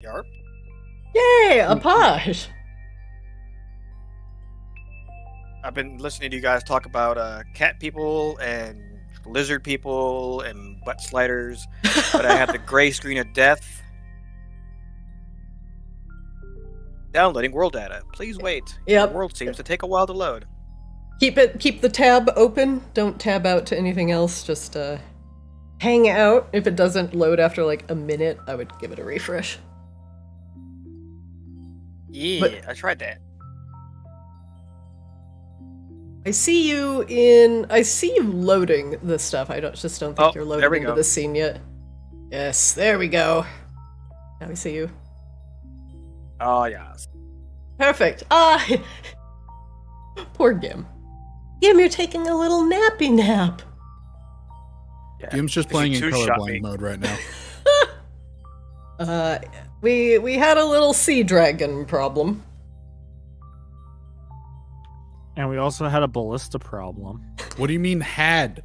Yarp. Yay, a posh. I've been listening to you guys talk about cat people and lizard people and butt sliders, but I have the gray screen of death. Downloading world data. Please wait. Yep. The world seems to take a while to load. Keep the tab open. Don't tab out to anything else. Just hang out. If it doesn't load after like a minute, I would give it a refresh. Yeah, I tried that. I see you loading this stuff. I don't think you're loaded into the scene yet. Yes, there we go. Now we see you. Oh, yes. Perfect. Poor Gim. Gim, you're taking a little nappy nap. Yeah, Gim's just playing in colorblind mode right now. We had a little sea dragon problem. And we also had a ballista problem. What do you mean had?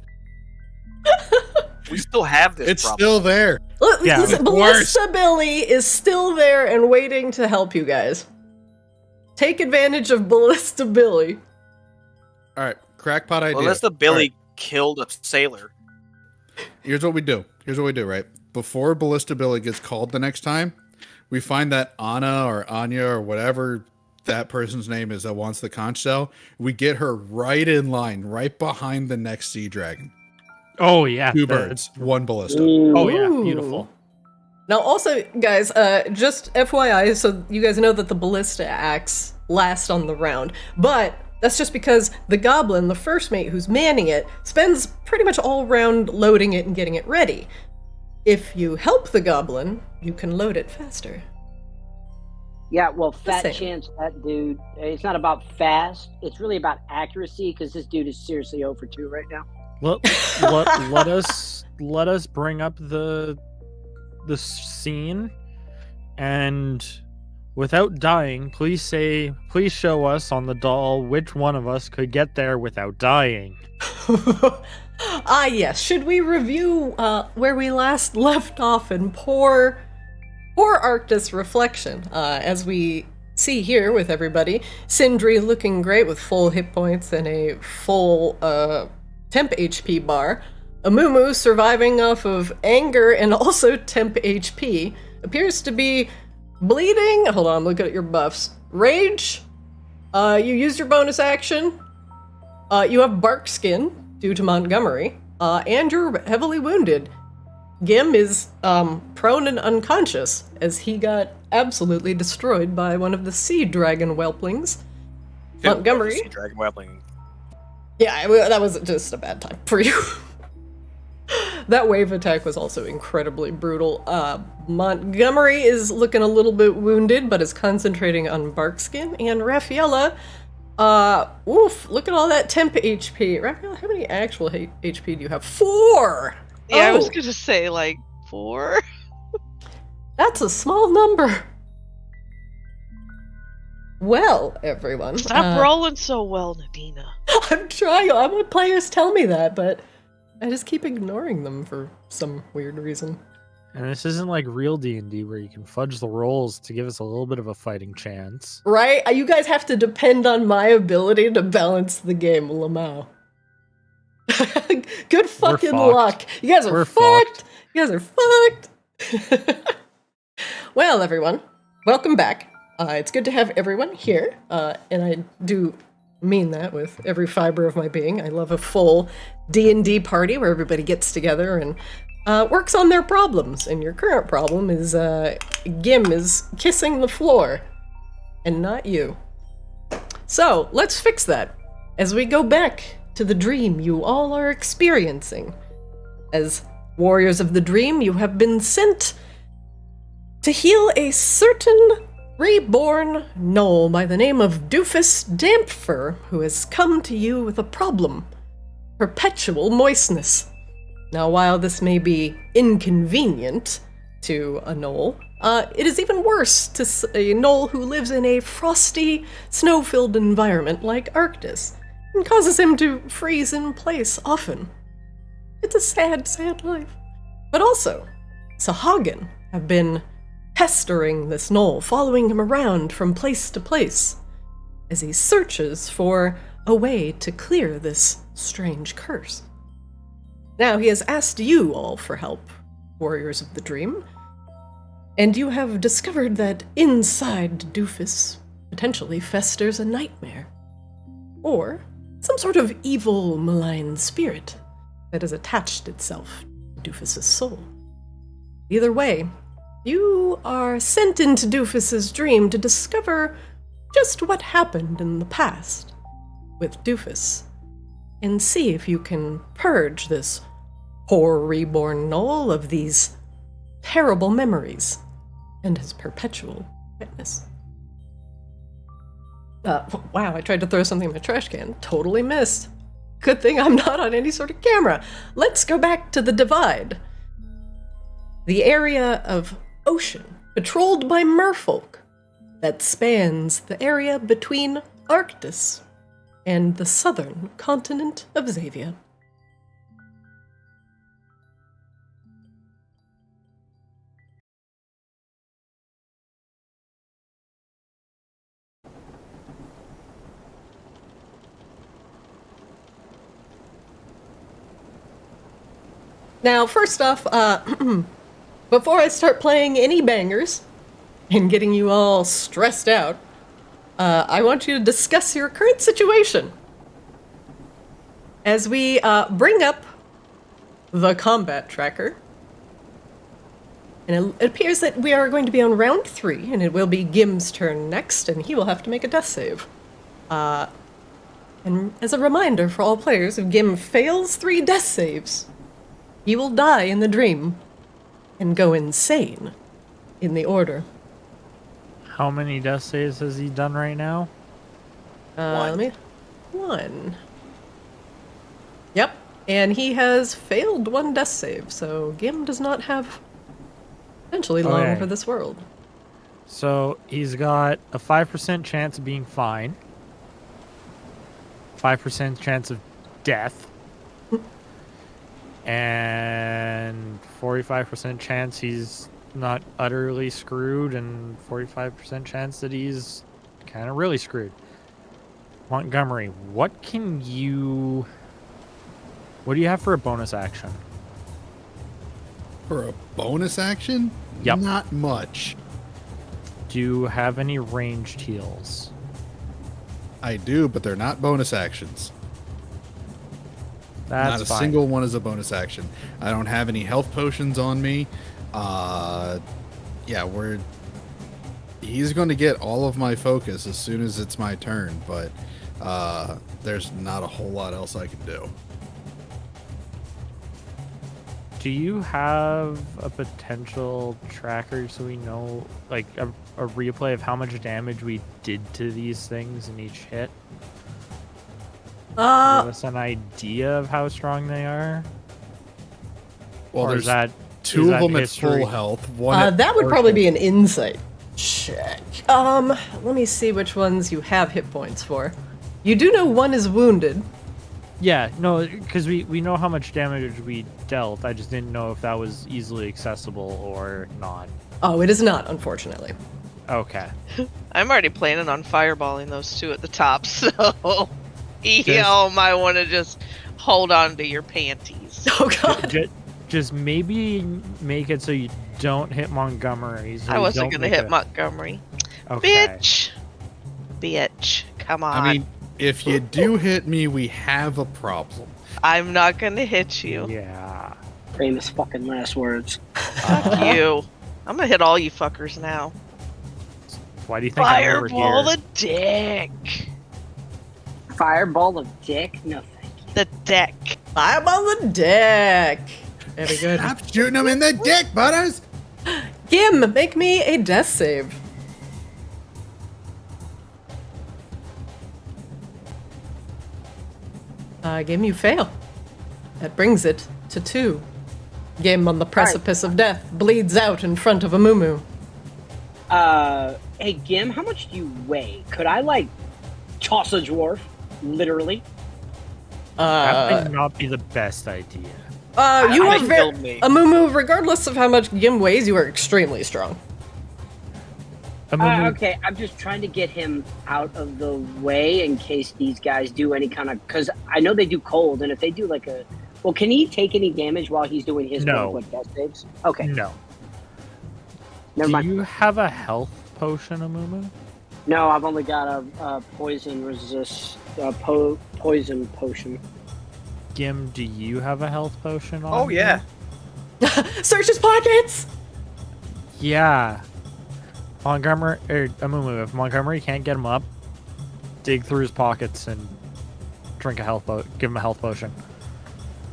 We still have this It's problem. still there. Look, Yeah, Ballista Billy is still there and waiting to help you guys. Take advantage of Ballista Billy. All right, crackpot idea. Ballista Billy killed a sailor. Here's what we do, right? Before Ballista Billy gets called the next time, we find that Anna or Anya or whatever that person's name is that wants the conch shell. We get her right in line, right behind the next sea dragon. Oh, yeah. 2 birds, 1 ballista. Oh, yeah. Beautiful. Now, also, guys, just FYI, so you guys know that the ballista acts last on the round, but that's just because the goblin, the first mate who's manning it, spends pretty much all round loading it and getting it ready. If you help the goblin, you can load it faster. Yeah, well, fat chance that dude. It's not about fast. It's really about accuracy because this dude is seriously 0 for 2 right now. Let us bring up the scene, and without dying, please show us on the doll which one of us could get there without dying. Yes. Should we review where we last left off in poor Arctis reflection? As we see here with everybody, Sindri looking great with full hit points and a full temp HP bar. Amumu surviving off of anger and also temp HP. Appears to be bleeding. Hold on, look at your buffs. Rage. You used your bonus action. You have bark skin due to Montgomery. And you're heavily wounded. Gim is prone and unconscious as he got absolutely destroyed by one of the sea dragon whelplings. Montgomery. Sea dragon whelpling. Yeah, that was just a bad time for you. That wave attack was also incredibly brutal. Montgomery is looking a little bit wounded, but is concentrating on Barkskin. And Raffaella, look at all that temp HP. Raffaella, how many actual HP do you have? 4! Yeah, I was gonna say, 4? That's a small number. Well, everyone. Stop rolling so well, Nadina. I'm trying. I want players tell me that, but I just keep ignoring them for some weird reason. And this isn't like real D&D where you can fudge the rolls to give us a little bit of a fighting chance. Right? You guys have to depend on my ability to balance the game, Lamau. Good fucking luck. You guys are fucked. You guys are fucked. Well, everyone, welcome back. It's good to have everyone here, and I do mean that with every fiber of my being. I love a full D&D party where everybody gets together and works on their problems. And your current problem is Gim is kissing the floor, and not you. So let's fix that as we go back to the dream you all are experiencing. As warriors of the dream, you have been sent to heal a certain reborn gnoll by the name of Doofus Dampfer, who has come to you with a problem: perpetual moistness. Now, while this may be inconvenient to a gnoll, it is even worse to a gnoll who lives in a frosty, snow-filled environment like Arctis, and causes him to freeze in place often. It's a sad, sad life. But also, Sahagin have been pestering this gnoll, following him around from place to place as he searches for a way to clear this strange curse. Now, he has asked you all for help, warriors of the dream, and you have discovered that inside Doofus potentially festers a nightmare, or some sort of evil, malign spirit that has attached itself to Doofus's soul. Either way, you are sent into Doofus's dream to discover just what happened in the past with Doofus, and see if you can purge this poor reborn gnoll of these terrible memories and his perpetual witness. Wow, I tried to throw something in my trash can. Totally missed. Good thing I'm not on any sort of camera. Let's go back to the Divide. The area of ocean patrolled by merfolk that spans the area between Arctis and the southern continent of Xavia. Now, first off, before I start playing any bangers and getting you all stressed out, I want you to discuss your current situation. As we bring up the combat tracker, and it appears that we are going to be on round 3, and it will be Gim's turn next, and he will have to make a death save. And as a reminder for all players, if Gim fails 3 death saves, he will die in the dream and go insane in the order. How many death saves has he done right now? One. Yep, and he has failed 1 death save, so Gim does not have potentially long for this world. So he's got a 5% chance of being fine, 5% chance of death, and 45% chance he's not utterly screwed, and 45% chance that he's kind of really screwed. Montgomery, what do you have for a bonus action? For a bonus action? Yep. Not much. Do you have any ranged heals? I do, but they're not bonus actions. That's not a fine. single one is a bonus action. I don't have any health potions on me. He's going to get all of my focus as soon as it's my turn, but there's not a whole lot else I can do. Do you have a potential tracker so we know, like, a replay of how much damage we did to these things in each hit? Give us an idea of how strong they are? Well, or there's is that, two of them at full health. One that would probably be an insight check. Let me see which ones you have hit points for. You do know one is wounded. Yeah, no, because we know how much damage we dealt. I just didn't know if that was easily accessible or not. Oh, it is not, unfortunately. Okay. I'm already planning on fireballing those 2 at the top, so y'all might want to just hold on to your panties. Oh, God. Just maybe make it so you don't hit Montgomery. So I wasn't going to hit Montgomery. Okay. Bitch. Come on. I mean, if you do hit me, we have a problem. I'm not going to hit you. Yeah. Famous fucking last words. Fuck you. I'm going to hit all you fuckers now. Why do you think I'm over Fireball here? the dick. Fireball of dick? No, thank you. The deck. Fireball the deck. Very good. Stop shooting him in the dick, Butters! Gim, make me a death save. Gim, you fail. That brings it to 2. Gim, on the precipice of death, bleeds out in front of a moo-moo. Hey, Gim, how much do you weigh? Could I, like, toss a dwarf? Literally? That might not be the best idea. You I are killed me. a moo-moo, regardless of how much Gim weighs, you are extremely strong. Okay, I'm just trying to get him out of the way in case these guys do any kind of... Because I know they do cold, and if they do like a... Well, can he take any damage while he's doing his death saves? Okay. No. Never mind. Do you have a health potion, Amumu? No, I've only got a poison resist... poison potion. Gim, do you have a health potion on Oh, yeah. Search his pockets! Yeah. Montgomery, or Amumu, if Montgomery can't get him up, dig through his pockets and give him a health potion.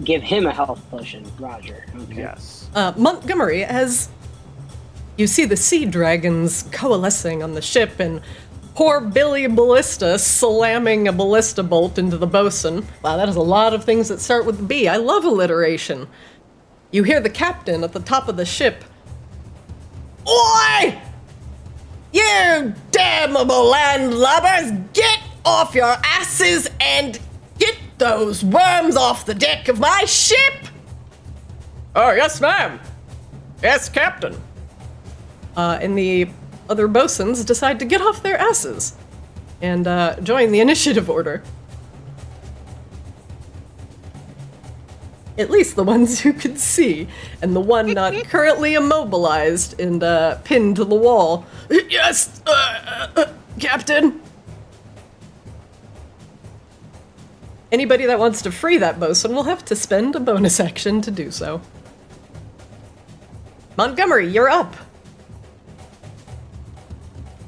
Give him a health potion, Roger. Okay. Yes. Montgomery, as you see the sea dragons coalescing on the ship and poor Billy Ballista slamming a ballista bolt into the bosun. Wow, that is a lot of things that start with B. I love alliteration. You hear the captain at the top of the ship. Oi! You damnable landlubbers! Get off your asses and get those worms off the deck of my ship! Oh, yes, ma'am. Yes, captain. And the other bosuns decide to get off their asses and join the initiative order. At least the ones who could see, and the one not currently immobilized and pinned to the wall. Yes, Captain! Anybody that wants to free that bosun will have to spend a bonus action to do so. Montgomery, you're up.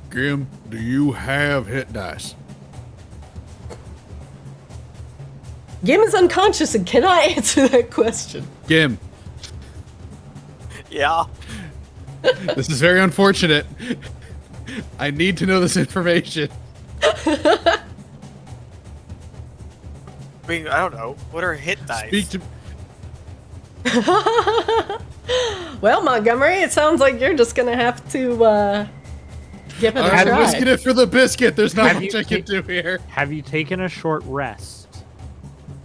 Grim, do you have hit dice? Gim is unconscious and cannot answer that question. Gim, Yeah. this is very unfortunate. I need to know this information. I mean, I don't know. What are hit dice? Speak to Well, Montgomery, it sounds like you're just gonna have to give it a I'm try. risking it for the biscuit. There's not Have much you I can do here. Have you taken a short rest?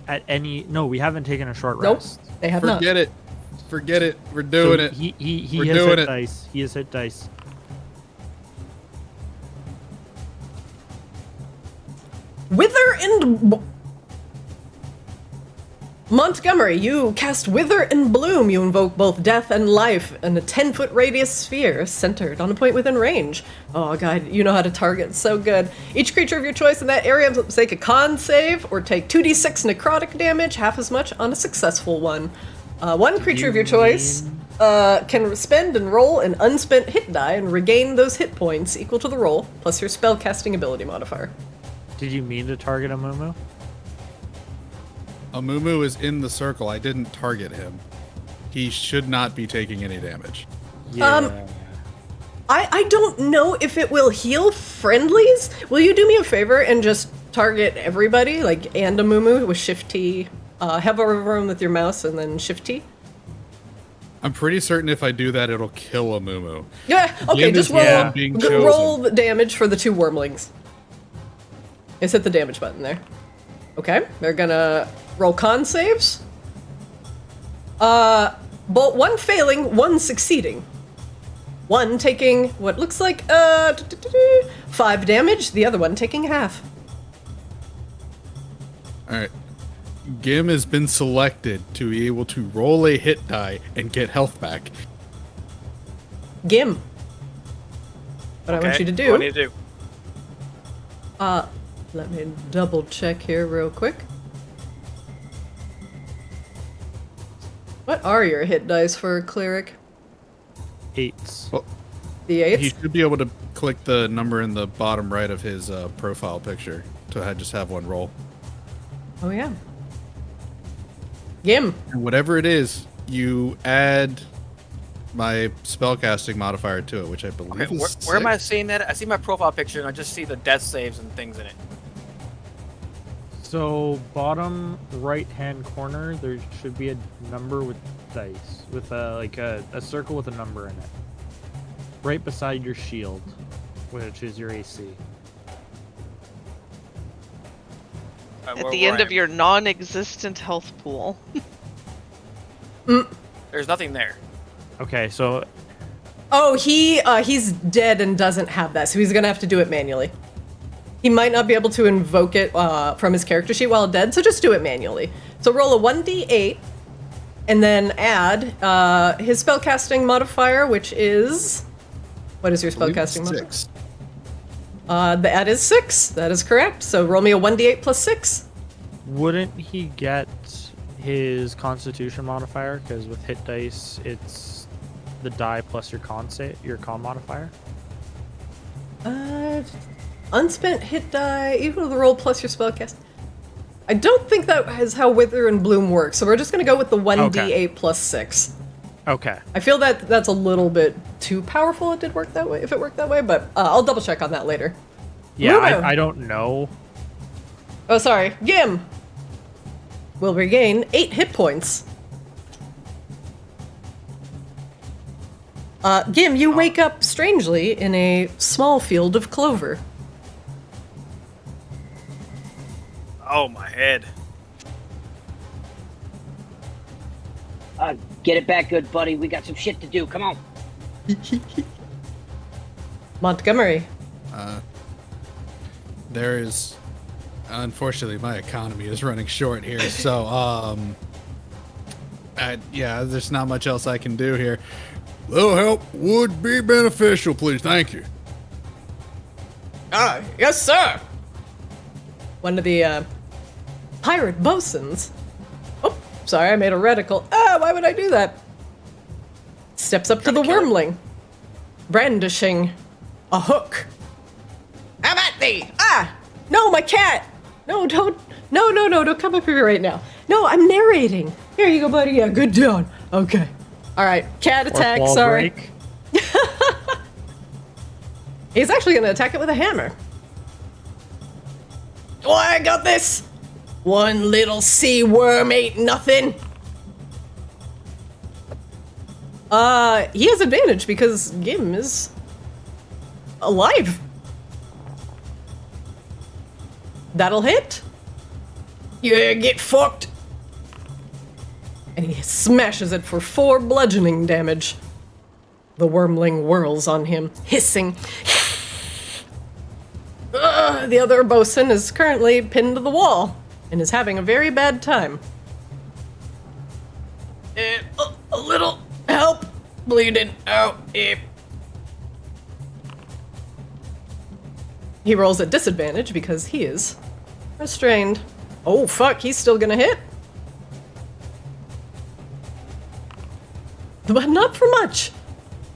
At any... No, we haven't taken a short Nope, rest. they have not. Forget it. Forget it. We're doing So it. He We're has doing hit it. dice. He has hit dice. Wither and... Montgomery, you cast Wither and Bloom. You invoke both death and life in a 10-foot radius sphere centered on a point within range. Oh god, you know how to target so good. Each creature of your choice in that area must make a con save or take 2d6 necrotic damage, half as much on a successful one. One creature of your choice can spend and roll an unspent hit die and regain those hit points equal to the roll, plus your spellcasting ability modifier. Did you mean to target Amumu? Amumu is in the circle. I didn't target him. He should not be taking any damage. Yeah. I don't know if it will heal friendlies. Will you do me a favor and just target everybody, like and Amumu with Shift T? Hover over him with your mouse and then Shift T. I'm pretty certain if I do that, it'll kill Amumu. Yeah. Okay. Gim Just is roll. the one being chosen. Roll the damage for the two wyrmlings. Just hit the damage button there. Okay. They're gonna roll con saves. But one failing, one succeeding. One taking what looks like 5 damage. The other one taking half. All right. Gim has been selected to be able to roll a hit die and get health back. Gim. What I want you to do. What do I need to do? Let me double check here real quick. What are your hit dice for a cleric? 8s. Well, The 8s? he should be able to click the number in the bottom right of his profile picture to just have one roll. Oh yeah. Gim. And whatever it is, you add my spellcasting modifier to it, which I believe Okay, is where am I 6. seeing that? I see my profile picture and I just see the death saves and things in it. So bottom right-hand corner, there should be a number with dice, with a circle with a number in it, right beside your shield, which is your AC. At the end of your non-existent health pool. There's nothing there. Okay, so Oh, he's dead and doesn't have that, so he's gonna have to do it manually. He might not be able to invoke it from his character sheet while dead, so just do it manually. So roll a 1d8, and then add his spellcasting modifier, which is... What is your spellcasting modifier? 6. That is 6. That is correct. So roll me a 1d8 plus 6. Wouldn't he get his Constitution modifier? Because with hit dice, it's the die plus your con modifier. Unspent hit die equal to the roll plus your spellcast. I don't think that is how Wither and Bloom works, so we're just going to go with the 1d8 plus 6. Okay. I feel that that's a little bit too powerful. It did work that way, if it worked that way, but I'll double check on that later. Yeah, I don't know. Oh, sorry. Gim will regain 8 hit points. Gim, you wake up strangely in a small field of clover. Oh, my head. Get it back, good buddy. We got some shit to do. Come on. Montgomery. There is, unfortunately, my economy is running short here, so yeah, there's not much else I can do here. Little help would be beneficial, please. Thank you. Yes, sir. One of the pirate bosuns. Oh, sorry, I made a reticle. Why would I do that? Steps up to the wormling, brandishing a hook. How about thee? No, my cat. No, don't come up here right now. No, I'm narrating. Here you go, buddy. Yeah, good job. Okay. All right, cat attack. Sorry. He's actually gonna attack it with a hammer. Oh, I got this. One little sea worm ain't nothing. He has advantage because Gim is alive. That'll hit. Yeah, get fucked. And he smashes it for 4 bludgeoning damage. The wormling whirls on him, hissing. The other bosun is currently pinned to the wall and is having a very bad time. A little help, bleeding out. He rolls at disadvantage because he is restrained. Oh fuck, he's still gonna hit. But not for much.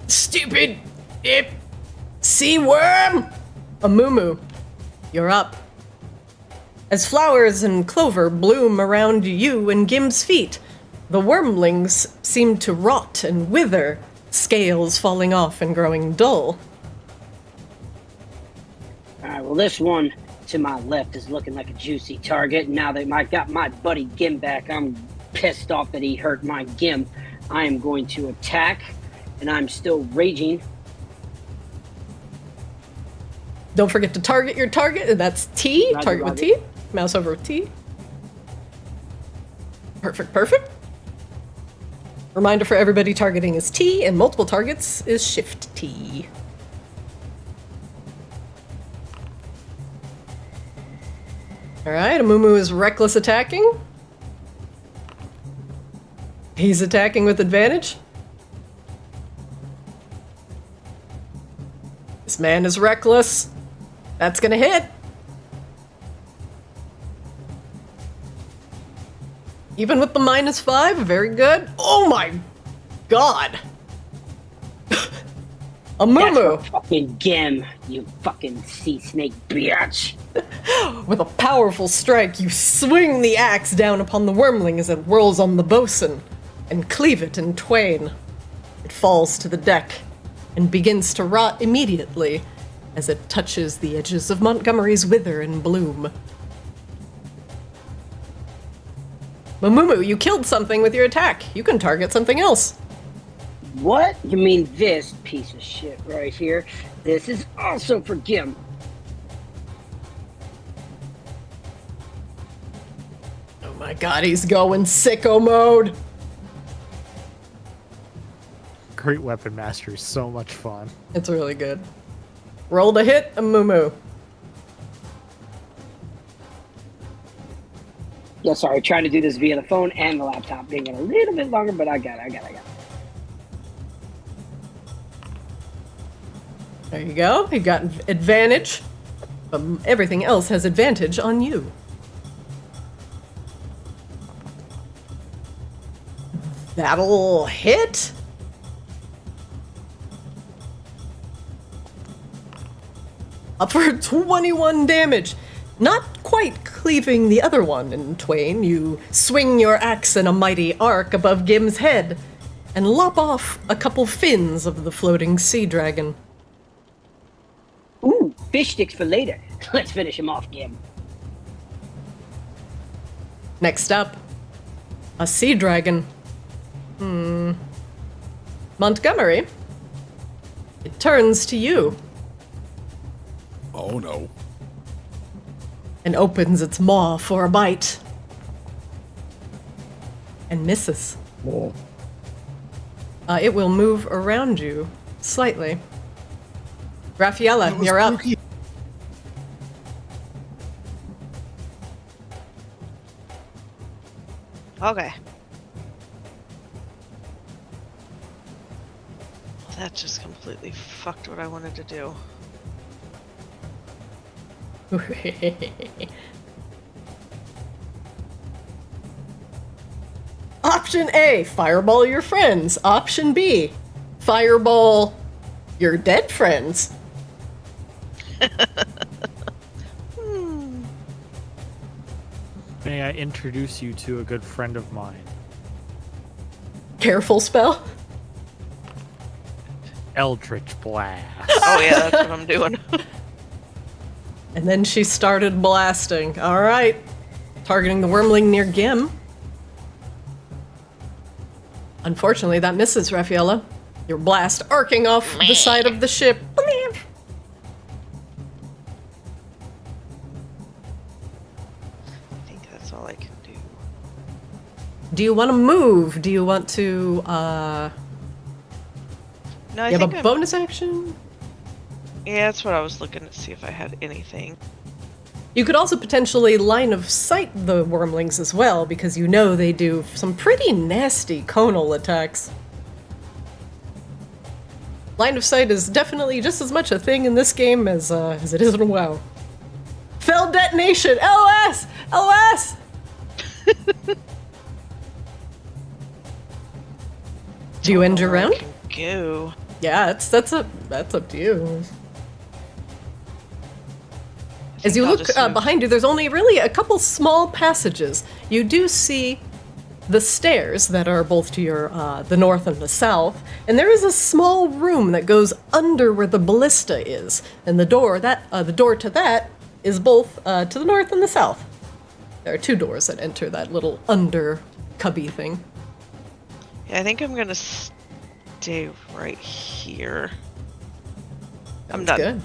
Stupid sea worm! Amumu, you're up. As flowers and clover bloom around you and Gim's feet, the wormlings seem to rot and wither, scales falling off and growing dull. Alright, well this one to my left is looking like a juicy target. Now that I got my buddy Gim back, I'm pissed off that he hurt my Gim. I am going to attack, and I'm still raging. Don't forget to target your target, and that's T. Roger, target with Roger. T. Mouse over with T. Perfect. Reminder for everybody, targeting is T, and multiple targets is Shift T. Alright, Amumu is reckless attacking. He's attacking with advantage. This man is reckless. That's gonna hit. Even with the -5, very good. Oh my god. Amumu. That's for fucking Gim, you fucking sea snake bitch. With a powerful strike, you swing the axe down upon the wormling as it whirls on the bosun and cleave it in twain. It falls to the deck and begins to rot immediately as it touches the edges of Montgomery's wither and bloom. Mamumu, you killed something with your attack. You can target something else. What? You mean this piece of shit right here? This is also for Gim. Oh my god, he's going sicko mode. Great Weapon Mastery is so much fun. It's really good. Roll to hit a moo. Yeah, sorry, trying to do this via the phone and the laptop, being a little bit longer, but I got it. There you go. You got advantage. Everything else has advantage on you. That'll hit. Up for 21 damage. Not quite cleaving the other one in twain, you swing your axe in a mighty arc above Gim's head and lop off a couple fins of the floating sea dragon. Ooh, fish sticks for later. Let's finish him off, Gim. Next up, a sea dragon. Montgomery, it turns to you. Oh no. And opens its maw for a bite. And misses. Whoa. It will move around you slightly. Raffaella, you're up. Spooky. Okay. That just completely fucked what I wanted to do. Option A, fireball your friends. Option B, fireball your dead friends. May I introduce you to a good friend of mine? Careful spell. Eldritch Blast. Oh yeah, that's what I'm doing. And then she started blasting. All right. Targeting the wyrmling near Gim. Unfortunately, that misses, Raffaella. Your blast arcing off the side of the ship. I think that's all I can do. Do you want to move? Do you want to, No, I you have think a I'm- bonus action? Yeah, that's what I was looking to see if I had anything. You could also potentially line of sight the wyrmlings as well, because you know they do some pretty nasty conal attacks. Line of sight is definitely just as much a thing in this game as it is in WoW. Fell detonation! LOS! LOS! Do you end your Where I round? can go. Yeah, that's up to you. As you I'll look just move. behind you, there's only really a couple small passages. You do see the stairs that are both to your the north and the south, and there is a small room that goes under where the ballista is, and the door to that is both to the north and the south. There are two doors that enter that little under cubby thing. Yeah, I think I'm gonna stay right here. I'm That's done. good.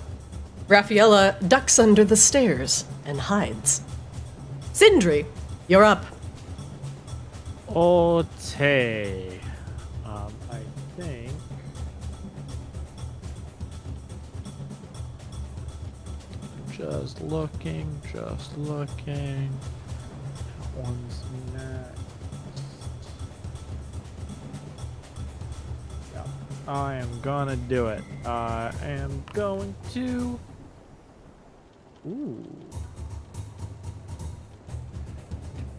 Raffaella ducks under the stairs and hides. Sindri, you're up. Okay. I think. Just looking. That one's next. Yeah, I am gonna do it. I am going to. Ooh.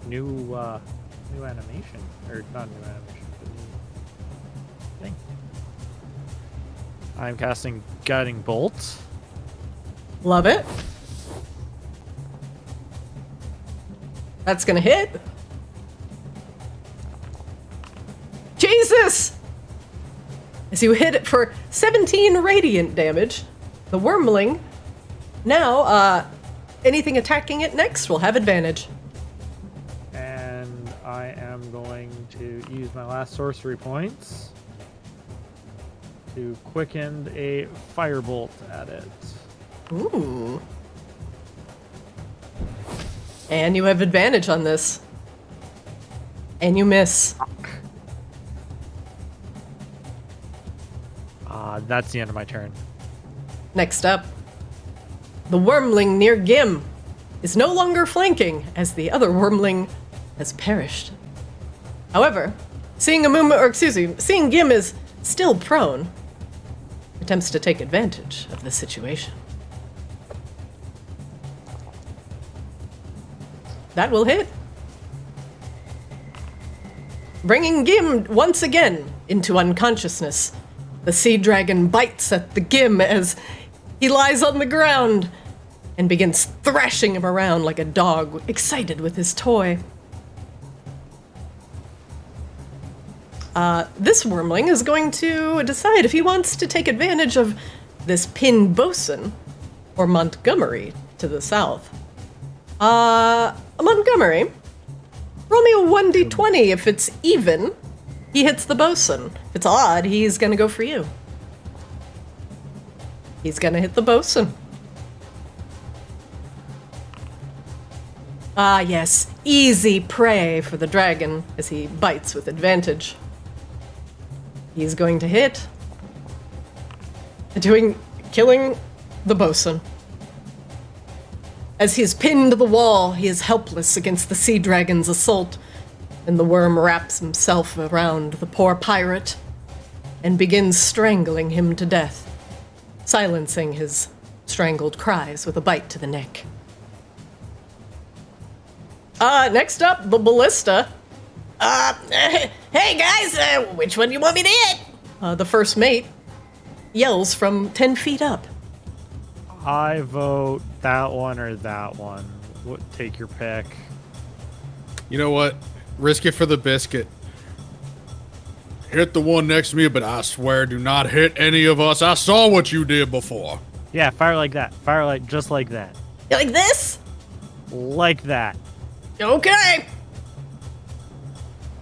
New animation. Or not new animation, but new thing. I'm casting Guiding Bolt. Love it. That's gonna hit. Jesus! As you hit it for 17 radiant damage, the wyrmling, now, anything attacking it next will have advantage. And I am going to use my last sorcery points to quicken a firebolt at it. Ooh. And you have advantage on this. And you miss. That's the end of my turn. Next up, the wyrmling near Gim is no longer flanking, as the other wyrmling has perished. However, seeing Gim is still prone, attempts to take advantage of the situation. That will hit. Bringing Gim once again into unconsciousness. The sea dragon bites at the Gim as he lies on the ground and begins thrashing him around like a dog excited with his toy. This wyrmling is going to decide if he wants to take advantage of this pinned bosun or Montgomery to the south. Montgomery, roll me a 1d20. If it's even, he hits the bosun. If it's odd, he's gonna go for you. He's gonna hit the bosun. Ah, yes, easy prey for the dragon as he bites with advantage. He's going to hit, killing the bosun. As he's pinned to the wall, he is helpless against the sea dragon's assault, and the worm wraps himself around the poor pirate and begins strangling him to death, silencing his strangled cries with a bite to the neck. Next up, the ballista. Hey guys, which one do you want me to hit? The first mate yells from 10 feet up. I vote that one or that one. Take your pick. You know what? Risk it for the biscuit. Hit the one next to me, but I swear, do not hit any of us. I saw what you did before. Yeah, fire like that. Fire like just like that. Like this? Like that. Okay.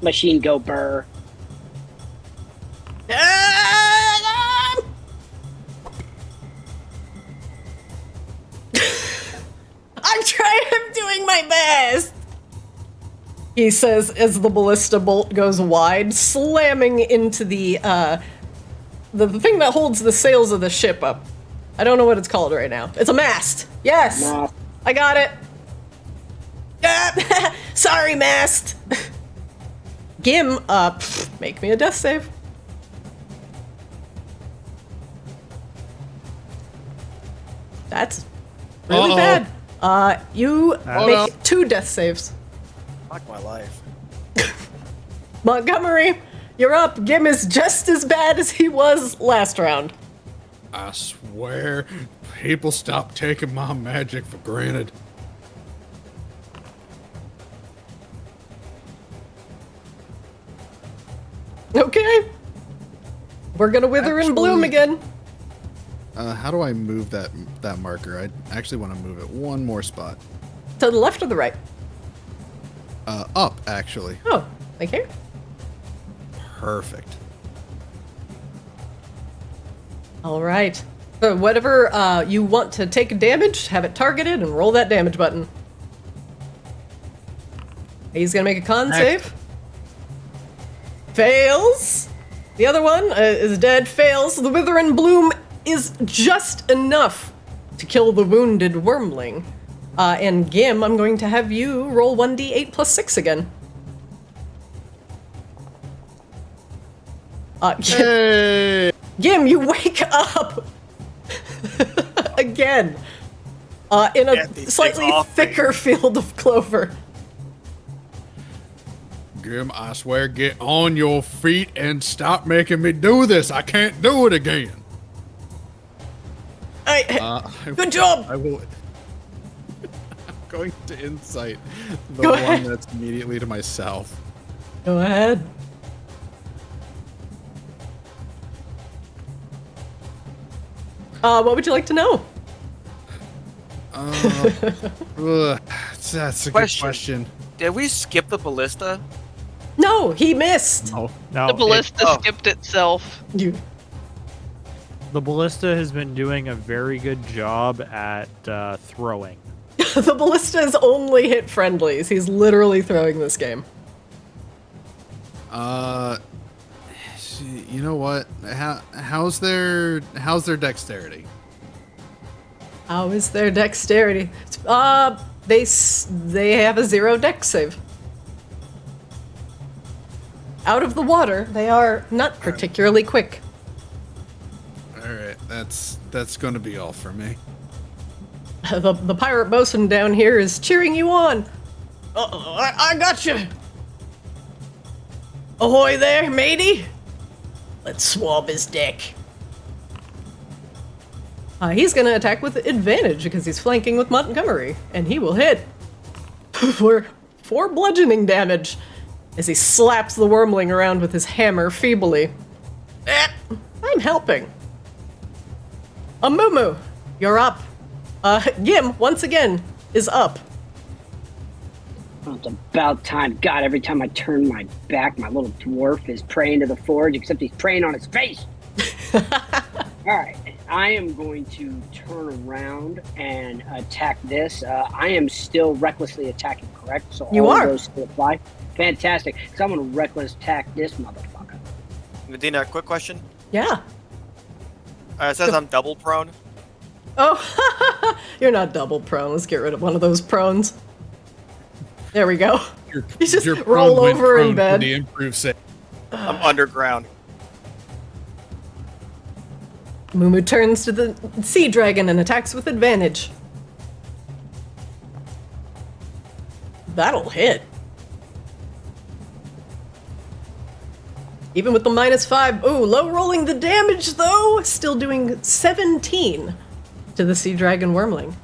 Machine go burr. I'm doing my best, he says as the ballista bolt goes wide, slamming into the thing that holds the sails of the ship up. I don't know what it's called right now. It's a mast. Yes, Mast. I got it. Sorry, mast. Gim, make me a death save. That's really bad. You make 2 death saves. Fuck my life. Montgomery, you're up. Gim is just as bad as he was last round. I swear, people stop taking my magic for granted. Okay. We're gonna wither and bloom again. How do I move that marker? I actually want to move it one more spot. To the left or the right? Up, actually. Oh, like here? Perfect. All right. So whatever you want to take damage, have it targeted and roll that damage button. He's gonna make a con save. Fails. The other one is dead. Fails. The wither and bloom is just enough to kill the wounded wyrmling. And Gim, I'm going to have you roll 1d8 plus 6 again. Hey! Gim, you wake up again in a slightly thicker field of clover. Gim, I swear, get on your feet and stop making me do this. I can't do it again. Good job. I will. I'm going to insight the Go one ahead. that's immediately to myself. Go ahead. What would you like to know? That's a good question. Did we skip the ballista? No, he missed. No. The ballista skipped itself. You. The ballista has been doing a very good job at throwing. The ballista has only hit friendlies. He's literally throwing this game. You know what? How's their dexterity? How is their dexterity? They have a 0 dex save. Out of the water, they are not particularly quick. All right, that's going to be all for me. The pirate bosun down here is cheering you on. I got you. Ahoy there, matey. Let's swab his deck. He's going to attack with advantage because he's flanking with Montgomery, and he will hit for 4 bludgeoning damage as he slaps the wormling around with his hammer feebly. I'm helping. Amumu, you're up. Gim, once again, is up. Well, it's about time. God, every time I turn my back, my little dwarf is praying to the forge, except he's praying on his face. All right. I am going to turn around and attack this. I am still recklessly attacking, correct? So you all are. of those still apply? Fantastic. So I'm going to reckless attack this motherfucker. Medina, quick question. Yeah. It says I'm double prone. Oh, you're not double prone. Let's get rid of one of those prones. There we go. You just roll over in bed. The improved save. I'm underground. Mumu turns to the sea dragon and attacks with advantage. That'll hit. Even with the -5. Ooh, low rolling the damage though. Still doing 17 to the sea dragon wormling.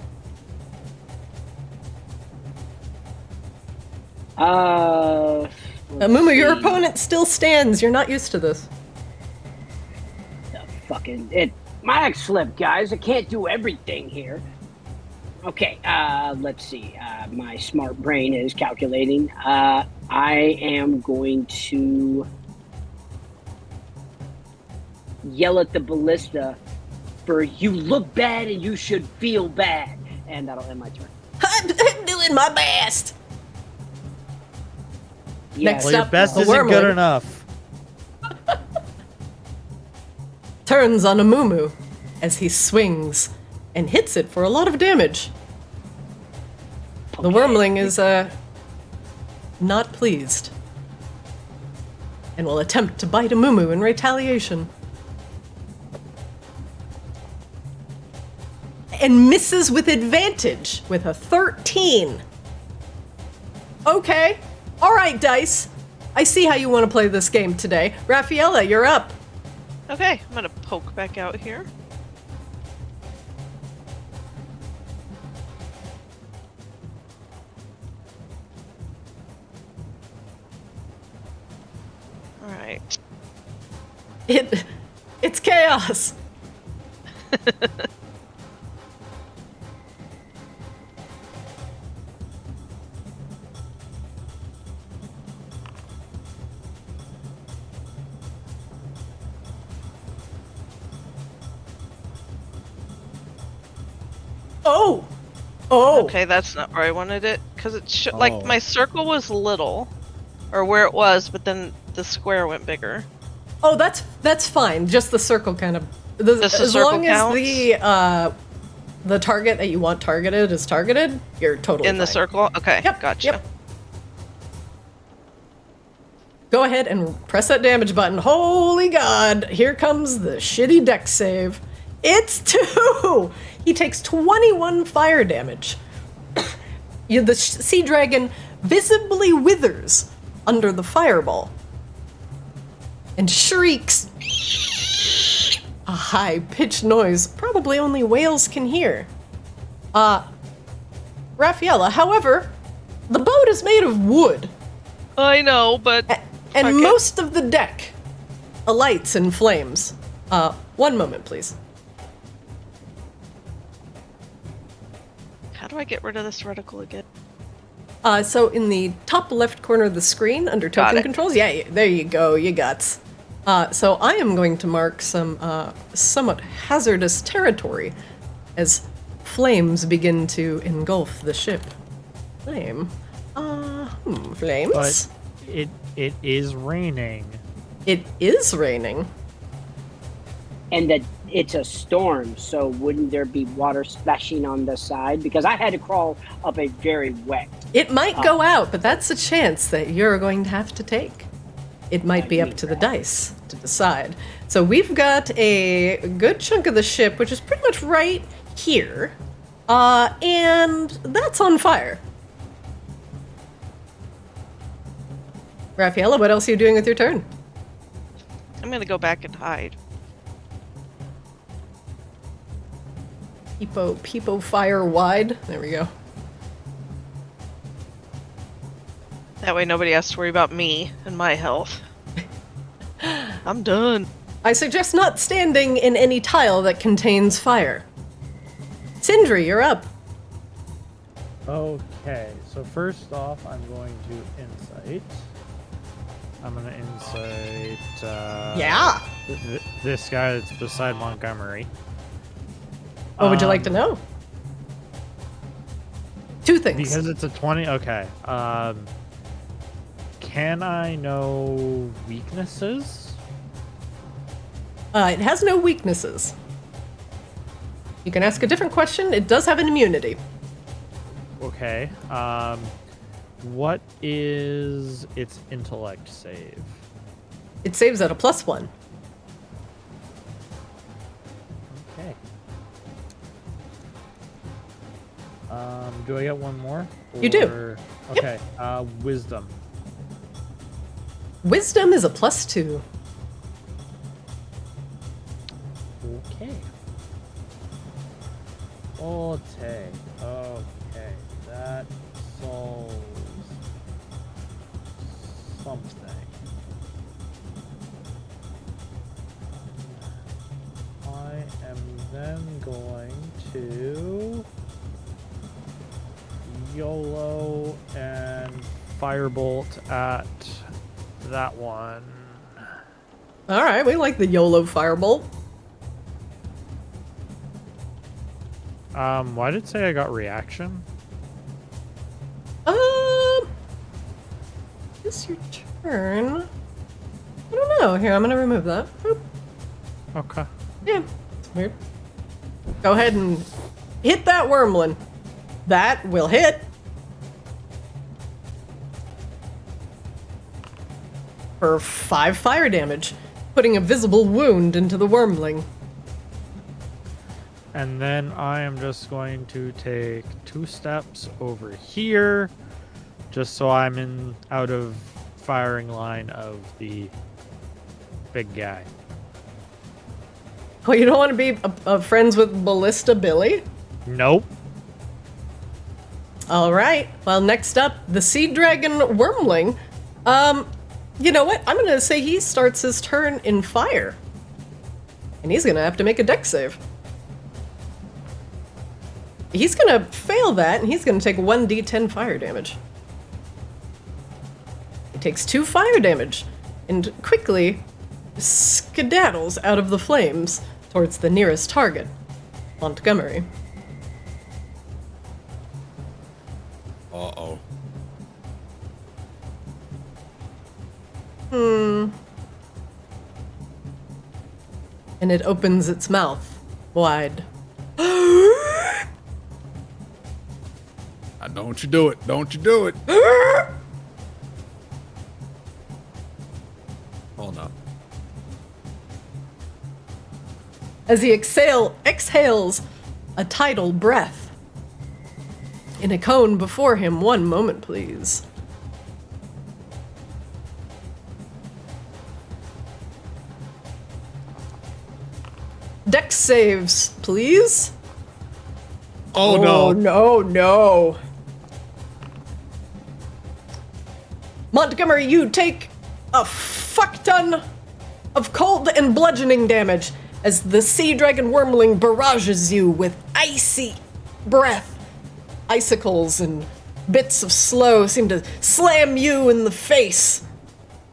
Mumu, your opponent still stands. You're not used to this. My ex slip, guys. I can't do everything here. Okay, let's see. My smart brain is calculating. I am going to yell at the ballista for "you look bad and you should feel bad," and that'll end my turn. I'm doing my best. Next Well, your up, best the isn't good wormling enough. turns on Amumu as he swings and hits it for a lot of damage. The wormling is not pleased and will attempt to bite Amumu in retaliation. And misses with advantage with a 13. Okay. All right, Dice. I see how you want to play this game today. Raffaella, you're up. Okay, I'm gonna poke back out here. Alright. It's chaos. Oh! Okay, that's not where I wanted it. Because it like, my circle was little. Or where it was, but then the square went bigger. Oh, that's fine. Just the circle kind of... as long as the target that you want targeted is targeted, you're totally in the fine. circle? Okay, Yep, gotcha. yep. Go ahead and press that damage button. Holy God! Here comes the shitty dex save. It's 2! He takes 21 fire damage. The sea dragon visibly withers under the fireball and shrieks a high-pitched noise probably only whales can hear. Raffaella, however, the boat is made of wood. I know, but... And most of the deck alights in flames. One moment, please. How do I get rid of this reticle again? So in the top left corner of the screen, under token controls, yeah, there you go, you guts. So I am going to mark some somewhat hazardous territory as flames begin to engulf the ship. Flames. But it is raining. It is raining. And that it's a storm, so wouldn't there be water splashing on the side? Because I had to crawl up a very wet. It might go out, but that's a chance that you're going to have to take. It might be up to the dice to decide. So we've got a good chunk of the ship, which is pretty much right here, and that's on fire. Raffaella, what else are you doing with your turn? I'm gonna go back and hide. Peepo fire wide. There we go. That way nobody has to worry about me and my health. I'm done. I suggest not standing in any tile that contains fire. Sindri, you're up. Okay, so first off, I'm going to insight. I'm going to insight. Yeah. This guy that's beside Montgomery. What would you like to know? 2 things. Because it's a 20. Okay. Can I know weaknesses? It has no weaknesses. You can ask a different question. It does have an immunity. Okay. What is its intellect save? It saves at a +1. Okay. Do I get one more? You do. Okay. Wisdom. Wisdom is a +2. Okay. Okay. That solves something. I am then going to YOLO and Firebolt at that one. All right, we like the YOLO firebolt. Why did it say I got reaction? It's your turn. I don't know. Here, I'm gonna remove that. Boop. Okay. Yeah, it's weird. Go ahead and hit that wormling. That will hit. For 5 fire damage, putting a visible wound into the wormling. And then I am just going to take 2 steps over here, just so I'm out of firing line of the big guy. Oh, you don't want to be friends with Ballista Billy? Nope. All right. Well, next up, the Sea Dragon Wormling. You know what? I'm going to say he starts his turn in fire. And he's going to have to make a dex save. He's going to fail that, and he's going to take 1d10 fire damage. He takes 2 fire damage and quickly skedaddles out of the flames towards the nearest target, Montgomery. Uh-oh. And it opens its mouth wide. Don't you do it. Don't you do it. Hold up. As he exhales a tidal breath. In a cone before him, 1 moment, please. Dex saves, please. Oh, Oh, no. no. Montgomery, you take a fuck ton of cold and bludgeoning damage as the Sea Dragon Wormling barrages you with icy breath. Icicles and bits of slow seem to slam you in the face,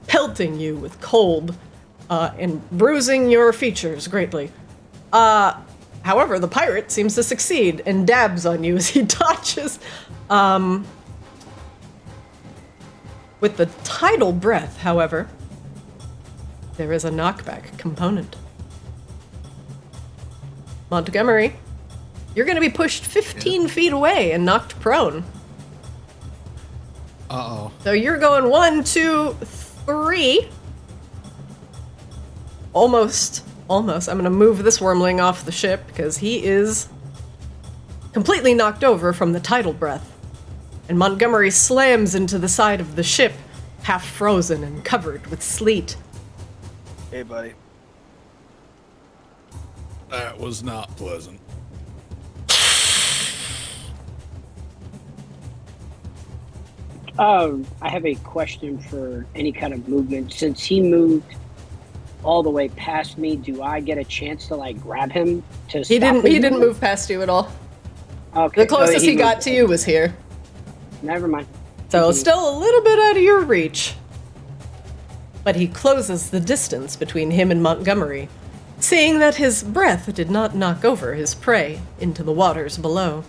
pelting you with cold and bruising your features greatly. However, the pirate seems to succeed and dabs on you as he dodges. With the tidal breath, however, there is a knockback component. Montgomery, you're going to be pushed 15 feet away and knocked prone. Uh-oh. So you're going 1, 2, 3. Almost. I'm going to move this wyrmling off the ship because he is completely knocked over from the tidal breath. And Montgomery slams into the side of the ship, half frozen and covered with sleet. Hey, buddy. That was not pleasant. I have a question for any kind of movement. Since he moved all the way past me, do I get a chance to like grab him to He didn't move past you at all. Okay. The closest he got to you was here. Never mind. So Continue. still a little bit out of your reach. But he closes the distance between him and Montgomery, seeing that his breath did not knock over his prey into the waters below.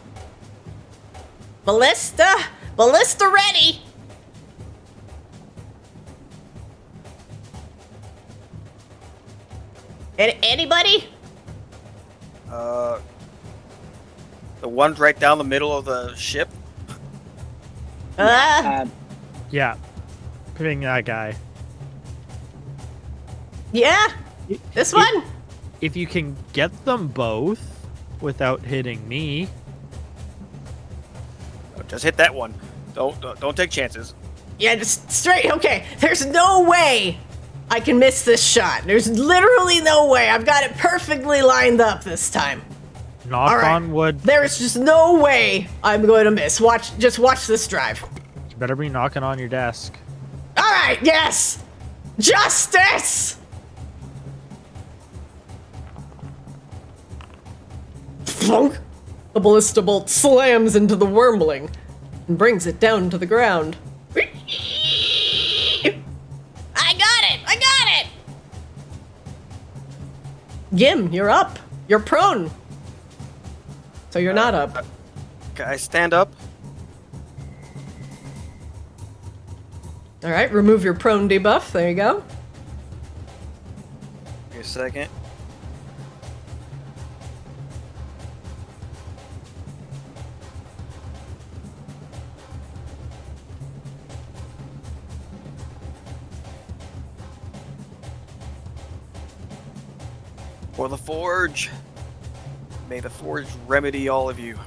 Ballista! Ballista ready! Anybody? The one's right down the middle of the ship. Yeah. Putting that guy. Yeah? This one? If you can get them both without hitting me. Just hit that one. Don't take chances. Yeah, just straight. Okay, there's no way I can miss this shot. There's literally no way. I've got it perfectly lined up this time. Knock All right. on wood. There is just no way I'm going to miss. Just watch this drive. You better be knocking on your desk. All right, yes! Justice! Flunk! The ballista bolt slams into the wyrmling and brings it down to the ground. I got it! Gim, you're up. You're prone. So you're not up. Can I stand up? All right, remove your prone debuff. There you go. Give me a second. For the forge. May the forge remedy all of you.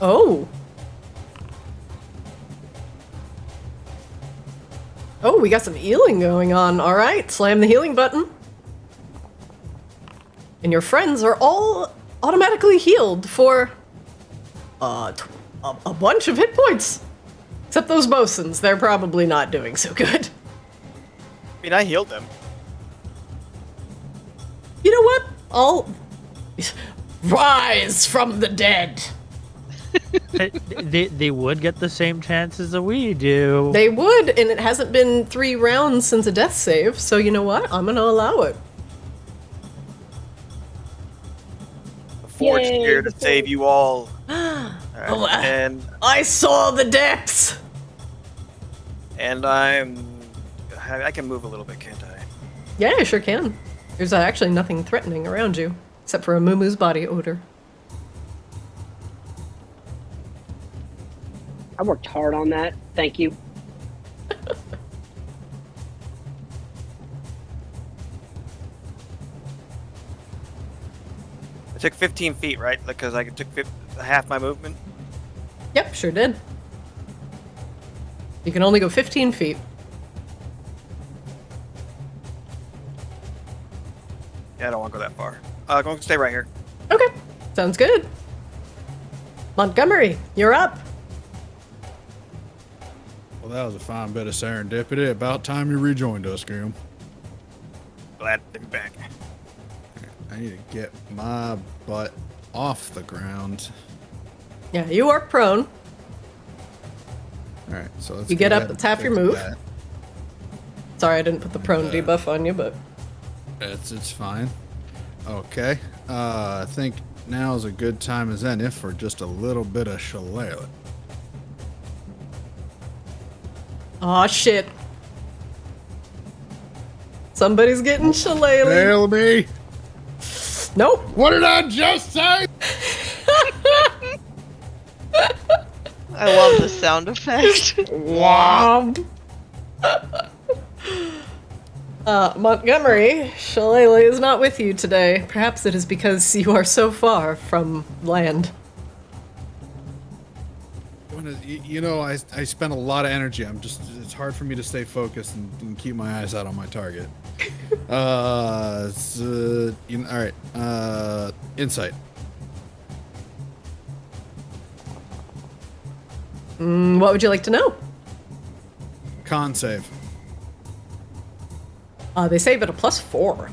Oh. Oh, we got some healing going on. All right, slam the healing button. And your friends are all automatically healed for a bunch of hit points. Except those bosuns, they're probably not doing so good. I mean, I healed them. You know what? I'll rise from the dead. They would get the same chances that we do. They would, and it hasn't been 3 rounds since a death save, so you know what? I'm gonna allow it. The forge is Yay, here to the save you all. Oh, and I saw the depths! and I can move a little bit, can't I? Yeah, you sure can. There's actually nothing threatening around you, except for a Mumu's body odor. I worked hard on that. Thank you. I took 15 feet, right? Because I took half my movement. Yep, sure did. You can only go 15 feet. Yeah, I don't want to go that far. I'm going to stay right here. Okay, sounds good. Montgomery, you're up. Well, that was a fine bit of serendipity. About time you rejoined us, Grim. Glad to be back. I need to get my butt off the ground. Yeah, you are prone. All right, so let's You go get up, ahead it's and half your fix move. that. Sorry, I didn't put the prone debuff on you, but It's fine. Okay. I think now is a good time as any for just a little bit of shillelagh. aw shit. Somebody's getting shillelagh. Hail me. Nope. What did I just say? I love the sound effect. Womp. Montgomery, shillelagh is not with you today. Perhaps it is because you are so far from land. I spend a lot of energy. It's hard for me to stay focused and keep my eyes out on my target. All right. Insight. What would you like to know? Con save. They save at a +4.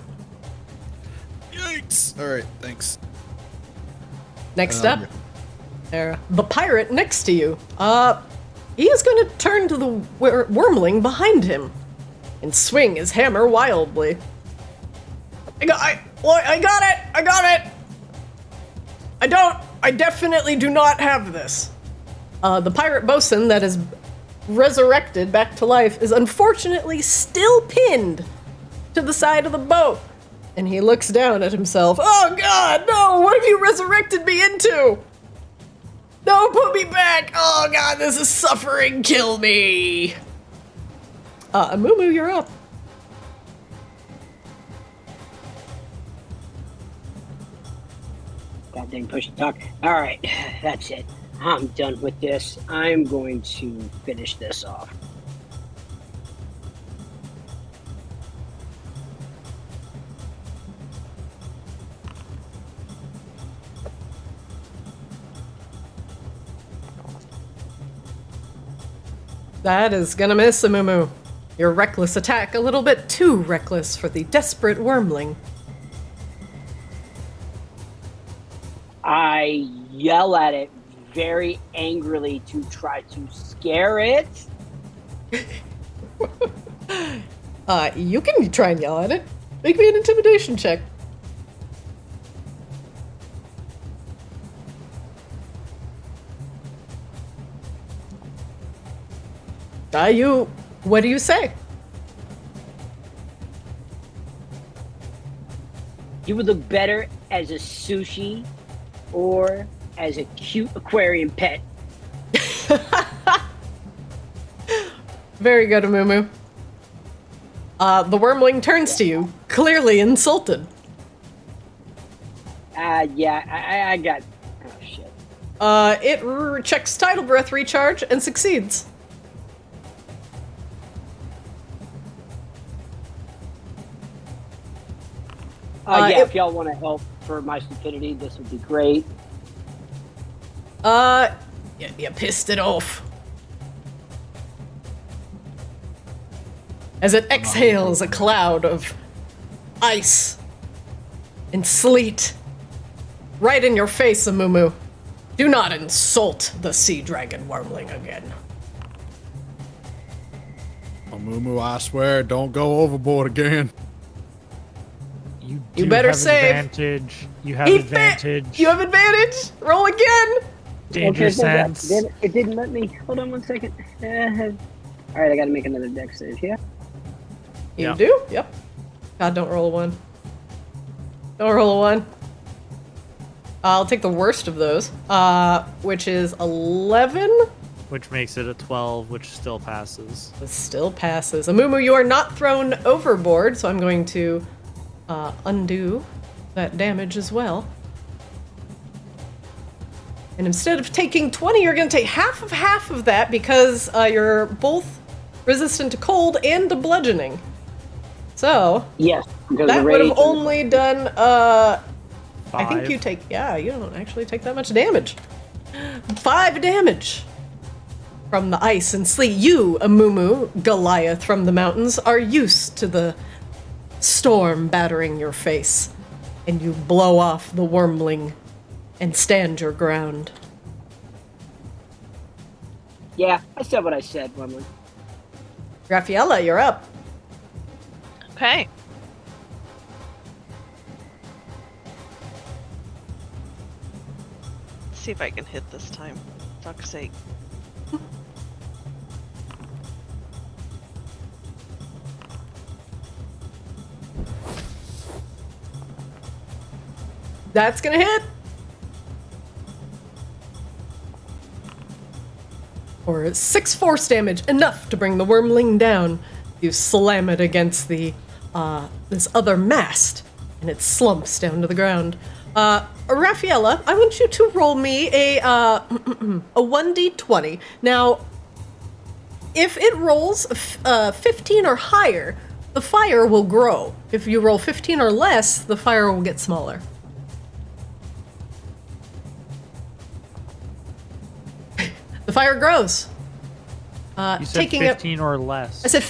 Yikes! All right, thanks. Next up, the pirate next to you. He is going to turn to the wyrmling behind him and swing his hammer wildly. I got it! I definitely do not have this. The pirate bosun that is resurrected back to life is unfortunately still pinned to the side of the boat. And he looks down at himself. Oh god, no! What have you resurrected me into? No, put me back! Oh god, this is suffering! Kill me! Amumu, you're up. God dang push to talk. Alright, that's it. I'm done with this. I'm going to finish this off. That is gonna miss, Amumu. Your reckless attack, a little bit too reckless for the desperate wyrmling. I yell at it very angrily to try to scare it. You can try and yell at it. Make me an intimidation check. What do you say? You would look better as a sushi or as a cute aquarium pet. Very good, Amumu. The wyrmling turns to you, clearly insulted. Yeah, I got... Oh, shit. It checks Tidal Breath Recharge and succeeds. If y'all want to help for my stupidity, this would be great. You pissed it off. As it exhales a cloud of ice and sleet right in your face, Amumu. Do not insult the sea dragon wyrmling again. Amumu, I swear, don't go overboard again. You better save. Advantage. You have advantage. You have advantage. Roll again. Danger sense. It didn't let me. Hold on one second. All right, I got to make another dex save here. You do? Yep. God, don't roll a 1. Don't roll a 1. I'll take the worst of those, which is 11. Which makes it a 12, which still passes. It still passes. Amumu, you are not thrown overboard, so I'm going to undo that damage as well. And instead of taking 20, you're going to take half of that because you're both resistant to cold and to bludgeoning. So, yes, that would have only done, 5. I think you take, you don't actually take that much damage. 5 damage from the ice and sleet. You, Amumu, Goliath from the mountains, are used to the storm battering your face, and you blow off the wyrmling and stand your ground. Yeah, I said what I said, Wyrmling. Raffaella, you're up. Okay. Let's see if I can hit this time. Fuck's sake. That's gonna hit. Or 6 force damage, enough to bring the wyrmling down. You slam it against the this other mast, and it slumps down to the ground. Raffaella, I want you to roll me a 1d20. Now, if it rolls 15 or higher, the fire will grow. If you roll 15 or less, the fire will get smaller. The fire grows. You said 15 or less. I said,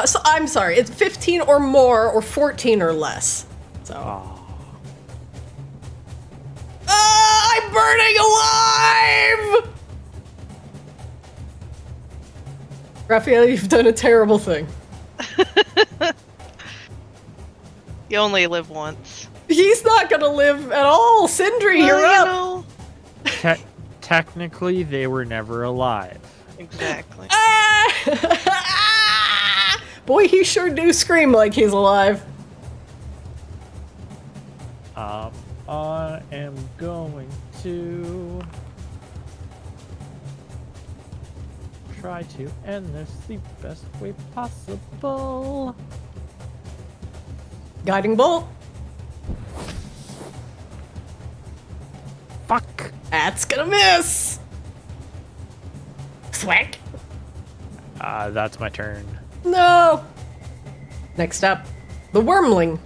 so I'm sorry, it's 15 or more or 14 or less. So. Oh. I'm burning alive! Raphael, you've done a terrible thing. You only live once. He's not gonna live at all. Sindri, you're up. Technically, they were never alive. Exactly. Boy, he sure do scream like he's alive. I am going to try to end this the best way possible. Guiding bolt. Fuck. That's gonna miss. Thwack. That's my turn. No. Next up, the wyrmling.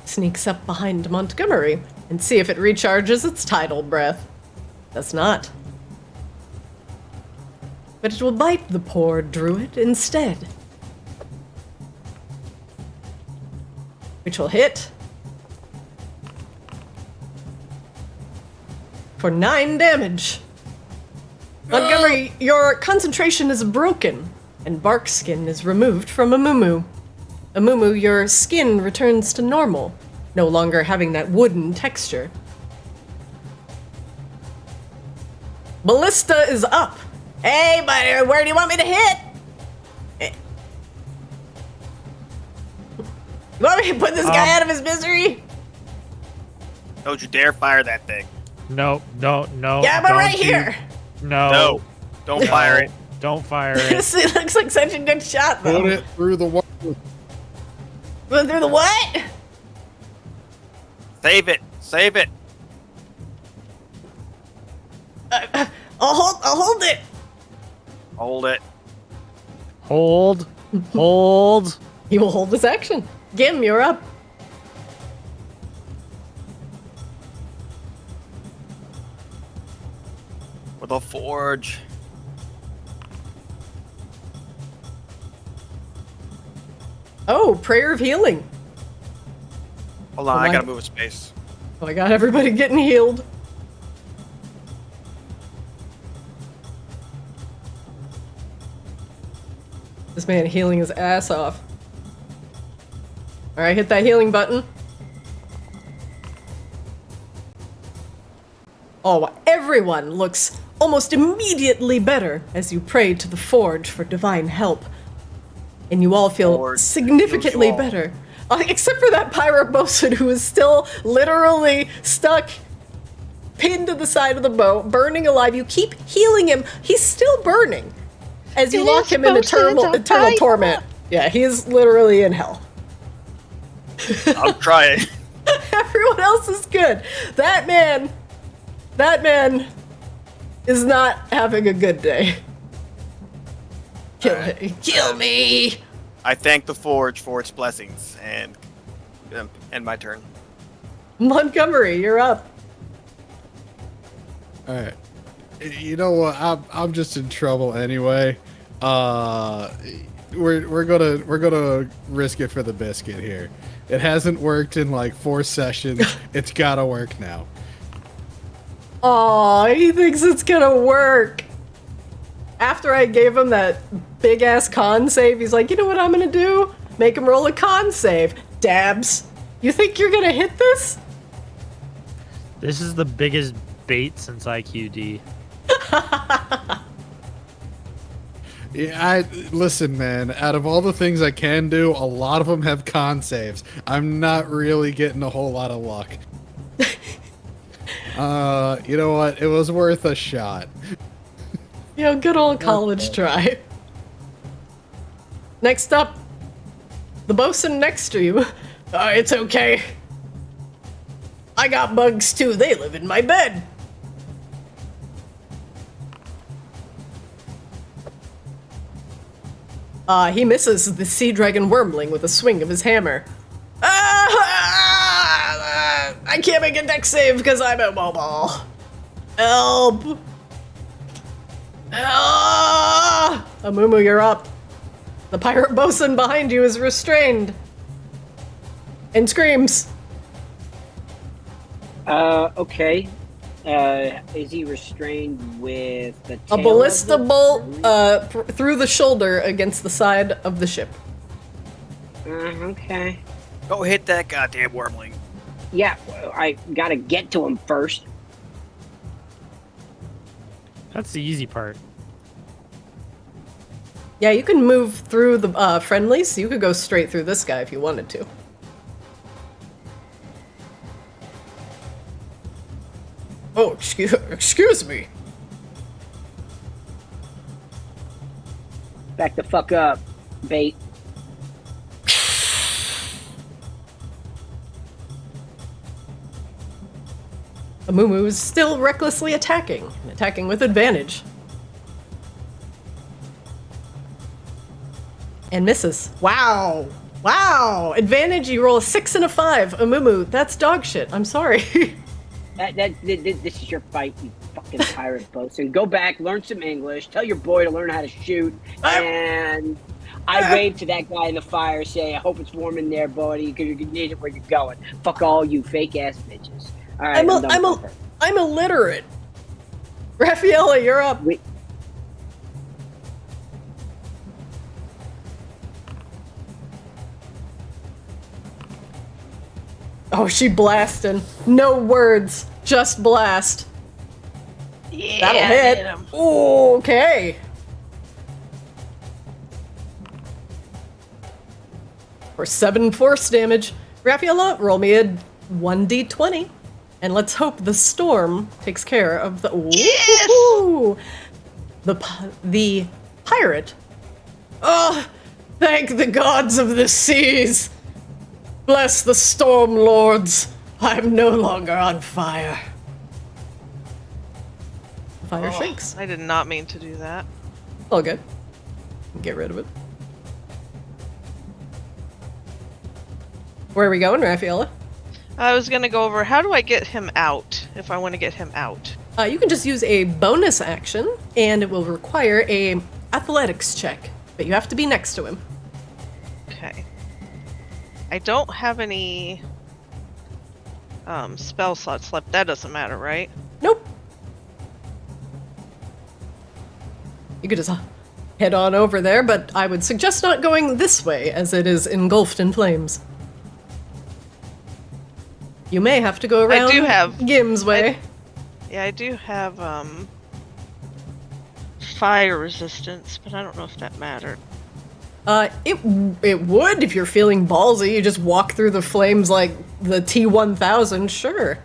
Sneaks up behind Montgomery and see if it recharges its tidal breath. Does not. But it will bite the poor druid instead. Which will hit for 9 damage. Montgomery, your concentration is broken, and bark skin is removed from Amumu. Amumu, your skin returns to normal, no longer having that wooden texture. Ballista is up. Hey, buddy, where do you want me to hit? You want me to put this guy out of his misery? Don't you dare fire that thing. No. Yeah, but right here. No. Don't fire it. Don't fire it. This looks like such a good shot, though. Put it through the water. Put it through the what? Save it. Save it. I'll hold it. Hold it. Hold. Hold. He will hold this action. Gim, you're up. With a forge. Oh, prayer of healing. Hold on, I gotta move a space. Oh, I got everybody getting healed. This man healing his ass off. Alright, hit that healing button. Oh, everyone looks almost immediately better as you pray to the forge for divine help. And you all feel Forge significantly heals you all. better. Except for that pirate bosun who is still literally stuck, pinned to the side of the boat, burning alive. You keep healing him. He's still burning as you lock him in eternal torment. Yeah, he's literally in hell. I'm trying. Everyone else is good. That man is not having a good day. Kill me! I thank the forge for its blessings and end my turn. Montgomery, you're up. All right. You know what? I'm just in trouble anyway. We're gonna risk it for the biscuit here. It hasn't worked in like 4 sessions. It's gotta work now. Aw, he thinks it's gonna work. After I gave him that big ass con save, he's like, you know what I'm gonna do? Make him roll a con save. Dabs. You think you're gonna hit this? This is the biggest bait since IQD. Yeah, listen, man. Out of all the things I can do, a lot of them have con saves. I'm not really getting a whole lot of luck. You know what? It was worth a shot. Good old college try. Next up, the bosun next to you. It's okay. I got bugs too. They live in my bed. He misses the sea dragon wyrmling with a swing of his hammer. I can't make a dex save because I'm immobile. Help! Amumu, you're up. The pirate bosun behind you is restrained. And screams. Okay. Is he restrained with the tail A ballista bolt through the shoulder against the side of the ship. Okay. Go hit that goddamn wyrmling. Yeah, I gotta get to him first. That's the easy part. Yeah, you can move through the friendlies, so you could go straight through this guy if you wanted to. Oh, excuse me. Back the fuck up, bait. Amumu is still recklessly attacking with advantage. And misses. Wow! Wow! Advantage, you roll a 6 and a 5. Amumu, that's dog shit. I'm sorry. This is your fight, you fucking pirate bosun. Go back, learn some English, tell your boy to learn how to shoot, and I wave to that guy in the fire, say, I hope it's warm in there, buddy, because you need it where you're going. Fuck all you fake-ass bitches. All right, I'm illiterate. Raffaella, you're up. Wait. Oh, she blasting. No words, just blast. Yeah, That'll hit hit. him. Ooh, okay. For 7 force damage. Raffaella, roll me a 1d20. And let's hope the storm takes care of the... Ooh, the pirate. Oh, thank the gods of the seas. Bless the storm lords. I'm no longer on fire. Fire shrinks. I did not mean to do that. All good. Get rid of it. Where are we going, Raffaella? I was gonna go over, how do I get him out, if I want to get him out? You can just use a bonus action, and it will require a athletics check, but you have to be next to him. Okay. I don't have any spell slots left. That doesn't matter, right? Nope. You could just head on over there, but I would suggest not going this way, as it is engulfed in flames. You may have to go around I do have Gim's way. I do have fire resistance, but I don't know if that mattered. It would if you're feeling ballsy. You just walk through the flames like the T-1000, sure.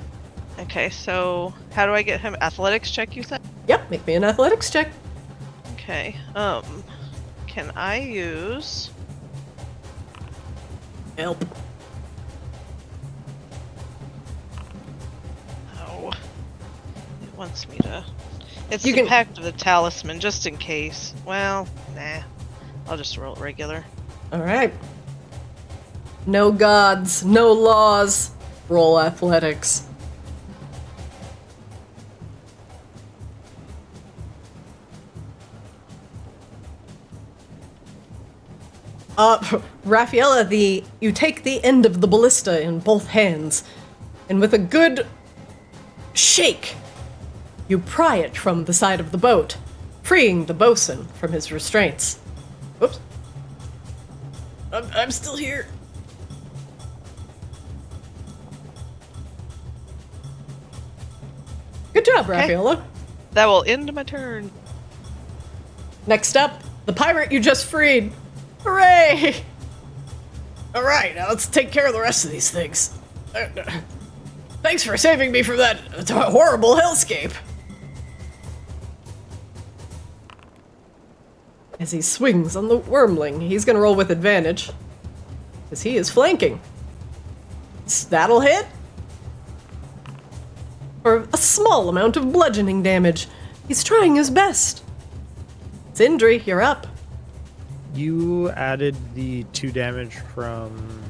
Okay, so how do I get him? Athletics check, you said? Yep, make me an athletics check. Okay, can I use... Help. Oh, it wants me to... It's the Pact of the Talisman, just in case. Well, nah. I'll just roll it regular. Alright. No gods, no laws. Roll athletics. Raffaella, you take the end of the ballista in both hands, and with a good shake, you pry it from the side of the boat, freeing the bosun from his restraints. Whoops. I'm still here. Good job, Raffaella. That will end my turn. Next up, The pirate you just freed! Hooray! Alright, now let's take care of the rest of these things. Thanks for saving me from that horrible hellscape. As he swings on the wyrmling, he's gonna roll with advantage. Because he is flanking. That'll hit. For a small amount of bludgeoning damage. He's trying his best. Sindri, you're up. You added the 2 damage from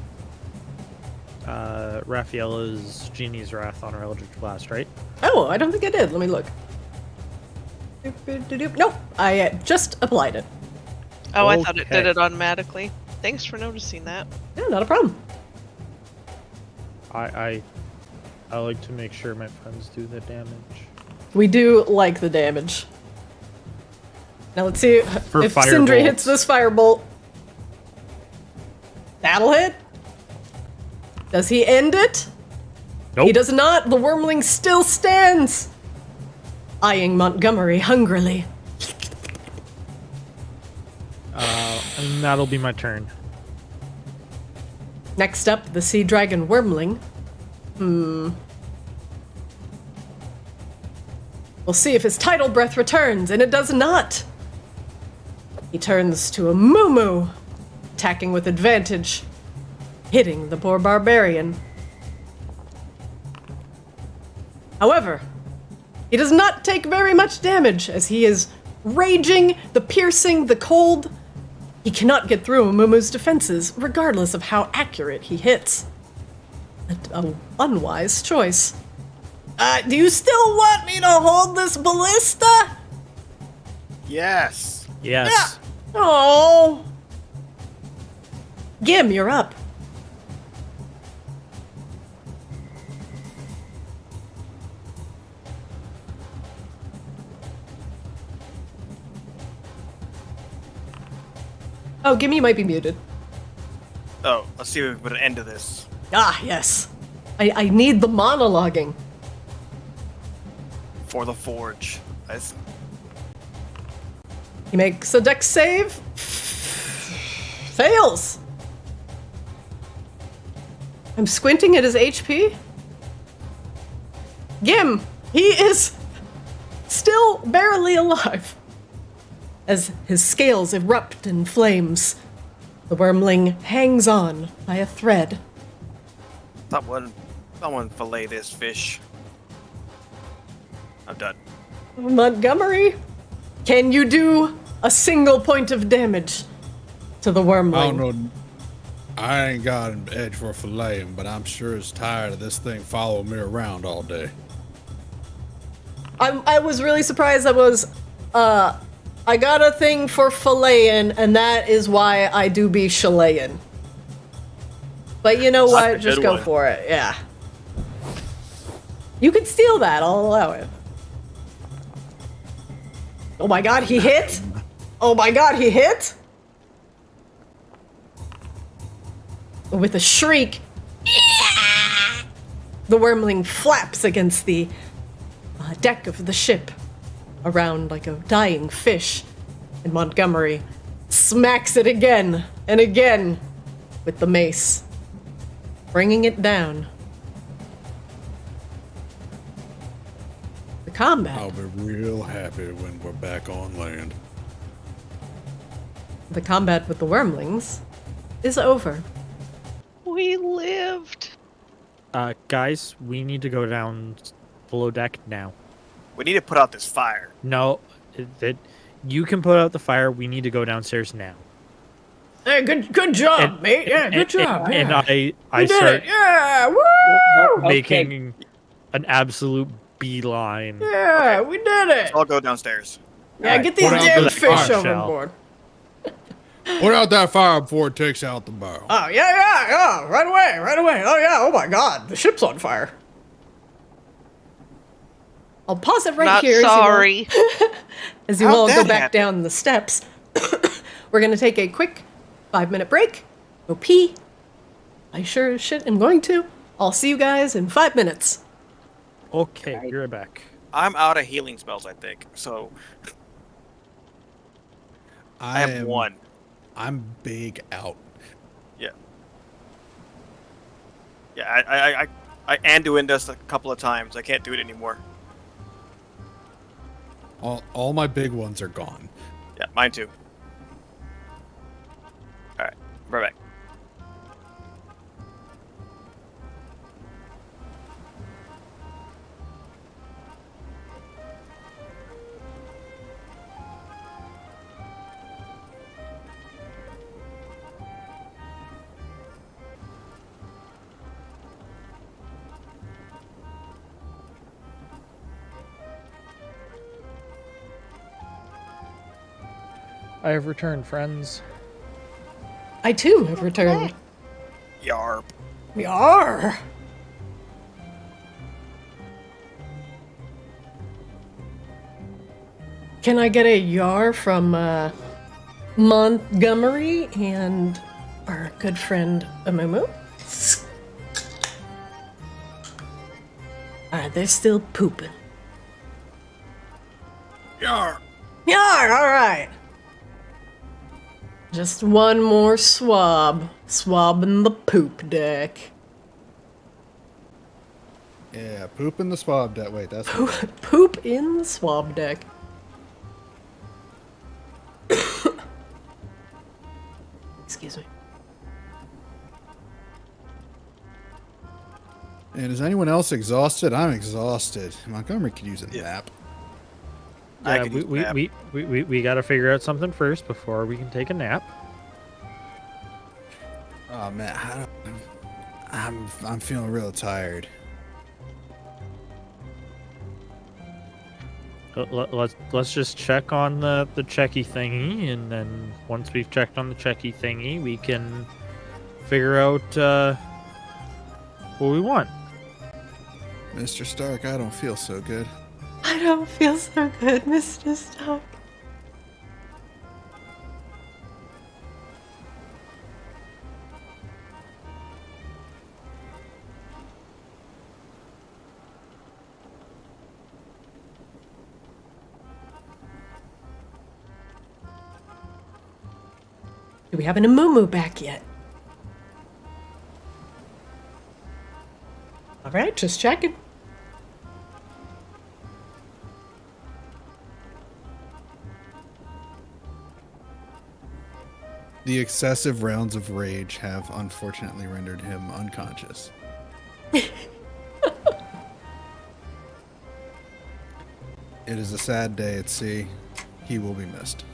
Raffaella's Genie's Wrath on her Eldritch Blast, right? Oh, I don't think I did. Let me look. Nope, I just applied it. Oh, I thought it Okay. did it automatically. Thanks for noticing that. Yeah, not a problem. I like to make sure my friends do the damage. We do like the damage. Now let's see For if Sindri firebolts. hits this firebolt. That'll hit. Does he end it? Nope. He does not. The wyrmling still stands. Eyeing Montgomery hungrily. And that'll be my turn. Next up, the sea dragon wyrmling. We'll see if his tidal breath returns, and it does not. He turns to a moo-moo, attacking with advantage, hitting the poor barbarian. However, he does not take very much damage as he is raging, the piercing, the cold. He cannot get through Mumu's defenses, regardless of how accurate he hits. An unwise choice. Do you still want me to hold this ballista? Yes. Yes. Oh. Gim, you're up. Oh, Gimme might be muted. Oh, let's see if we can put an end to this. Ah, yes. I need the monologuing. For the forge. Nice. He makes a dex save. Fails. I'm squinting at his HP. Gim, he is still barely alive. As his scales erupt in flames, the wyrmling hangs on by a thread. Someone fillet this fish. I'm done. Montgomery, can you do a single point of damage to the wyrmling? I don't know. I ain't got an edge for filleting, but I'm sure as tired of this thing following me around all day. I was really surprised that was, I got a thing for filleting, and that is why I do be shaleyin'. But you know That's what? a Just good go one. for it, yeah. You could steal that, I'll allow it. Oh my god, he hit? Oh my god, he hit? With a shriek, the wyrmling flaps against the deck of the ship, around like a dying fish, and Montgomery smacks it again and again with the mace, bringing it down. The combat. I'll be real happy when we're back on land. The combat with the wyrmlings is over. We lived. Guys, we need to go down below deck now. We need to put out this fire. No, you can put out the fire. We need to go downstairs now. Hey, good job, mate. Yeah, good job. And yeah. I We did start it. Yeah, woo! making an absolute beeline. Yeah, we did it. I'll go downstairs. Yeah, Alright, get these put out damn the fish fire shell. overboard. Put out that fire before it takes out the barrel. Oh, yeah, right away. Oh, yeah, oh my god, the ship's on fire. I'll pause it right Not here. sorry. As you How'd all go that back happen? down the steps. We're gonna take a quick 5-minute break. Go pee. I sure as shit am going to. I'll see you guys in 5 minutes. Okay, you're back. I'm out of healing spells, I think. So I have one. I'm big out. Yeah. Yeah, I Anduin this a couple of times. I can't do it anymore. All my big ones are gone. Yeah, mine too. Alright, we're back. I have returned, friends. I too have returned. Yarp. Yarr! Can I get a yar from Montgomery and our good friend Amumu? Alright, they're still pooping. Yar! Yar, alright. Just one more swab. Swabbing the poop deck. Yeah, poop in the swab deck. Wait, that's Poop in the swab deck. Excuse me. And is anyone else exhausted? I'm exhausted. Montgomery could use a nap. I Yeah, could use a nap. we got to figure out something first before we can take a nap. Oh man, I'm feeling real tired. Let's just check on the checky thingy, and then once we've checked on the checky thingy, we can figure out what we want. Mr. Stark, I don't feel so good. I don't feel so good, Mr. Stark. Do we have an Amumu back yet? Alright, just checking. The excessive rounds of rage have unfortunately rendered him unconscious. It is a sad day at sea. He will be missed.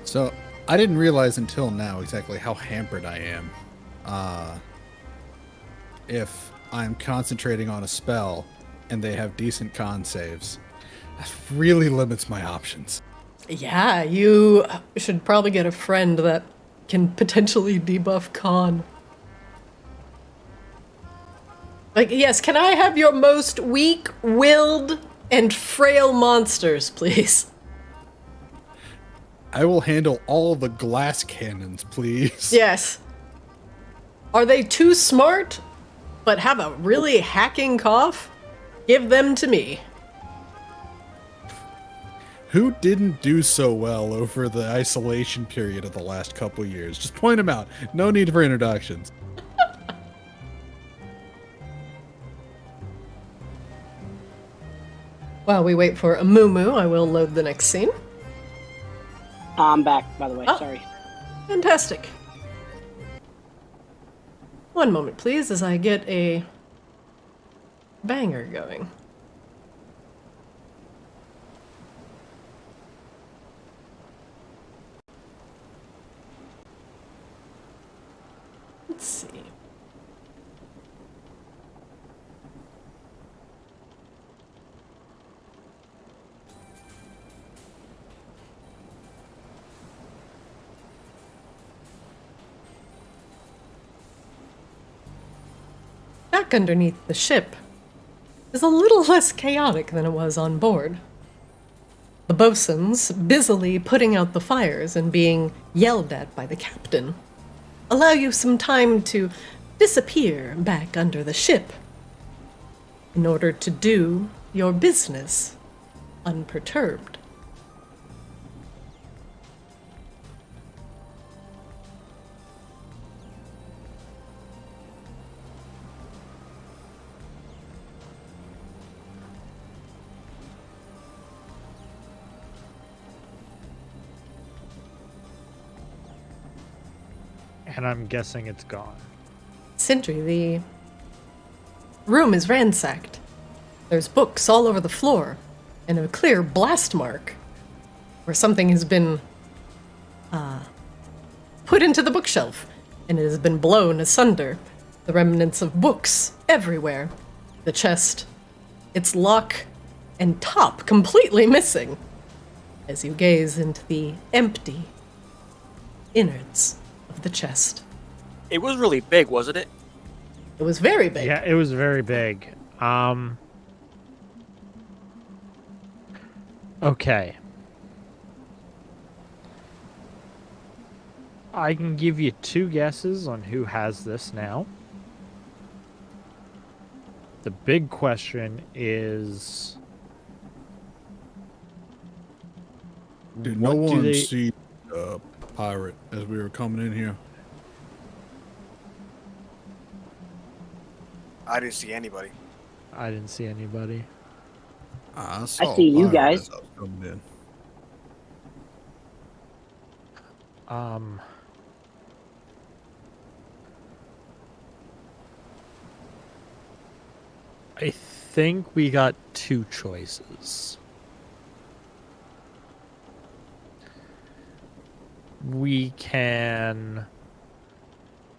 So, I didn't realize until now exactly how hampered I am. If I'm concentrating on a spell and they have decent con saves, that really limits my options. Yeah, you should probably get a friend that can potentially debuff con. Like, yes, can I have your most weak-willed and frail monsters, please? I will handle all the glass cannons, please. Yes. Are they too smart, but have a really hacking cough? Give them to me. Who didn't do so well over the isolation period of the last couple years? Just point them out. No need for introductions. While we wait for Amumu, I will load the next scene. I'm back, by the way. Oh. Sorry. Fantastic. One moment, please, as I get a banger going. Let's see. Back underneath the ship is a little less chaotic than it was on board. The bosuns busily putting out the fires and being yelled at by the captain. allow you some time to disappear back under the ship in order to do your business unperturbed. And I'm guessing it's gone. Sindri, the room is ransacked. There's books all over the floor, and a clear blast mark where something has been put into the bookshelf, and it has been blown asunder. The remnants of books everywhere. The chest, its lock and top completely missing, as you gaze into the empty innards of the chest. It was really big, wasn't it? It was very big. Yeah, it was very big. Okay. I can give you 2 guesses on who has this now. The big question is... Did no what do one they- see a pirate as we were coming in here? I didn't see anybody. I didn't see anybody. I saw see you a pirate guys. as I was coming in. I think we got 2 choices. We can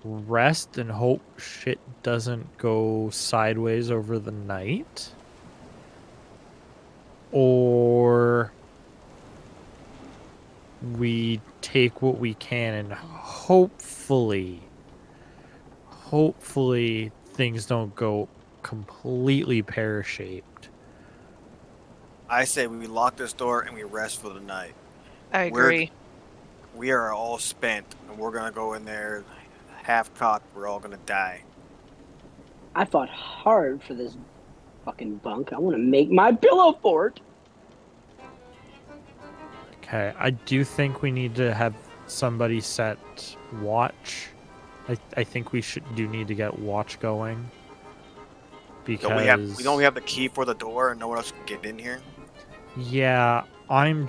rest and hope shit doesn't go sideways over the night. Or we take what we can and hopefully things don't go completely pear-shaped. I say we lock this door and we rest for the night. I agree. We are all spent, and we're gonna go in there half-cocked. We're all gonna die. I fought hard for this fucking bunk. I want to make my pillow fort. Okay, I do think we need to have somebody set watch. I think we need to get watch going. Because we have the key for the door, and no one else can get in here. yeah, I'm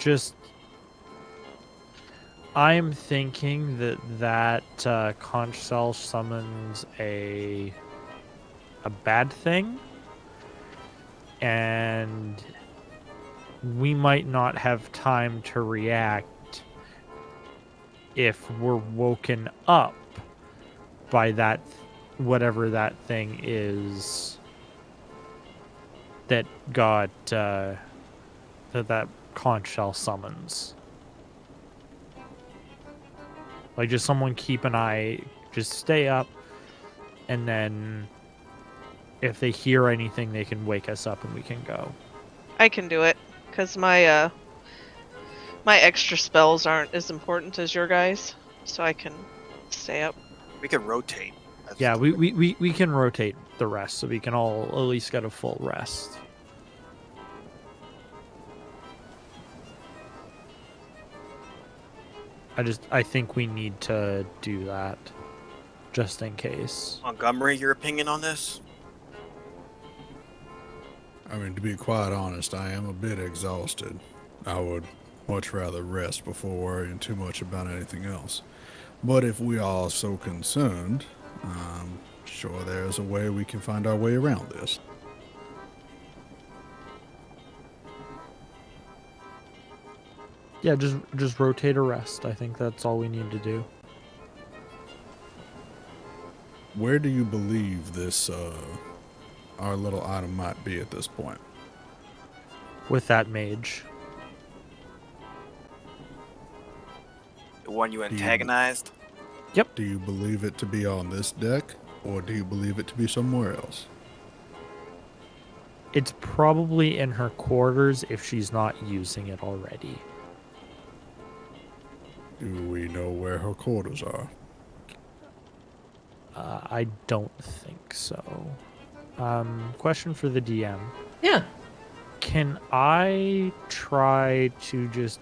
thinking that conch cell summons a bad thing, and we might not have time to react if we're woken up by that, whatever that thing is that got that conch shell summons. Like, just someone keep an eye, just stay up, and then if they hear anything, they can wake us up and we can go. I can do it, because my extra spells aren't as important as your guys, so I can stay up. We can rotate. Yeah, we can rotate the rest, so we can all at least get a full rest. I think we need to do that, just in case. Montgomery, your opinion on this? I mean, to be quite honest, I am a bit exhausted. I would much rather rest before worrying too much about anything else. But if we are so concerned, I'm sure there's a way we can find our way around this. Yeah, just rotate a rest. I think that's all we need to do. Where do you believe this, our little item might be at this point? With that mage. The one you antagonized? Do you believe it to be on this deck, or do you believe it to be somewhere else? It's probably in her quarters if she's not using it already. Do we know where her quarters are? I don't think so. Question for the DM. Yeah. Can I try to just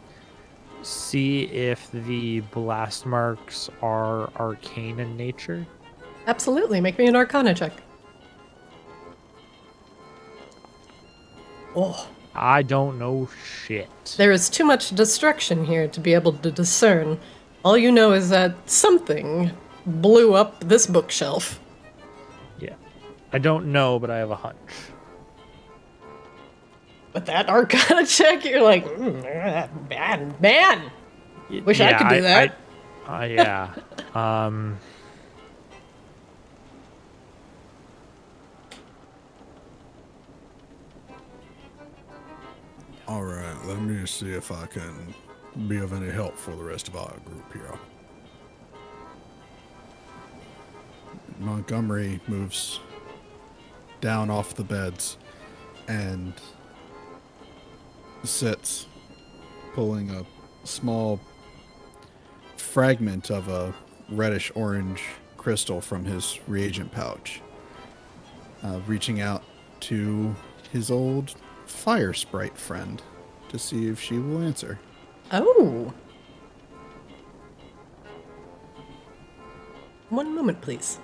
see if the blast marks are arcane in nature? Absolutely. Make me an Arcana check. Oh. I don't know shit. There is too much destruction here to be able to discern. All you know is that something blew up this bookshelf. Yeah. I don't know, but I have a hunch. With that Arcana check, you're like, man. Wish I could do that. Yeah. All right, let me see if I can be of any help for the rest of our group here. Montgomery moves down off the beds and sits, pulling a small fragment of a reddish-orange crystal from his reagent pouch, reaching out to his old fire sprite friend to see if she will answer. Oh. One moment, please.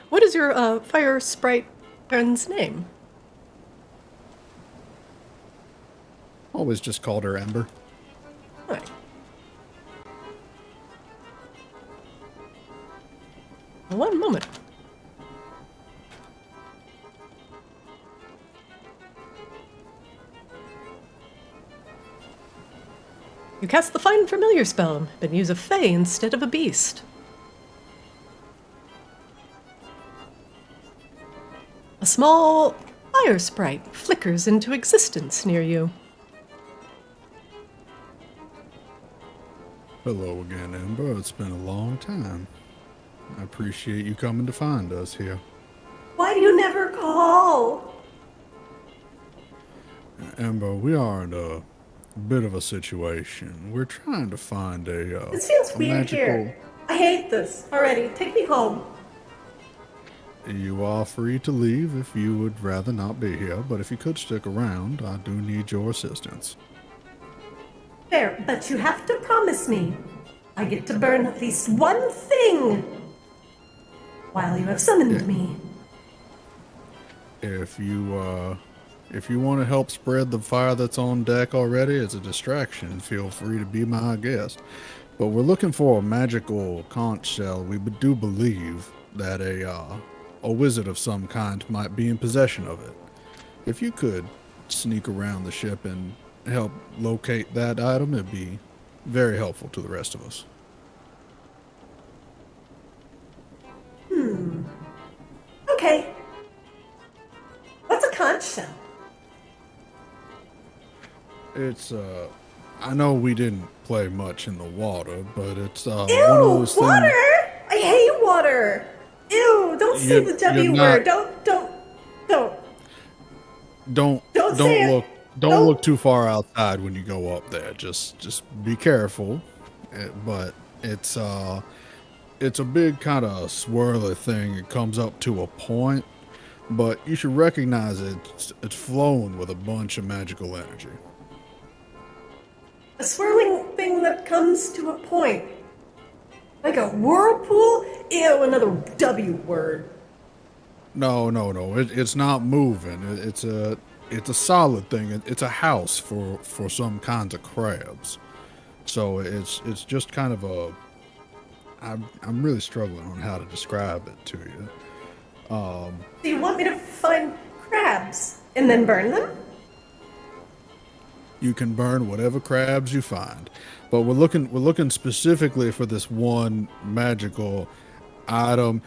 What is your fire sprite friend's name? Always just called her Ember. Hi. One moment. You cast the Find Familiar spell, but use a Fae instead of a beast. A small fire sprite flickers into existence near you. Hello again, Ember. It's been a long time. I appreciate you coming to find us here. Why do you never call? Ember, we are in a bit of a situation. We're trying to find a This feels a weird here. I hate this already. Take me home. You are free to leave if you would rather not be here, but if you could stick around, I do need your assistance. Fair, but you have to promise me I get to burn at least one thing while you have summoned me. If you want to help spread the fire that's on deck already as a distraction, feel free to be my guest. But we're looking for a magical conch shell. We do believe that a wizard of some kind might be in possession of it. If you could sneak around the ship and help locate that item, it'd be very helpful to the rest of us. Okay. What's a conch shell? It's I know we didn't play much in the water, but it's Ew, one of those water! things. I hate water! Ew, don't say the W word. Don't say it. Don't look too far outside when you go up there. Just be careful. But it's a big kind of swirly thing. It comes up to a point, but you should recognize it's flowing with a bunch of magical energy. A swirling thing that comes to a point. Like a whirlpool? Ew, another W word. No. It's not moving. It's a solid thing. It's a house for some kinds of crabs. So it's just kind of a. I'm really struggling on how to describe it to you. So you want me to find crabs and then burn them? You can burn whatever crabs you find, but we're looking specifically for this one magical item.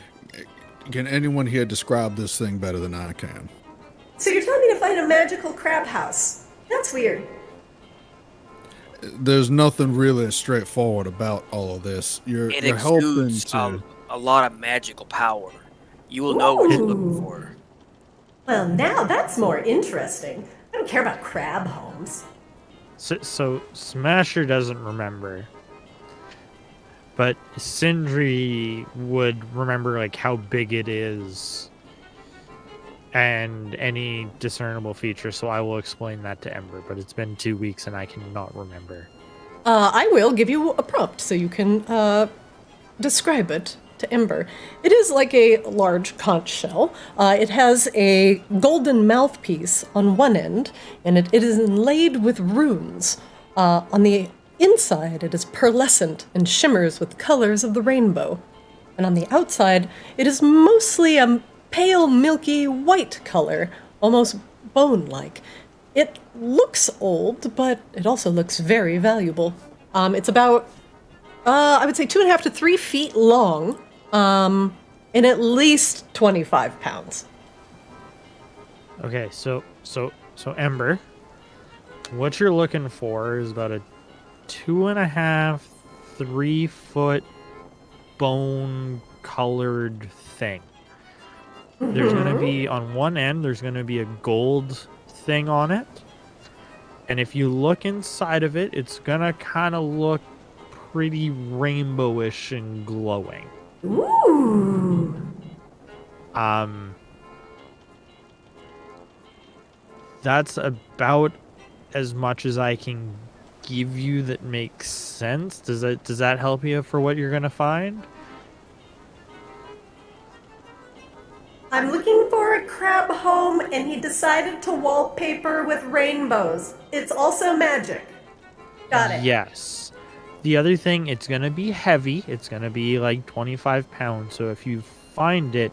Can anyone here describe this thing better than I can? So you're telling me to find a magical crab house? That's weird. There's nothing really straightforward about all of this. You're helping exudes to a lot of magical power. You will know what you're looking for. Well, now that's more interesting. I don't care about crab homes. So Smasher doesn't remember. But Sindri would remember like how big it is and any discernible features, so I will explain that to Ember, but it's been 2 weeks and I cannot remember. I will give you a prompt so you can describe it to Ember. It is like a large conch shell. It has a golden mouthpiece on one end, and it is inlaid with runes. On the inside, it is pearlescent and shimmers with colors of the rainbow. And on the outside, it is mostly a pale, milky white color, almost bone-like. It looks old, but it also looks very valuable. It's about, I would say 2.5 to 3 feet long, and at least 25 pounds. Okay, so Ember, what you're looking for is about a 2.5, 3 foot bone-colored thing. There's going to be, on one end, there's going to be a gold thing on it. And if you look inside of it, it's going to kind of look pretty rainbowish and glowing. Ooh. That's about as much as I can give you that makes sense. Does that help you for what you're going to find? I'm looking for a crab home, and he decided to wallpaper with rainbows. It's also magic. Got it. Yes. The other thing, it's going to be heavy. It's going to be like 25 pounds. So if you find it,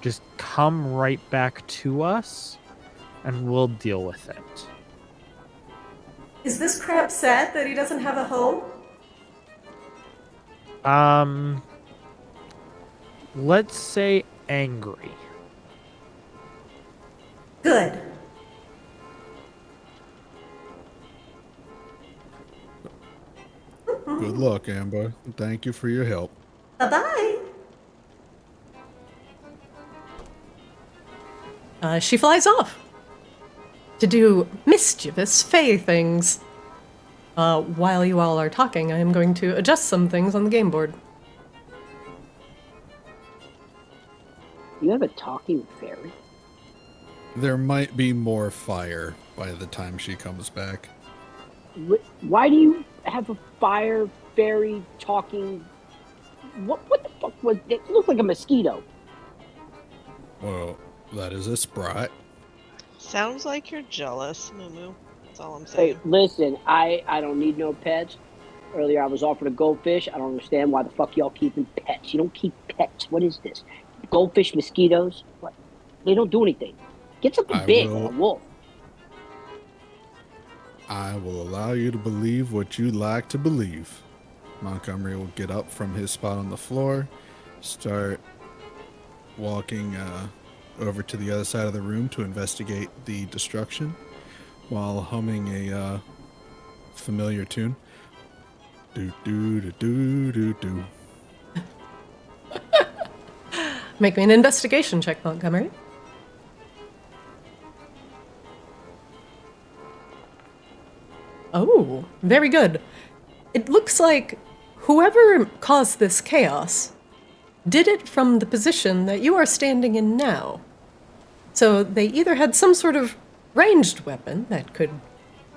just come right back to us, and we'll deal with it. Is this crab sad that he doesn't have a home? Let's say angry. Good. Good luck, Amber. Thank you for your help. Bye-bye. She flies off to do mischievous fey things. While you all are talking, I am going to adjust some things on the game board. You have a talking fairy? There might be more fire by the time she comes back. Why do you have a fire fairy talking? What the fuck was it? It looked like a mosquito. Well, that is a sprite. Sounds like you're jealous, Moo. That's all I'm Hey, saying. listen, I don't need no pets. Earlier I was offered a goldfish. I don't understand why the fuck y'all keeping pets. You don't keep pets. What is this? Goldfish, mosquitoes? What? They don't do anything. Get something big, like a wolf. I will allow you to believe what you like to believe. Montgomery will get up from his spot on the floor, start walking over to the other side of the room to investigate the destruction, while humming a familiar tune. Do do do do do do. Make me an investigation check, Montgomery. Oh, very good. It looks like whoever caused this chaos did it from the position that you are standing in now. So they either had some sort of ranged weapon that could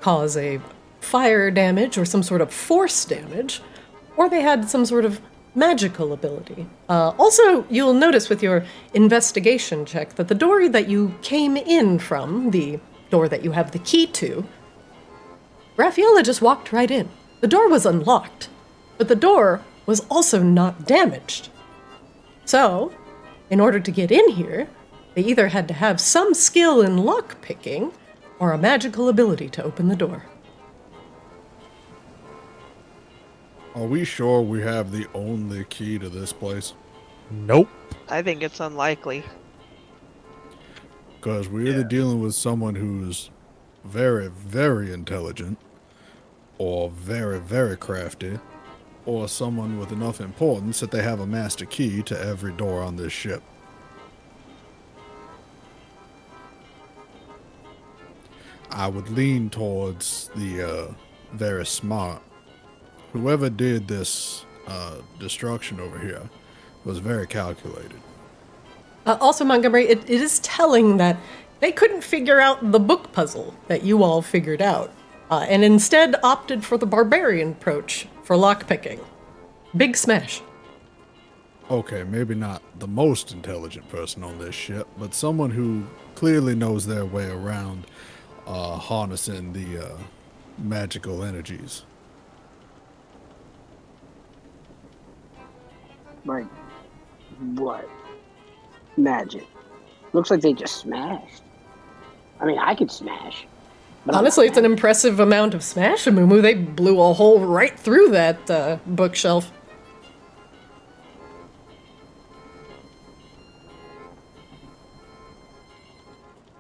cause a fire damage or some sort of force damage, or they had some sort of magical ability. Also, you'll notice with your investigation check that the door that you came in from, the door that you have the key to, Raffaella just walked right in. The door was unlocked, but the door was also not damaged. So, in order to get in here, they either had to have some skill in lock picking or a magical ability to open the door. Are we sure we have the only key to this place? Nope. I think it's unlikely. Because we're either dealing with someone who's very, very intelligent, or very, very crafty, or someone with enough importance that they have a master key to every door on this ship. I would lean towards the very smart. Whoever did this destruction over here was very calculated. Also, Montgomery, it is telling that they couldn't figure out the book puzzle that you all figured out, and instead opted for the barbarian approach for lockpicking. Big smash. Okay, maybe not the most intelligent person on this ship, but someone who clearly knows their way around harnessing the magical energies. Like, what? Magic. Looks like they just smashed. I mean, I could smash. But Honestly, it's an impressive amount of smash, Amumu. They blew a hole right through that bookshelf.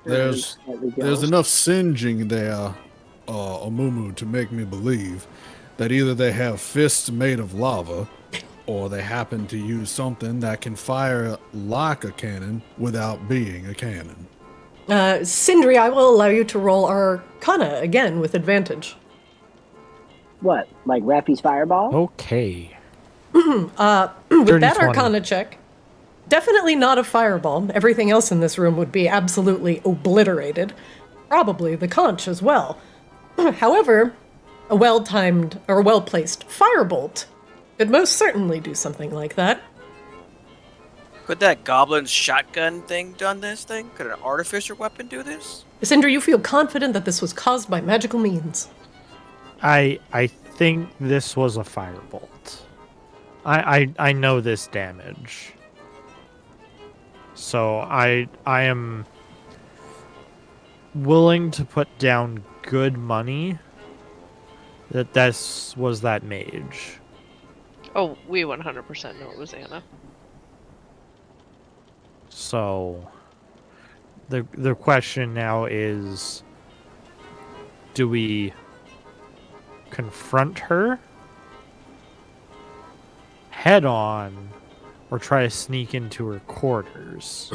There's enough singeing there, Amumu, to make me believe that either they have fists made of lava, or they happen to use something that can fire like a cannon without being a cannon. Sindri, I will allow you to roll Arcana again with advantage. What? Like Rappy's fireball? Okay. With that 20. Arcana check, definitely not a fireball. Everything else in this room would be absolutely obliterated. Probably the conch as well. However, a well-timed or well-placed firebolt could most certainly do something like that. Could that goblin's shotgun thing done this thing? Could an artificer weapon do this? Sindri, you feel confident that this was caused by magical means. I think this was a firebolt. I know this damage. So I am willing to put down good money that this was that mage. Oh, we 100% know it was Anna. So the question now is, do we confront her head on or try to sneak into her quarters?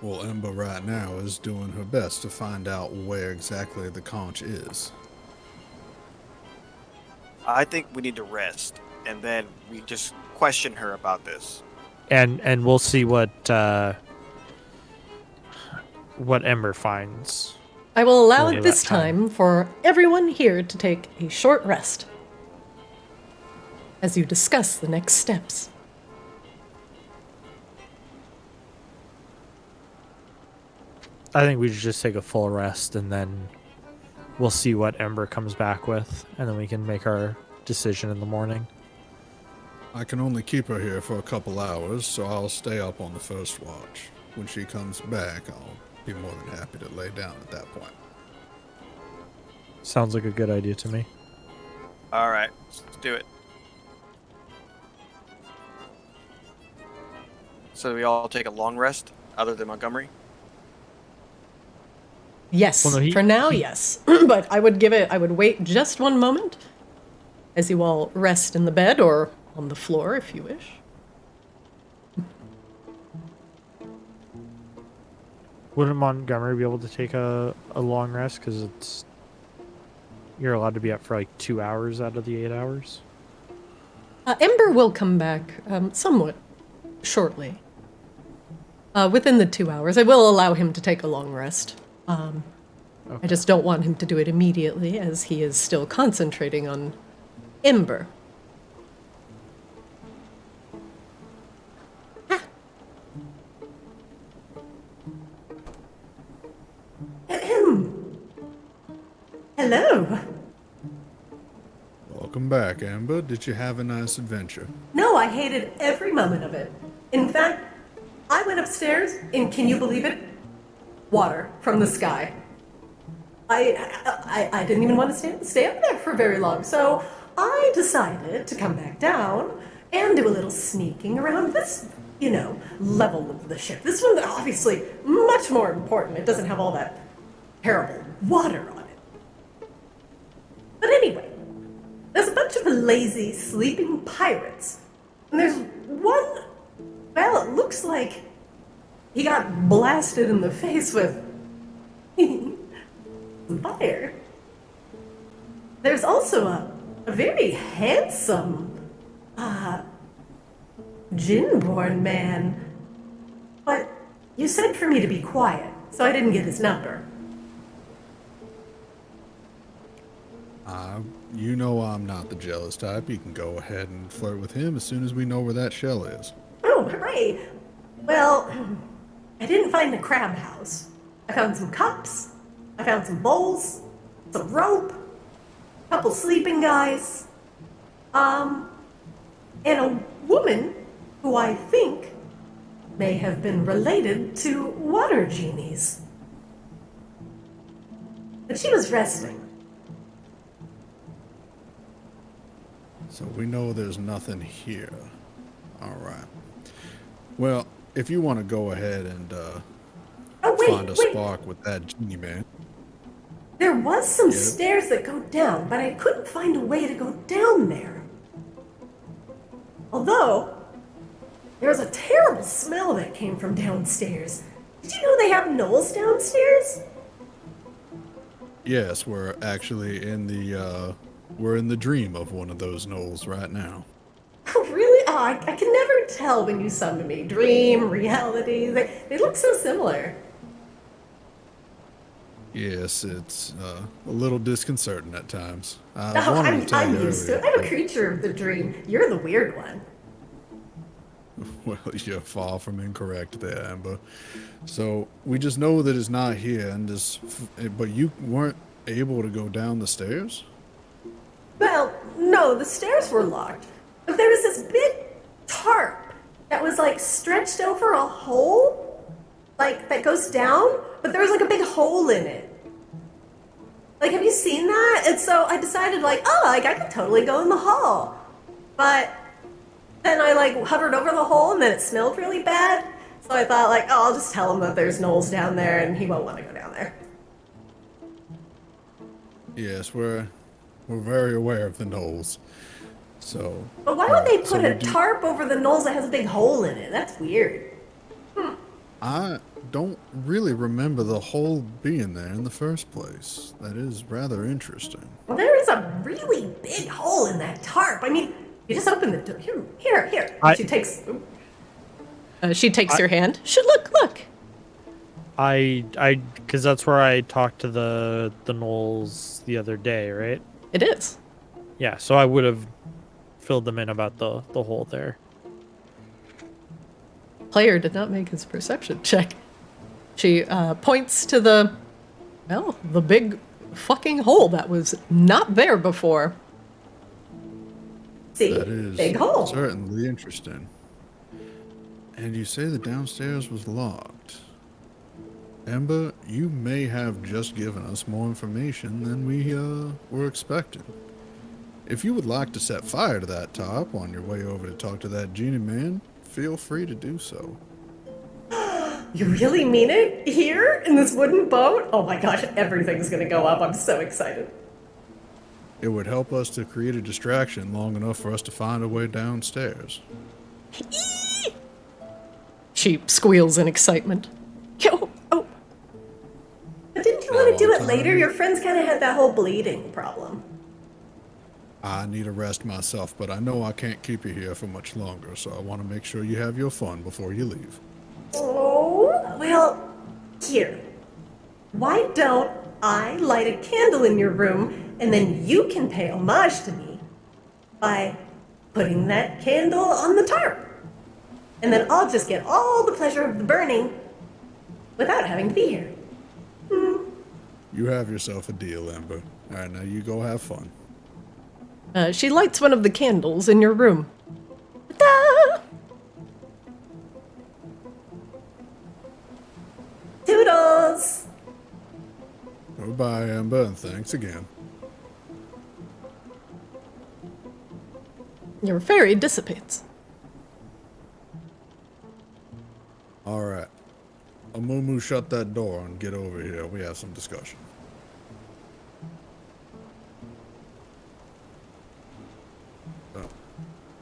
Well, Ember right now is doing her best to find out where exactly the conch is. I think we need to rest, and then we just question her about this. And we'll see what Ember finds. I will allow Only it this that time. time for everyone here to take a short rest as you discuss the next steps. I think we should just take a full rest and then we'll see what Ember comes back with, and then we can make our decision in the morning. I can only keep her here for a couple hours, so I'll stay up on the first watch. When she comes back, I'll be more than happy to lay down at that point. Sounds like a good idea to me. All right, let's do it. So we all take a long rest, other than Montgomery? Yes, Well, no, for now, yes. But I would wait just one moment as you all rest in the bed or on the floor if you wish. Wouldn't Montgomery be able to take a long rest? Because you're allowed to be up for like 2 hours out of the 8 hours. Ember will come back somewhat shortly. Within the 2 hours. I will allow him to take a long rest. I just don't want him to do it immediately, as he is still concentrating on Ember. Hello. Welcome back, Amber. Did you have a nice adventure? No, I hated every moment of it. In fact, I went upstairs, and can you believe it? Water from the sky. I didn't even want to stay up there for very long, so I decided to come back down and do a little sneaking around this, level of the ship. This one, obviously, much more important. It doesn't have all that terrible water on it. But anyway, there's a bunch of lazy, sleeping pirates. And there's one, well, it looks like he got blasted in the face with fire. There's also a a very handsome, Djinn-born man. But you said for me to be quiet, so I didn't get his number. You know I'm not the jealous type. You can go ahead and flirt with him as soon as we know where that shell is. Oh, hooray! Well, I didn't find the crab house. I found some cups, I found some bowls, some rope, a couple sleeping guys, and a woman who I think may have been related to water genies. But she was resting. So we know there's nothing here. All right. Well, if you want to go ahead and find a spark with that genie man. There was some stairs that go down, but I couldn't find a way to go down there. Although, there was a terrible smell that came from downstairs. Did you know they have gnolls downstairs? Yes, we're actually in the dream of one of those gnolls right now. Oh, really? Oh, I can never tell when you summon me. Dream, reality, they look so similar. Yes, it's a little disconcerting at times. I'm used to it. I'm a creature of the dream. You're the weird one. Well, you're far from incorrect there, Amber. So we just know that it's not here, but you weren't able to go down the stairs? Well, no, the stairs were locked. But there was this big tarp that was like stretched over a hole, like that goes down, but there was like a big hole in it. Like, have you seen that? And so I decided I could totally go in the hall. But then I hovered over the hole and then it smelled really bad. So I thought I'll just tell him that there's gnolls down there and he won't want to go down there. Yes, we're very aware of the gnolls. So. But why would they put a tarp over the gnolls that has a big hole in it? That's weird. I don't really remember the hole being there in the first place. That is rather interesting. Well, there is a really big hole in that tarp. I mean, you just open the door. Here. She takes your hand. Look. Because that's where I talked to the gnolls the other day, right? It is. Yeah, so I would have filled them in about the hole there. Player did not make his perception check. She points to the big fucking hole that was not there before. See, that is big hole. Certainly interesting. And you say the downstairs was locked. Ember, you may have just given us more information than we were expecting. If you would like to set fire to that top on your way over to talk to that genie man, feel free to do so. You really mean it? Here? In this wooden boat? Oh my gosh, everything's gonna go up. I'm so excited. It would help us to create a distraction long enough for us to find a way downstairs. She squeals in excitement. Oh. But didn't you want to do it later? Your friends kind of had that whole bleeding problem. I need a rest myself, but I know I can't keep you here for much longer, so I want to make sure you have your fun before you leave. Oh, well, here. Why don't I light a candle in your room, and then you can pay homage to me by putting that candle on the tarp. And then I'll just get all the pleasure of the burning without having to be here. You have yourself a deal, Amber. All right, now you go have fun. She lights one of the candles in your room. Ta-da! Toodles! Goodbye, Amber, and thanks again. Your fairy dissipates. All right. Amumu, shut that door and get over here. We have some discussion.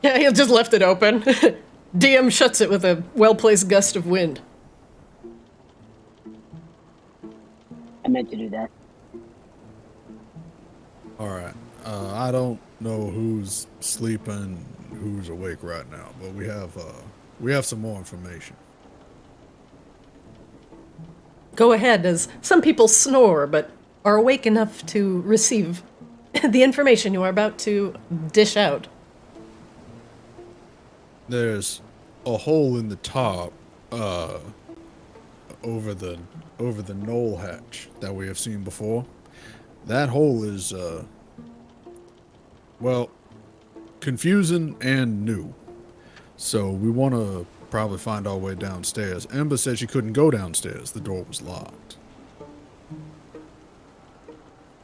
Yeah, he just left it open. DM shuts it with a well-placed gust of wind. I meant to do that. All right. I don't know who's sleeping, who's awake right now, but we have some more information. Go ahead, as some people snore but are awake enough to receive the information you are about to dish out. There's a hole in the top, over the knoll hatch that we have seen before. That hole is, well, confusing and new. So we want to probably find our way downstairs. Ember said she couldn't go downstairs. The door was locked.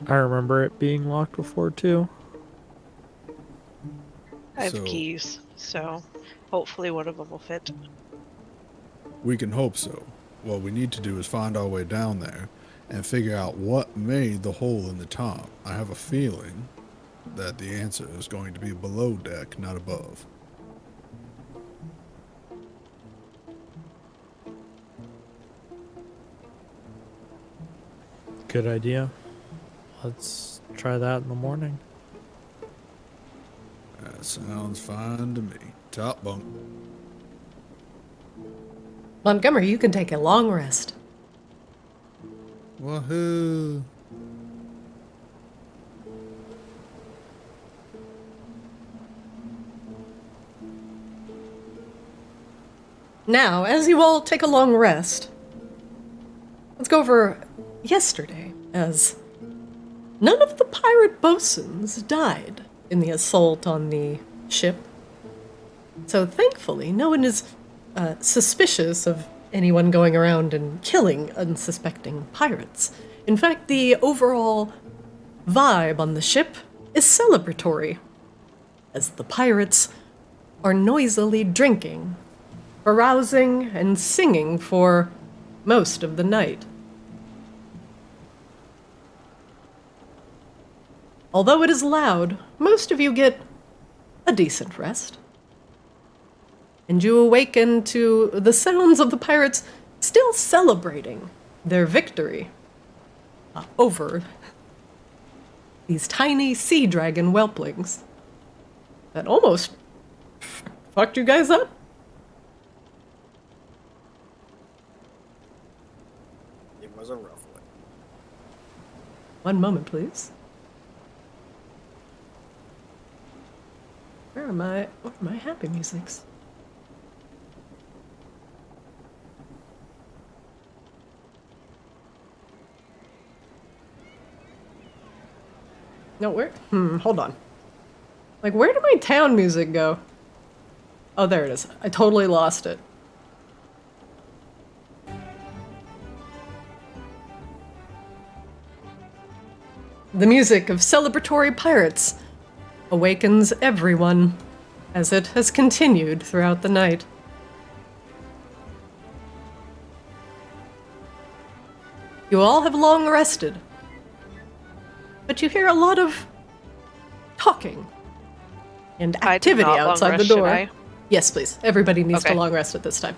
I remember it being locked before, too. I have keys, so hopefully one of them will fit. We can hope so. What we need to do is find our way down there and figure out what made the hole in the top. I have a feeling that the answer is going to be below deck, not above. Good idea. Let's try that in the morning. That sounds fine to me. Top bunk. Montgomery, you can take a long rest. Woohoo! Now, as you all take a long rest, let's go over yesterday, as none of the pirate bosuns died in the assault on the ship. So thankfully, no one is suspicious of anyone going around and killing unsuspecting pirates. In fact, the overall vibe on the ship is celebratory, as the pirates are noisily drinking, carousing, and singing for most of the night. Although it is loud, most of you get a decent rest. And you awaken to the sounds of the pirates still celebrating their victory over these tiny sea dragon whelplings that almost fucked you guys up. It was a rough one. One moment, please. Where are my happy musics? No, where? Hold on. Like, where did my town music go? Oh, there it is. I totally lost it. The music of celebratory pirates awakens everyone, as it has continued throughout the night. You all have long rested, but you hear a lot of talking and activity outside the door. Yes, please. Everybody needs to long rest at this time.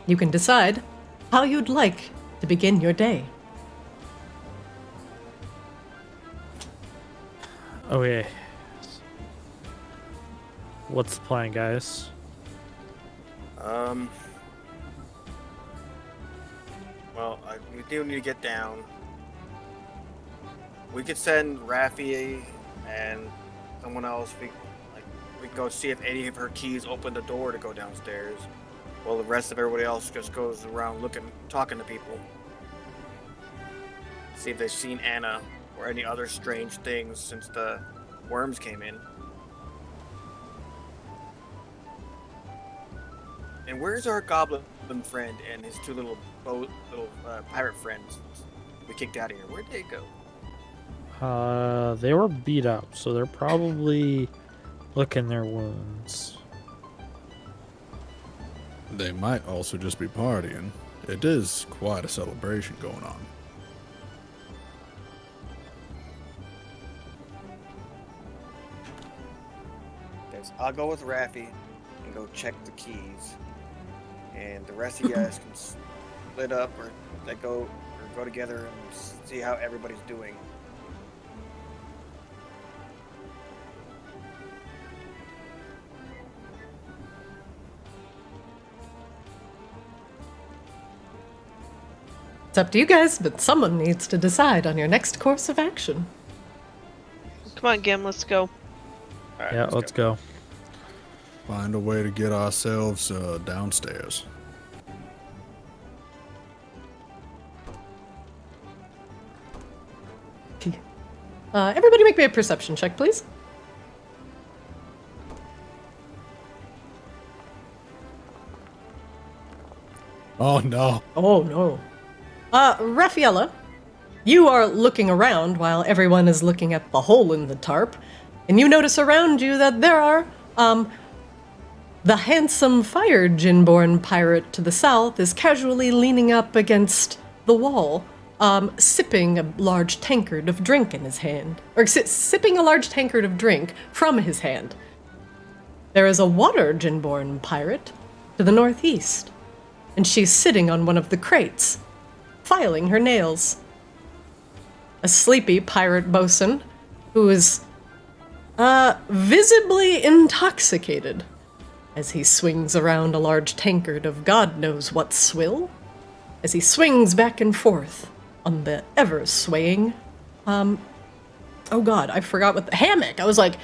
You can decide how you'd like to begin your day. Okay. What's the plan, guys? Well, we do need to get down. We could send Raffi and someone else. We can go see if any of her keys open the door to go downstairs. While the rest of everybody else just goes around talking to people. See if they've seen Anna or any other strange things since the worms came in. And where's our goblin friend and his two little pirate friends we kicked out of here? Where'd they go? They were beat up, so they're probably licking their wounds. They might also just be partying. It is quite a celebration going on. There's I'll go with Raffi and go check the keys, and the rest of you guys can split up or go together and see how everybody's doing. It's up to you guys, but someone needs to decide on your next course of action. Come on, Gim, let's go. All right, Yeah, let's go. Find a way to get ourselves downstairs. Everybody make me a perception check, please. Oh no. Oh, no. Raffaella, you are looking around while everyone is looking at the hole in the tarp, and you notice around you that there are, the handsome fire djinn-born pirate to the south is casually leaning up against the wall, sipping a large tankard of drink in his hand. Or sipping a large tankard of drink from his hand. There is a water djinn-born pirate to the northeast, and she's sitting on one of the crates, filing her nails. A sleepy pirate bosun who is, visibly intoxicated as he swings around a large tankard of God knows what swill, as he swings back and forth on the ever-swaying, oh god, I forgot what the hammock. I was like,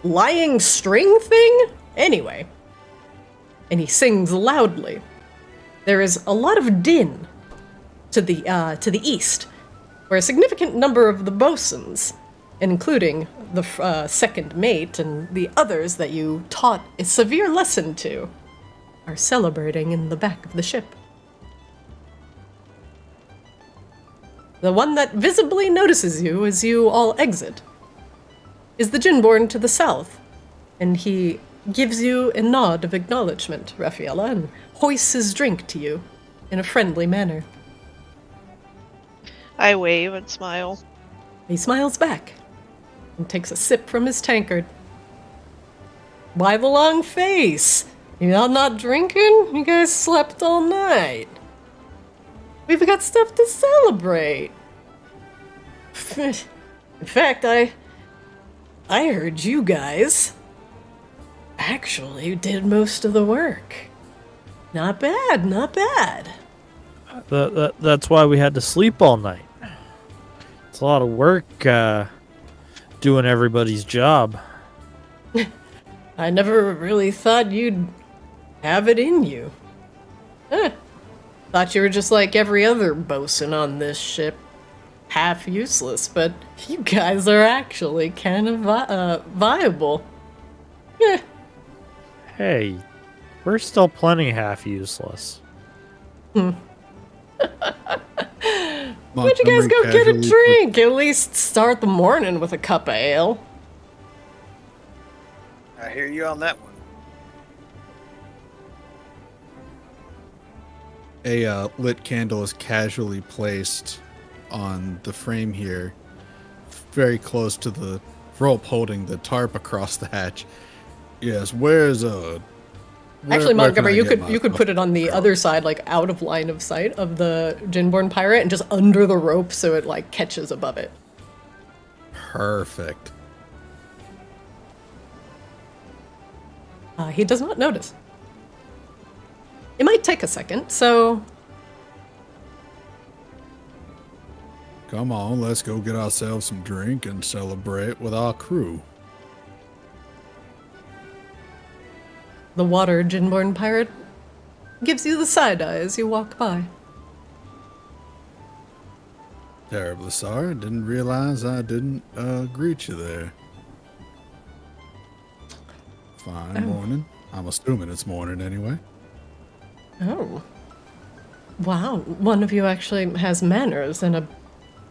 lying string thing? Anyway. And he sings loudly. There is a lot of din to the east, where a significant number of the bosuns, including the second mate and the others that you taught a severe lesson to, are celebrating in the back of the ship. The one that visibly notices you as you all exit is the djinn-born to the south, and he gives you a nod of acknowledgement, Raffaella, and hoists his drink to you in a friendly manner. I wave and smile. He smiles back and takes a sip from his tankard. Why the long face? You all not drinking? You guys slept all night. We've got stuff to celebrate. In fact, I heard you guys actually did most of the work. Not bad, not bad. That's why we had to sleep all night. It's a lot of work doing everybody's job. I never really thought you'd have it in you. Thought you were just like every other bosun on this ship. Half useless, but you guys are actually kind of viable. Yeah. Hey, we're still plenty half useless. Why'd you guys go get a drink? At least start the morning with a cup of ale. I hear you on that one. A lit candle is casually placed on the frame here, very close to the rope holding the tarp across the hatch. Yes, Actually, Montgomery, you could put it on the other side, like out of line of sight of the djinn-born pirate, and just under the rope so it like catches above it. Perfect. He does not notice. It might take a second, so Come on, let's go get ourselves some drink and celebrate with our crew. the water djinn-born pirate gives you the side eye as you walk by. Terribly sorry. Didn't realize I didn't greet you there. Fine morning. I'm assuming it's morning anyway. Oh. Wow, one of you actually has manners and a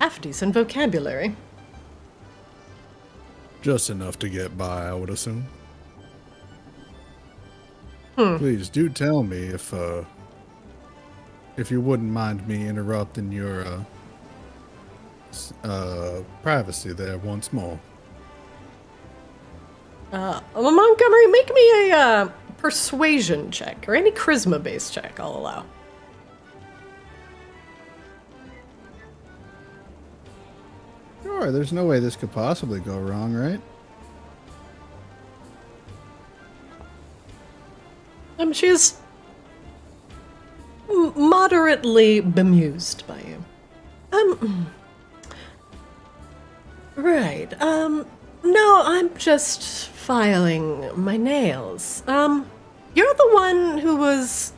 half-decent vocabulary. Just enough to get by, I would assume. Please do tell me if you wouldn't mind me interrupting your privacy there once more. Montgomery, make me a persuasion check, or any charisma-based check I'll allow. Sure, there's no way this could possibly go wrong, right? She's moderately bemused by you. Right, no, I'm just filing my nails. You're the one who was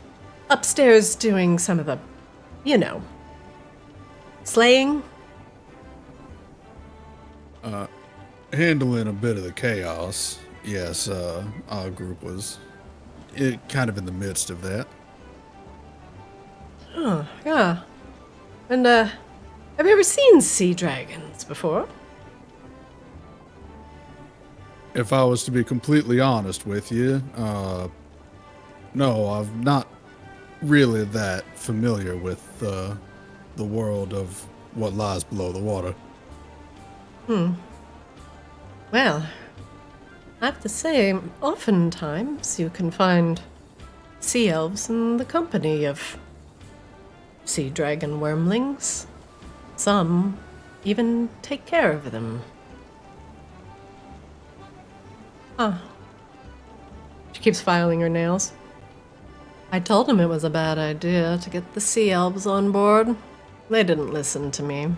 upstairs doing some of the, slaying? Handling a bit of the chaos. Yes, our group was kind of in the midst of that. Oh, yeah. And, have you ever seen sea dragons before? If I was to be completely honest with you, no, I'm not really that familiar with the world of what lies below the water. Well, I have to say, oftentimes you can find sea elves in the company of sea dragon wyrmlings. Some even take care of them. Huh. She keeps filing her nails. I told him it was a bad idea to get the sea elves on board. They didn't listen to me.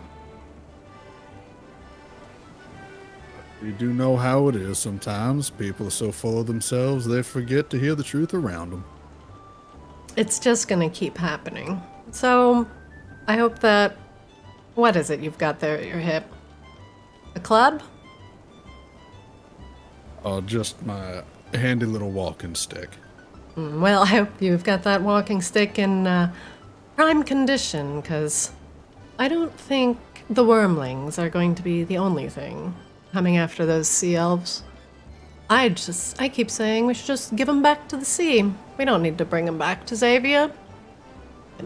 You do know how it is sometimes. People are so full of themselves they forget to hear the truth around them. It's just gonna keep happening. So, I hope that... What is it you've got there at your hip? A club? Oh, just my handy little walking stick. Well, I hope you've got that walking stick in prime condition, because I don't think the wyrmlings are going to be the only thing coming after those sea elves. I keep saying we should just give them back to the sea. We don't need to bring them back to Xavier.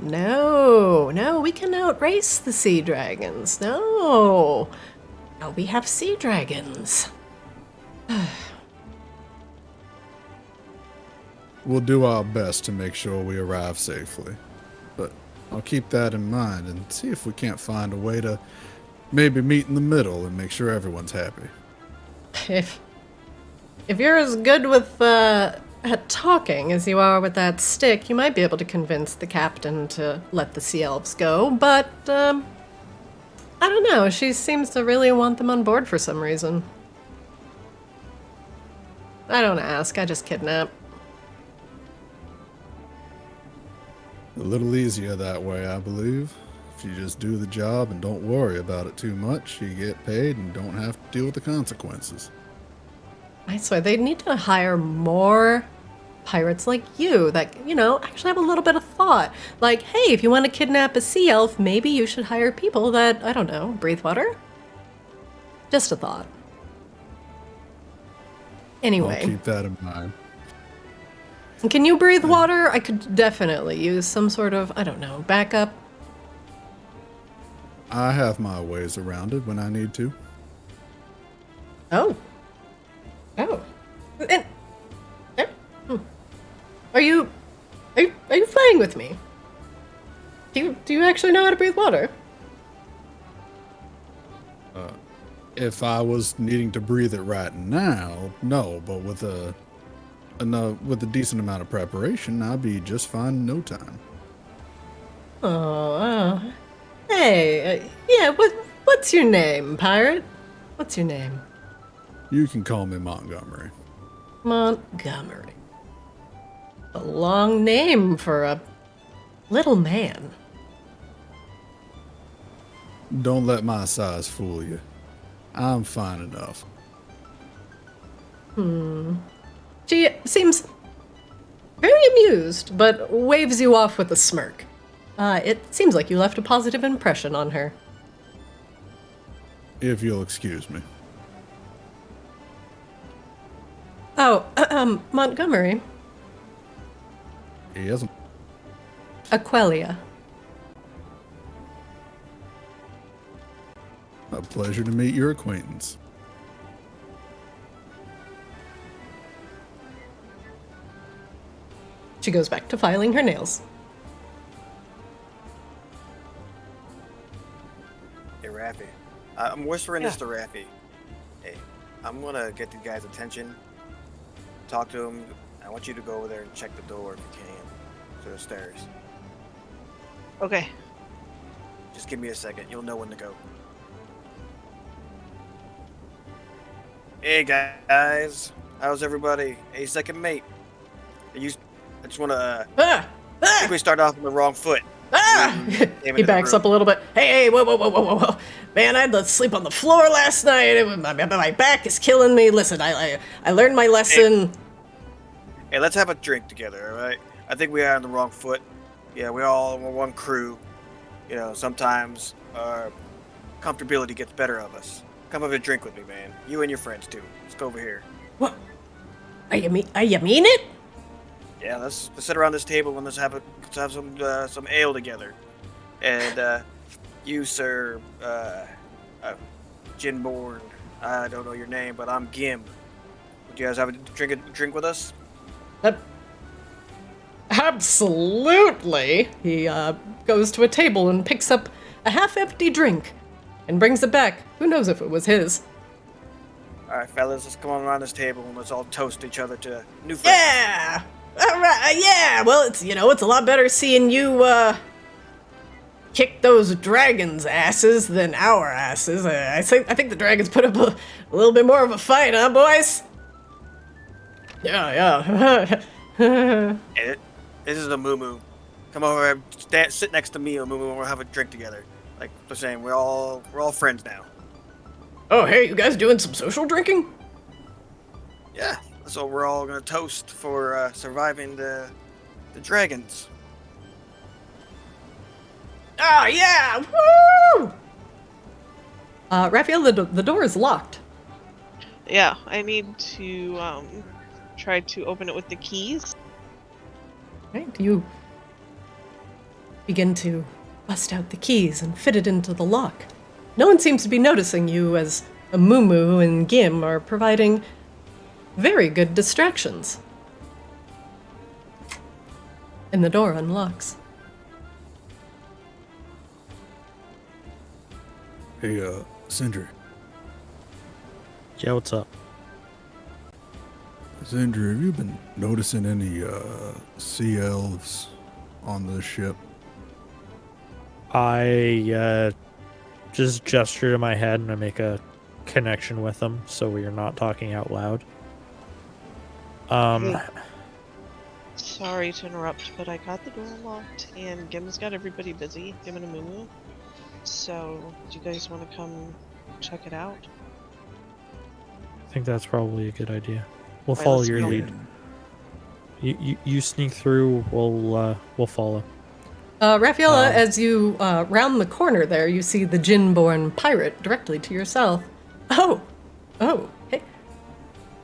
No, we can outrace the sea dragons. No, we have sea dragons. We'll do our best to make sure we arrive safely. But I'll keep that in mind and see if we can't find a way to maybe meet in the middle and make sure everyone's happy. If you're as good with at talking as you are with that stick, you might be able to convince the captain to let the sea elves go, but I don't know, she seems to really want them on board for some reason. I don't ask, I just kidnap. A little easier that way, I believe. If you just do the job and don't worry about it too much, you get paid and don't have to deal with the consequences. I swear, they need to hire more pirates like you that, actually have a little bit of thought. Like, hey, if you want to kidnap a sea elf, maybe you should hire people that, I don't know, breathe water? Just a thought. Anyway. I'll keep that in mind. Can you breathe water? I could definitely use some sort of, I don't know, backup. I have my ways around it when I need to. Oh. And, Are you playing with me? Do you actually know how to breathe water? If I was needing to breathe it right now, no, but with a decent amount of preparation, I'd be just fine in no time. Oh, hey, yeah, what's your name, pirate? What's your name? You can call me Montgomery. Montgomery. A long name for a little man. Don't let my size fool you. I'm fine enough. She seems very amused, but waves you off with a smirk. It seems like you left a positive impression on her. If you'll excuse me. Oh, Montgomery. Yes. Aquelia. A pleasure to meet your acquaintance. She goes back to filing her nails. Hey, Raffy. I'm whispering this to Raffy. Hey, I'm gonna get the guy's attention. Talk to him. I want you to go over there and check the door if you can. To the stairs. Okay. Just give me a second. You'll know when to go. Hey, guys. How's everybody? Hey, second mate. I just want to... I think we started off on the wrong foot. He backs up a little bit. Hey, whoa. Man, I had to sleep on the floor last night. My back is killing me. Listen, I learned my lesson. Hey, let's have a drink together, all right? I think we are on the wrong foot. Yeah, we're one crew. You know, sometimes our comfortability gets better of us. Come have a drink with me, man. You and your friends, too. Let's go over here. What? Are you mean it? Yeah, let's sit around this table and let's have some ale together. And you, sir, Jinborn, I don't know your name, but I'm Gim. Would you guys have a drink with us? Absolutely. He goes to a table and picks up a half-empty drink and brings it back. Who knows if it was his? All right, fellas, let's come on around this table and let's all toast each other to new friends. Yeah. All right. Yeah. Well, it's a lot better seeing you kick those dragons' asses than our asses. I think the dragons put up a little bit more of a fight, huh, boys? Yeah. Hey, this is a Moo. Come over and sit next to me, Moo, and we'll have a drink together. Like we're saying, we're all friends now. Oh, hey, you guys doing some social drinking? Yeah, so we're all gonna toast for surviving the dragons. Oh, yeah! Woo! Raphael, the door is locked. Yeah, I need to try to open it with the keys. Right, you begin to bust out the keys and fit it into the lock. No one seems to be noticing you as Moo and Gim are providing very good distractions. And the door unlocks. Hey, Sindri. Yeah, what's up? Sindri, have you been noticing any sea elves on the ship? I just gesture to my head and I make a connection with them so we are not talking out loud. Sorry to interrupt, but I got the door unlocked and Gim's got everybody busy, Gim and Amumu. So, do you guys want to come check it out? I think that's probably a good idea. We'll Right, follow let's your go. lead. You sneak through. We'll follow. Raffaella, as you round the corner there, you see the Djinn-born pirate directly to yourself. Oh, hey.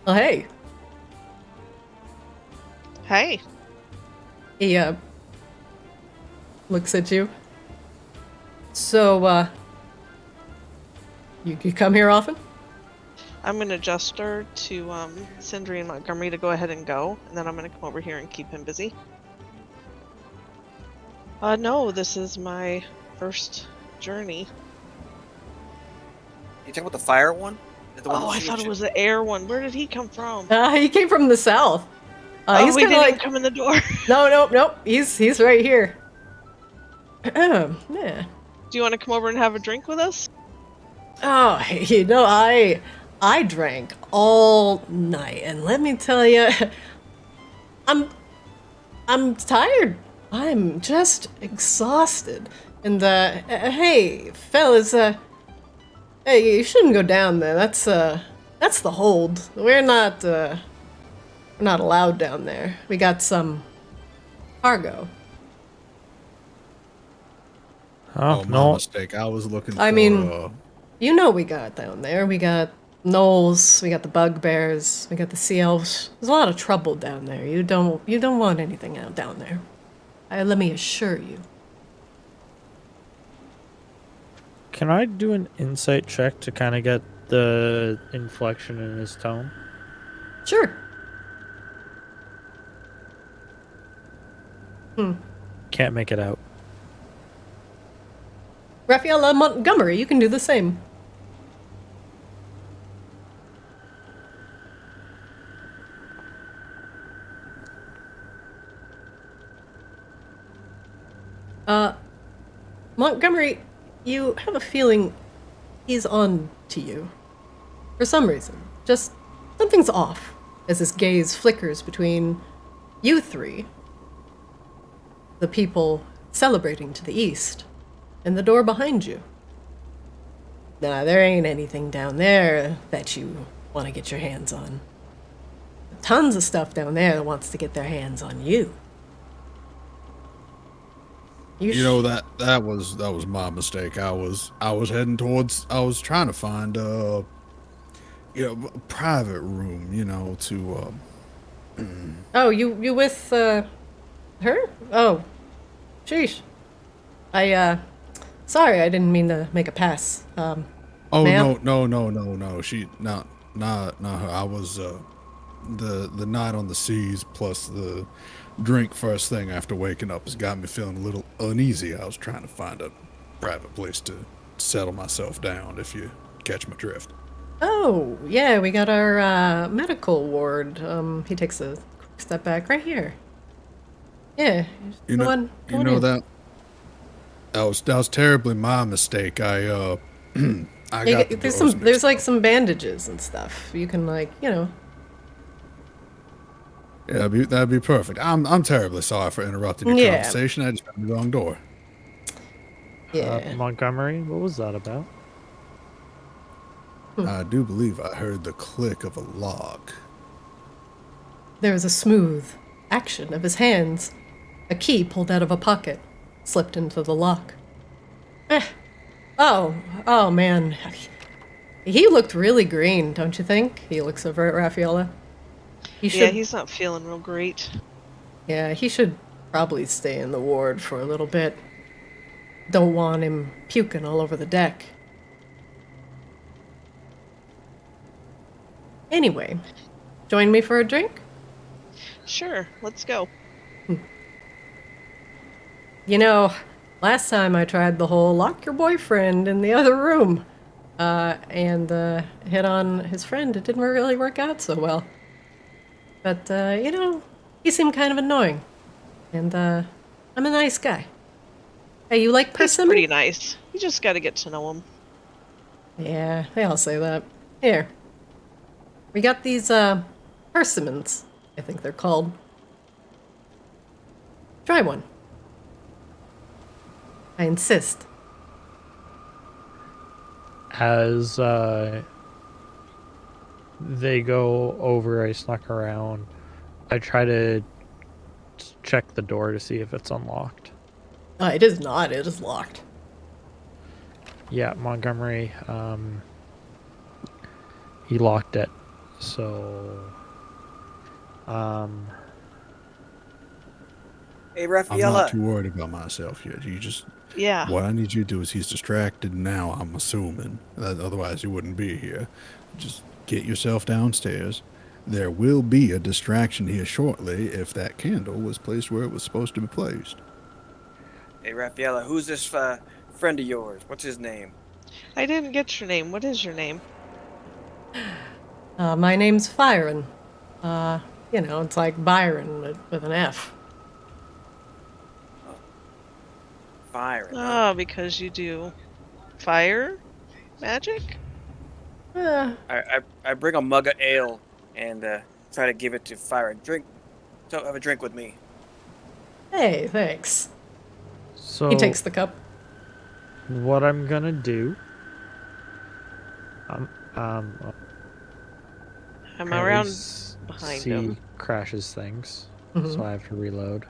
Oh, hey. Hey. He looks at you. So, you come here often? I'm going to gesture to Sindri and Montgomery to go ahead and go, and then I'm going to come over here and keep him busy. No, this is my first journey. You talking about the fire one? The one Oh, I thought it was the air one. Where did he come from? He came from the south. He's we kinda didn't like... even come in the door. No. He's right here. Yeah. Do you want to come over and have a drink with us? Oh, you know, I drank all night, and let me tell you, I'm tired. I'm just exhausted. And hey, fellas, hey, you shouldn't go down there. That's the hold. We're not allowed down there. We got some cargo. Oh, my no. mistake. I was looking for... I mean, you know we got down there. We got gnolls, we got the bugbears, we got the sea elves. There's a lot of trouble down there. You don't want anything out down there. Let me assure you. Can I do an insight check to kind of get the inflection in his tone? Sure. Can't make it out. Raffaella Montgomery, you can do the same. Montgomery, you have a feeling he's on to you. For some reason. Just something's off as his gaze flickers between you three, the people celebrating to the east, and the door behind you. Nah, there ain't anything down there that you want to get your hands on. Tons of stuff down there that wants to get their hands on you. You know that was my mistake. I was heading towards. I was trying to find a private room. To. Oh, you with her? Oh, sheesh. Sorry, I didn't mean to make a pass. Oh ma'am? no. She not her. I was the night on the seas plus the drink first thing after waking up has got me feeling a little uneasy. I was trying to find a private place to settle myself down, if you catch my drift. Oh, yeah, we got our medical ward. He takes a quick step back right here. Yeah, That was terribly my mistake. I got there's like some bandages and stuff. You can Yeah, that'd be perfect. I'm terribly sorry for interrupting your conversation. I just found the wrong door. Yeah. Montgomery, what was that about? I do believe I heard the click of a lock. There was a smooth action of his hands. A key pulled out of a pocket, slipped into the lock. Oh man. He looked really green, don't you think? He looks over at Raffaella. He's not feeling real great. Yeah, he should probably stay in the ward for a little bit. Don't want him puking all over the deck. Anyway, join me for a drink? Sure, let's go. Last time I tried the whole lock your boyfriend in the other room and hit on his friend. It didn't really work out so well. But, he seemed kind of annoying. And, I'm a nice guy. Hey, you like He's persimmon? pretty nice. You just gotta get to know him. Yeah, they all say that. Here. We got these, persimmons, I think they're called. Try one. I insist. As they go over, I snuck around. I try to check the door to see if it's unlocked. It is not. It is locked. Yeah, Montgomery, he locked it. So, Hey, I'm Raffaella. not too worried about myself yet. What I need you to do is he's distracted now, I'm assuming. Otherwise, he wouldn't be here. Just get yourself downstairs. There will be a distraction here shortly if that candle was placed where it was supposed to be placed. Hey, Raffaella, who's this friend of yours? What's his name? I didn't get your name. What is your name? My name's Fyron. It's like Byron with an F. Fire. Oh, because you do fire magic? I bring a mug of ale and try to give it to Fire. Have a drink with me. Hey, thanks. So He takes the cup. what I'm gonna do, I'm at around least behind see him. crashes things, Mhm. so I have to reload.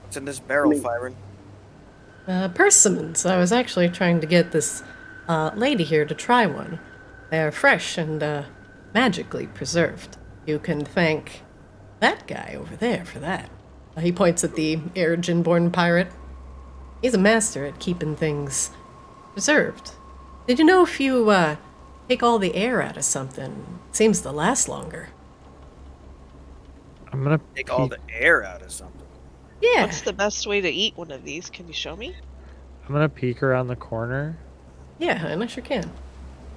What's in this barrel, Fyron? Persimmons. I was actually trying to get this lady here to try one. They're fresh and magically preserved. You can thank that guy over there for that. He points at the Erigen-born pirate. He's a master at keeping things preserved. Did you know if you take all the air out of something, it seems to last longer? I'm gonna Take all the air out of something. Yeah. What's the best way to eat one of these? Can you show me? I'm gonna peek around the corner, Yeah, and I sure can.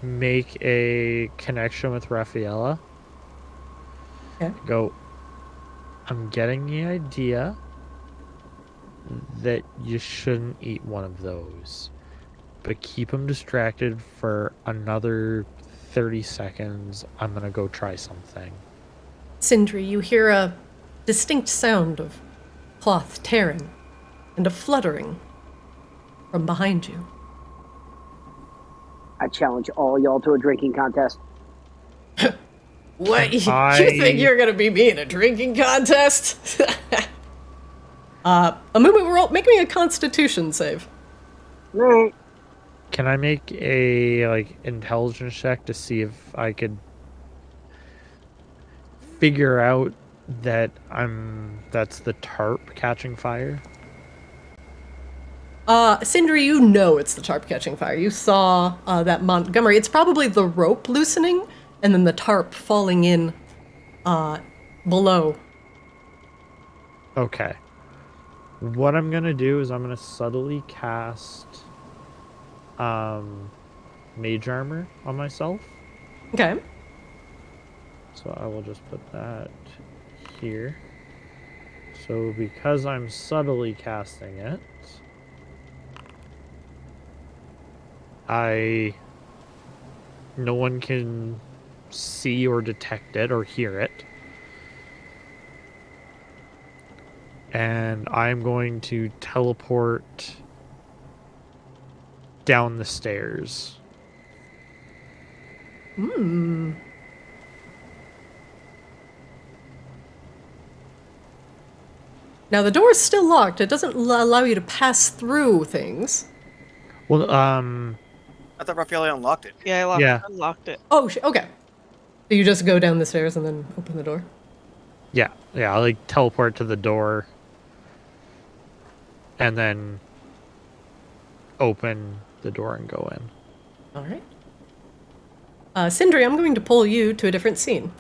make a connection with Raffaella. Okay. Go. I'm getting the idea that you shouldn't eat one of those, but keep them distracted for another 30 seconds. I'm gonna go try something. Sindri, you hear a distinct sound of cloth tearing and a fluttering from behind you. I challenge all y'all to a drinking contest. What? You think I- you're gonna be me in a drinking contest? A movement roll. Make me a Constitution save. Alright. Can I make a intelligence check to see if I could figure out that that's the tarp catching fire? Sindri, you know it's the tarp catching fire. You saw that Montgomery. It's probably the rope loosening and then the tarp falling in below. Okay. What I'm gonna do is I'm gonna subtly cast mage armor on myself. Okay. So I will just put that here. So because I'm subtly casting it, no one can see or detect it or hear it. And I'm going to teleport down the stairs. Hmm. Now the door is still locked. It doesn't allow you to pass through things. Well, I thought Raffaele unlocked it. Yeah, I unlocked it. Oh, okay. So you just go down the stairs and then open the door? yeah, I'll like teleport to the door and then open the door and go in. All right. Sindri, I'm going to pull you to a different scene.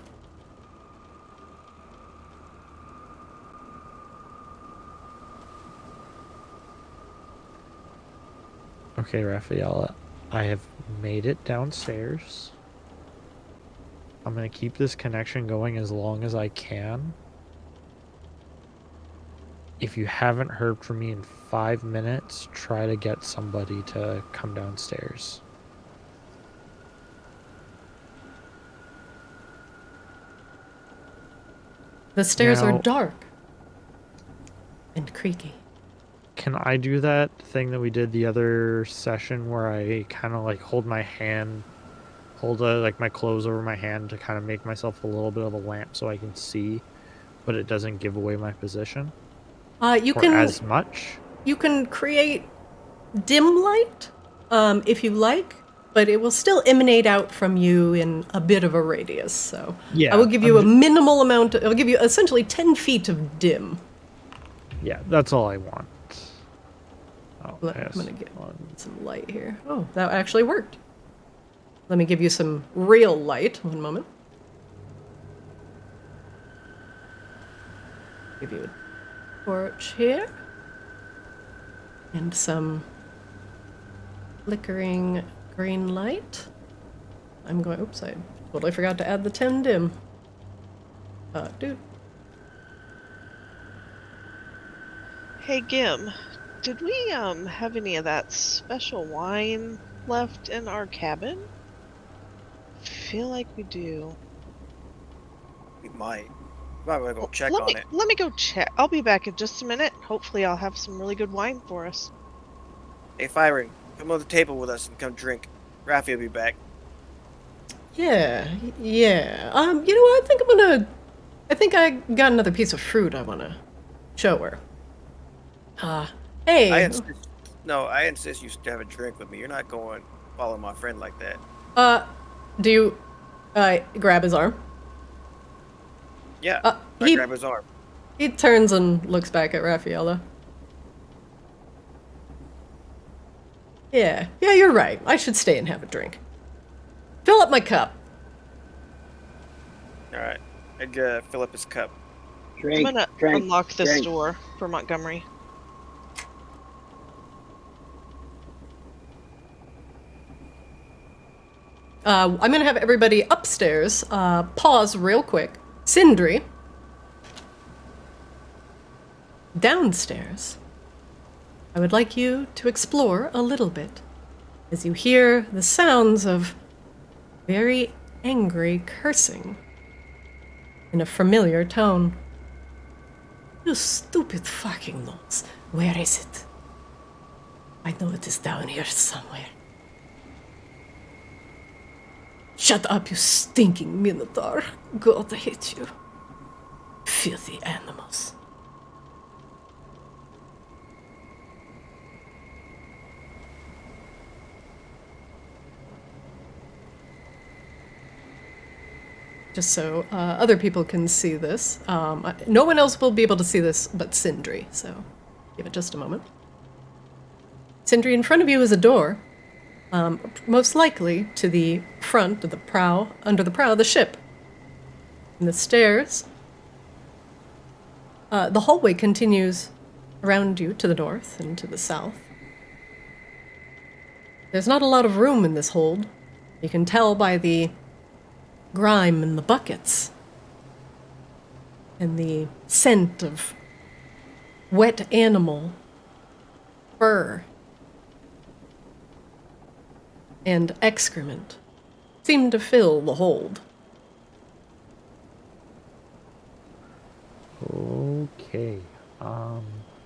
Okay, Raffaella, I have made it downstairs. I'm going to keep this connection going as long as I can. If you haven't heard from me in 5 minutes, try to get somebody to come downstairs. The stairs are Now- dark and creaky. Can I do that thing that we did the other session where I kind of like hold my hand, like my clothes over my hand to kind of make myself a little bit of a lamp so I can see, but it doesn't give away my position? You Or can as much? you can create dim light if you like, but it will still emanate out from you in a bit of a radius. So Yeah, I will give you a minimal amount. I'll give you essentially 10 feet of dim. Yeah, that's all I want. Oh, I'm yes. gonna get some light here. Oh, that actually worked. Let me give you some real light. One moment. Give you a torch here. And some flickering green light. I'm going, oops, I totally forgot to add the 10 dim. Dude. Hey Gim, did we have any of that special wine left in our cabin? Feel like we do. We might. Might want to go check let on me, it. Let me go check. I'll be back in just a minute. Hopefully I'll have some really good wine for us. Hey, Firing, come on the table with us and come drink. Rafi will be back. Yeah, yeah. You know what? I think I got another piece of fruit I want to show her. Hey. I insist you have a drink with me. You're not going to follow my friend like that. Do you, grab his arm? Yeah, I he- grab his arm. He turns and looks back at Raffaella. Yeah, you're right. I should stay and have a drink. Fill up my cup. All right, I'd fill up his cup. I'm gonna unlock this door for Montgomery. I'm going to have everybody upstairs pause real quick. Sindri, downstairs, I would like you to explore a little bit as you hear the sounds of very angry cursing in a familiar tone. You stupid fucking nose. Where is it? I know it is down here somewhere. Shut up, you stinking minotaur. God, I hate you. Filthy animals. Just so other people can see this. No one else will be able to see this but Sindri, so give it just a moment. Sindri, in front of you is a door. Most likely to the front of the prow, under the prow of the ship. And the stairs. The hallway continues around you to the north and to the south. There's not a lot of room in this hold. You can tell by the grime in the buckets and the scent of wet animal fur and excrement seem to fill the hold. Okay. I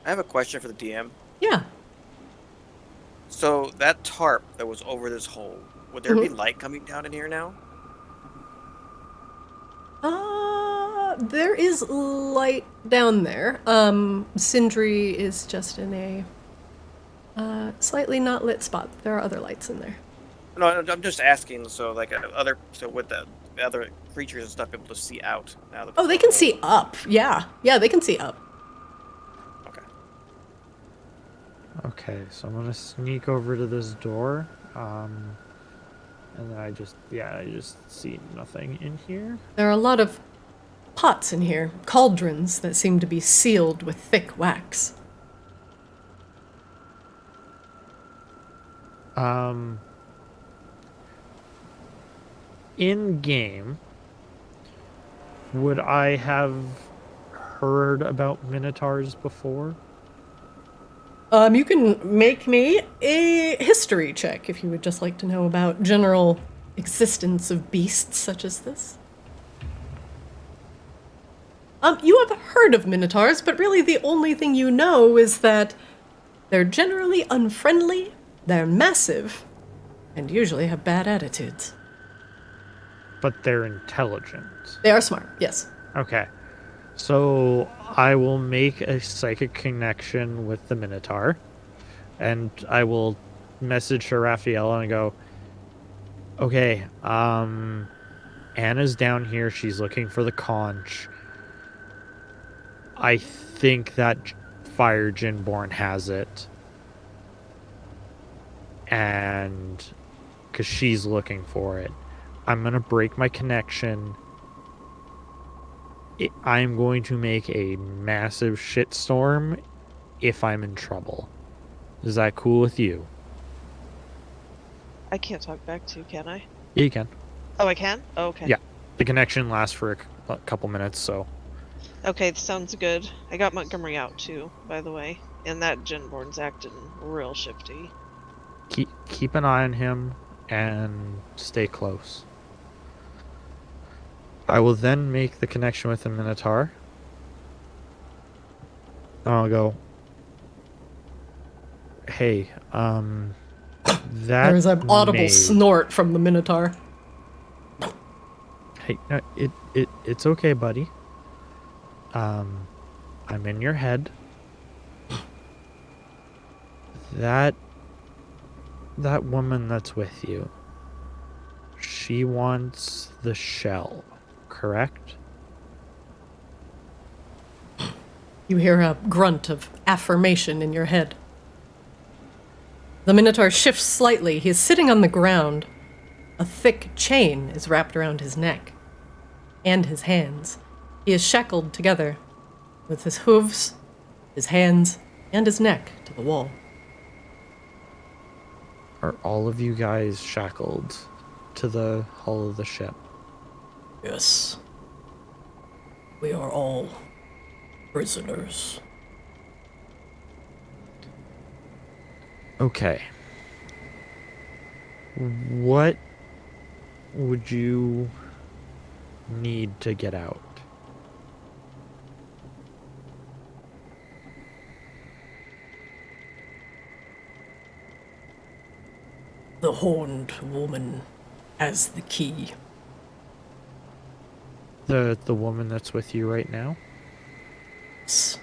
have a question for the DM. Yeah. So that tarp that was over this hole, would there be light coming down in here now? There is light down there. Sindri is just in a slightly not lit spot. There are other lights in there. No, I'm just asking. So, like, with the other creatures and stuff, able to see out now. That They can see up. Yeah, they can see up. Okay. Okay, so I'm gonna sneak over to this door, and then I just see nothing in here. There are a lot of pots in here, cauldrons that seem to be sealed with thick wax. In game, would I have heard about minotaurs before? You can make me a history check if you would just like to know about general existence of beasts such as this. You have heard of minotaurs, but really the only thing you know is that they're generally unfriendly, they're massive, and usually have bad attitudes. But they're intelligent. They are smart, yes. Okay. So I will make a psychic connection with the Minotaur, and I will message her Raphael and go, okay, Anna's down here. She's looking for the conch. I think that Fire Djinborn has it. And because she's looking for it. I'm going to break my connection. I'm going to make a massive shitstorm if I'm in trouble. Is that cool with you? I can't talk back to you, can I? Yeah, you can. Oh, I can? Oh, okay. Yeah. The connection lasts for a couple minutes, so. Okay, sounds good. I got Montgomery out, too, by the way. And that Djinborn's acting real shifty. Keep an eye on him and stay close. I will then make the connection with the Minotaur. I'll go, hey, that There's an audible snort from the Minotaur. Hey, no, it's okay, buddy. I'm in your head. That woman that's with you, she wants the shell, correct? You hear a grunt of affirmation in your head. The Minotaur shifts slightly. He is sitting on the ground. A thick chain is wrapped around his neck and his hands. He is shackled together with his hooves, his hands, and his neck to the wall. Are all of you guys shackled to the hull of the ship? Yes. We are all prisoners. Okay. What would you need to get out? The horned woman has the key. The woman that's with you right now? Yes.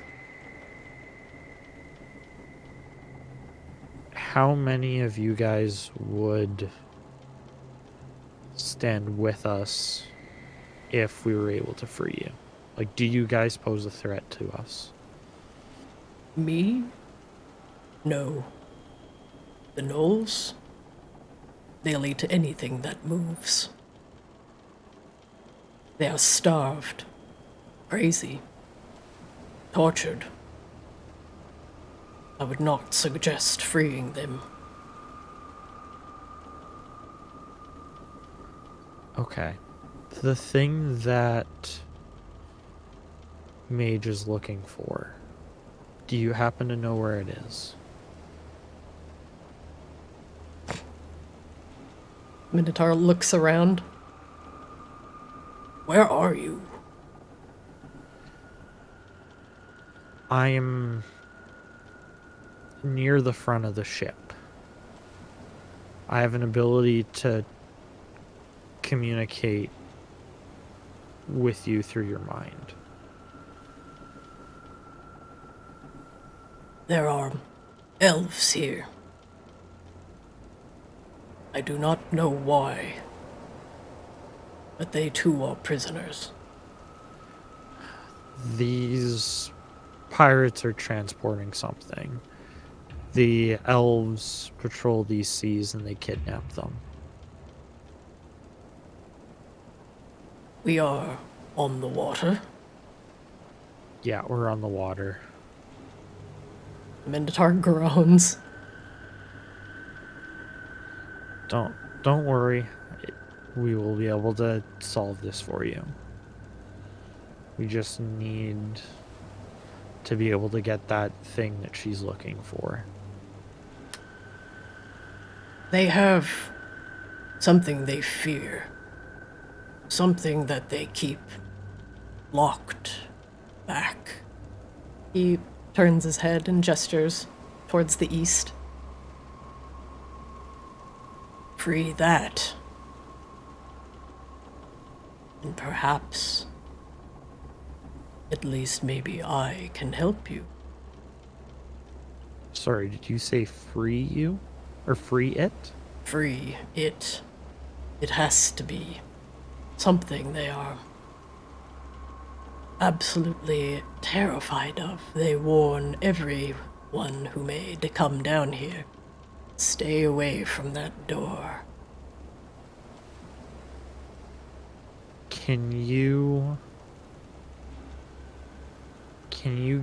How many of you guys would stand with us if we were able to free you? Like, do you guys pose a threat to us? Me? No. The gnolls? They'll eat anything that moves. They are starved, crazy, tortured. I would not suggest freeing them. Okay. The thing that Mage is looking for, do you happen to know where it is? Minotaur looks around. Where are you? I am near the front of the ship. I have an ability to communicate with you through your mind. There are elves here. I do not know why, but they too are prisoners. These pirates are transporting something. The elves patrol these seas and they kidnap them. We are on the water. Yeah, we're on the water. Minotaur groans. Don't worry. We will be able to solve this for you. We just need to be able to get that thing that she's looking for. They have something they fear. Something that they keep locked back. He turns his head and gestures towards the east. Free that. And perhaps, at least maybe I can help you. Sorry, did you say free you? Or free it? Free it. It has to be something they are absolutely terrified of. They warn everyone who may to come down here. Stay away from that door. Can you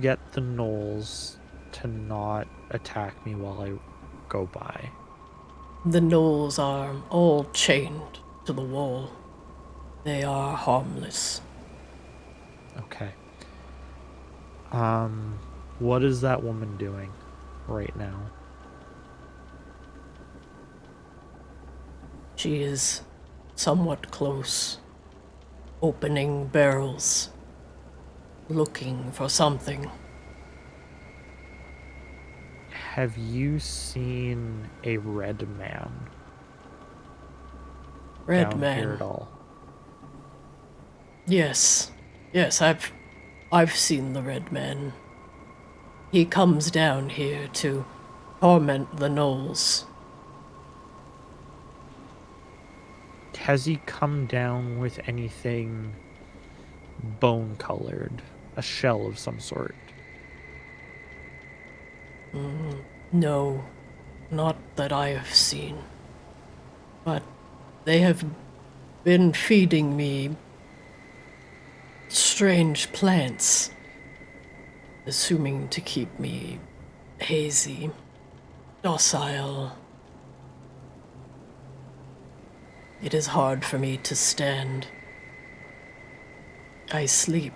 get the gnolls to not attack me while I go by? The gnolls are all chained to the wall. They are harmless. Okay. What is that woman doing right now? She is somewhat close, opening barrels, looking for something. Have you seen a red man Red down man. here at all? Yes, I've seen the red man. He comes down here to torment the gnolls. Has he come down with anything bone-colored? A shell of some sort? No, not that I have seen. But they have been feeding me strange plants. assuming to keep me hazy, docile. It is hard for me to stand. I sleep.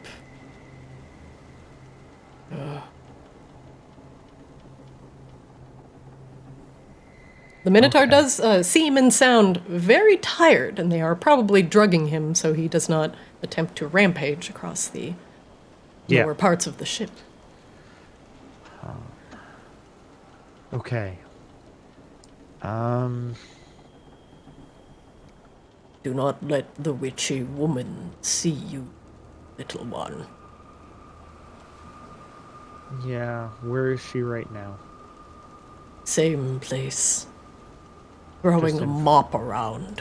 The Minotaur does seem and sound very tired, and they are probably drugging him so he does not attempt to rampage across the lower parts of the ship. Okay. Do not let the witchy woman see you, little one. Yeah, where is she right now? Same place. Throwing Just a in- mop around.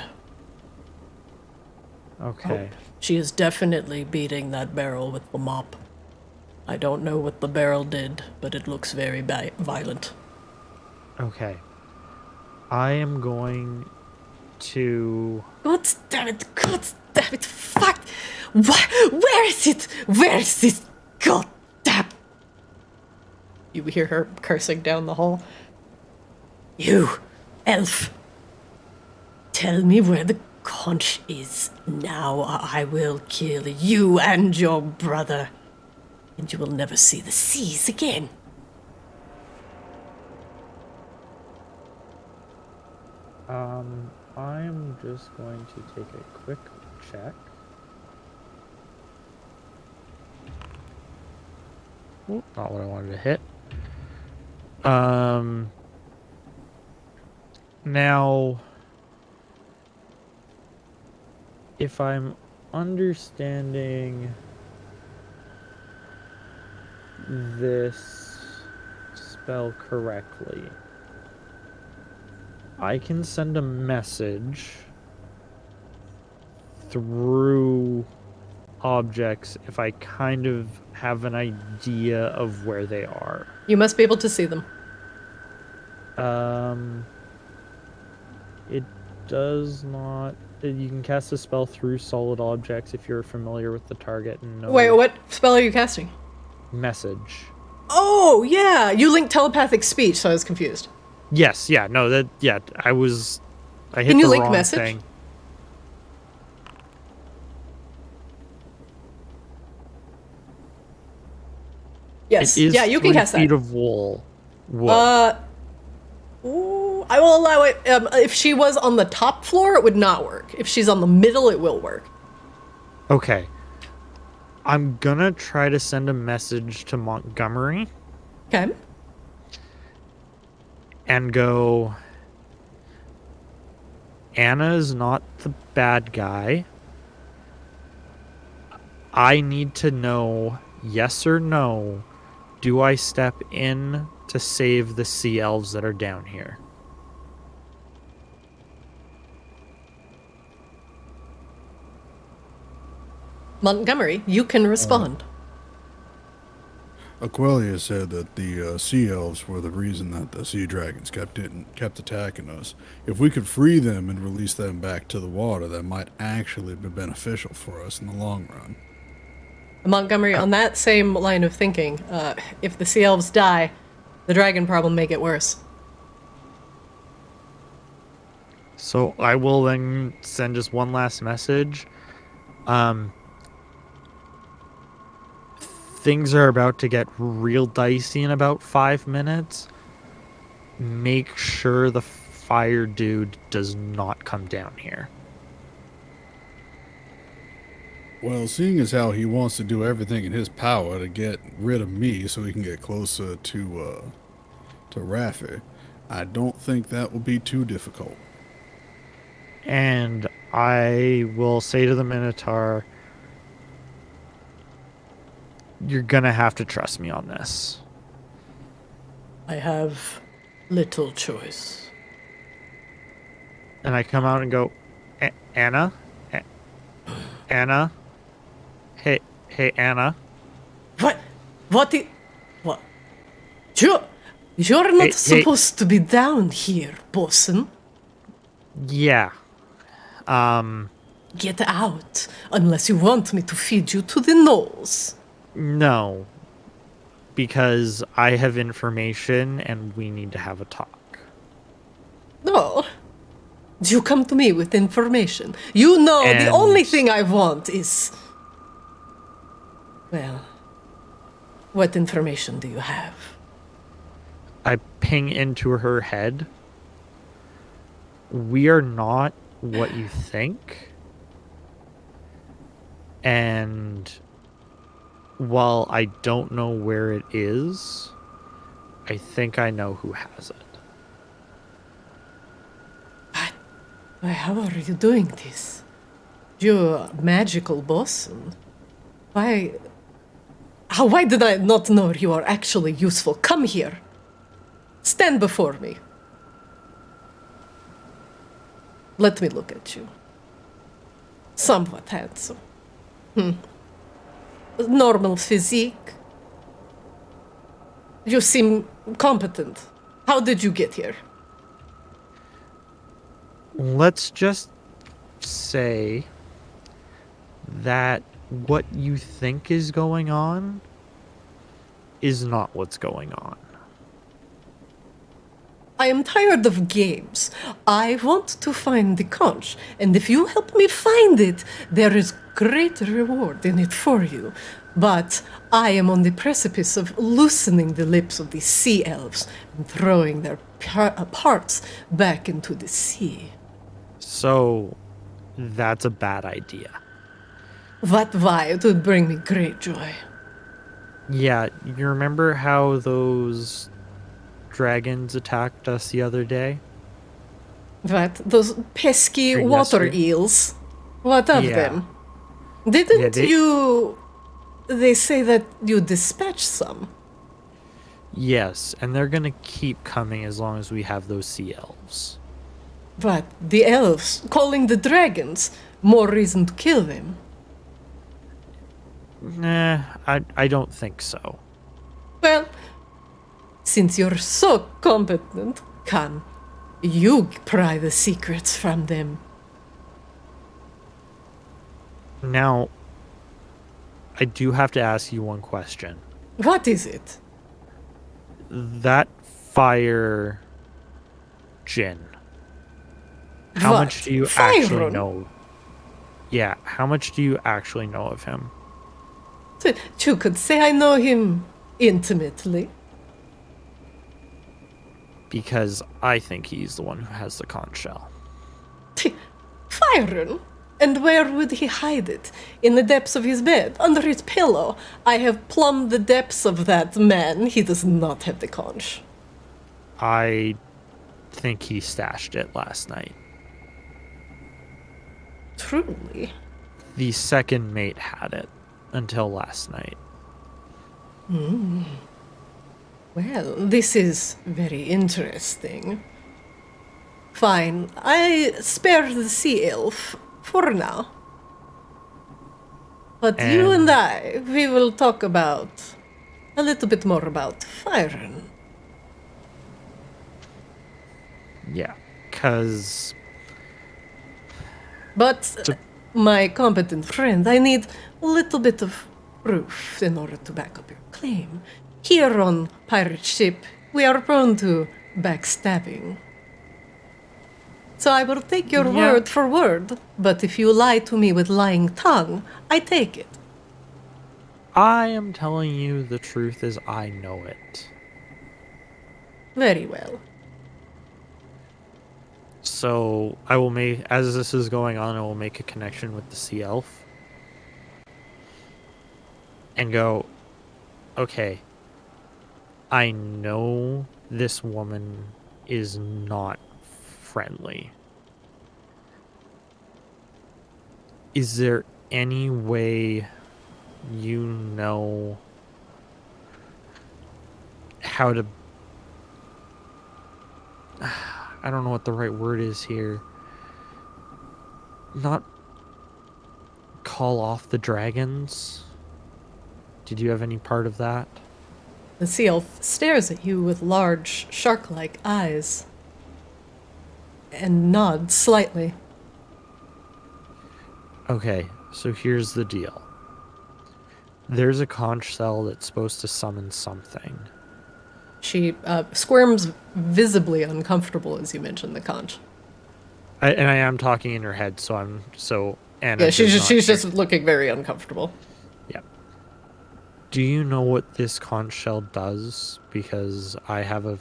Okay. She is definitely beating that barrel with the mop. I don't know what the barrel did, but it looks very violent. Okay. I am going to... God damn it, fuck! Where is it? Where is this? God damn! You hear her cursing down the hall. You, elf! Tell me where the conch is. Now I will kill you and your brother, and you will never see the seas again. I'm just going to take a quick check. Oop, not what I wanted to hit. Now, if I'm understanding this spell correctly, I can send a message through objects if I kind of have an idea of where they are. You must be able to see them. It does not... You can cast a spell through solid objects if you're familiar with the target and know... Wait, what spell are you casting? Message. Oh, yeah! You linked telepathic speech, so I was confused. Yes, yeah, no, that... Yeah, I hit Can you the link wrong message? thing. Yes. It is Yeah, you can 3 cast feet that. of wool. Wood. Ooh, I will allow it. If she was on the top floor, it would not work. If she's on the middle, it will work. Okay. I'm gonna try to send a message to Montgomery Okay. and go, Anna is not the bad guy. I need to know, yes or no, do I step in to save the sea elves that are down here? Montgomery, you can respond. Aquelia said that the sea elves were the reason that the sea dragons kept attacking us. If we could free them and release them back to the water, that might actually be beneficial for us in the long run. Montgomery, on that same line of thinking, if the sea elves die, the dragon problem may get worse. So I will then send just one last message. Things are about to get real dicey in about 5 minutes. Make sure the fire dude does not come down here. Well, seeing as how he wants to do everything in his power to get rid of me so he can get closer to Raffi, I don't think that will be too difficult. And I will say to the Minotaur, you're gonna have to trust me on this. I have little choice. And I come out and go, Anna? Anna? Hey, Anna? What? What? You're not supposed to be down here, bosun. Yeah. Get out, unless you want me to feed you to the nose. No. because I have information and we need to have a talk. No. You come to me with information. You know the only thing I want is... Well, what information do you have? I ping into her head. We are not what you think. And while I don't know where it is, I think I know who has it. Why, how are you doing this? You're a magical bosun. Why did I not know you are actually useful? Come here. Stand before me. Let me look at you. Somewhat handsome. Normal physique. You seem competent. How did you get here? Let's just say that what you think is going on is not what's going on. I am tired of games. I want to find the conch, and if you help me find it, there is great reward in it for you. But I am on the precipice of loosening the lips of the sea elves and throwing their parts back into the sea. So, that's a bad idea. Why? It would bring me great joy. Yeah, you remember how those dragons attacked us the other day? What? Those pesky water eels? What of them? Didn't you... They say that you dispatched some. Yes, and they're gonna keep coming as long as we have those sea elves. But the elves calling the dragons, more reason to kill them. Nah, I don't think so. Well, since you're so competent, come, you pry the secrets from them. Now, I do have to ask you one question. What is it? That fire Jinn. How much do you actually know? Yeah, how much do you actually know of him? You could say I know him intimately. Because I think he's the one who has the conch shell. Fyron? And where would he hide it? In the depths of his bed, under his pillow. I have plumbed the depths of that man. He does not have the conch. I think he stashed it last night. Truly? The second mate had it until last night. Well, this is very interesting. Fine, I spare the sea elf for now. But you and I, we will talk about a little bit more about Fyron. Yeah, because... But, my competent friend, I need a little bit of proof in order to back up your claim. Here on Pirate Ship, we are prone to backstabbing. So I will take your word for word, but if you lie to me with lying tongue, I take it. I am telling you the truth as I know it. Very well. So I will make, as this is going on, I will make a connection with the sea elf. And go, okay, I know this woman is not friendly. Is there any way you know how to... I don't know what the right word is here. Not call off the dragons? Did you have any part of that? The sea elf stares at you with large, shark-like eyes and nods slightly. Okay, so here's the deal. There's a conch shell that's supposed to summon something. She squirms visibly uncomfortable as you mention the conch. I am talking in her head, Anna. Yeah, she's just looking very uncomfortable. Yeah. Do you know what this conch shell does? Because I have a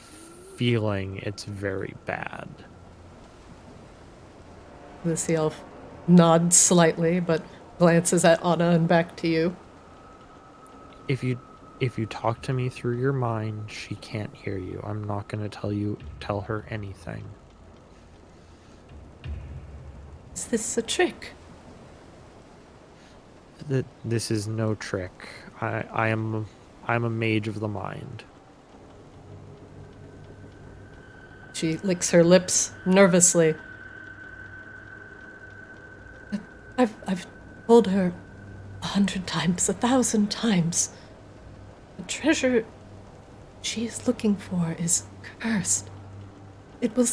feeling it's very bad. The sea elf nods slightly, but glances at Anna and back to you. If you talk to me through your mind, she can't hear you. I'm not going to tell her anything. Is this a trick? This is no trick. I'm a mage of the mind. She licks her lips nervously. I've told her 100 times, 1,000 times. The treasure she is looking for is cursed. It will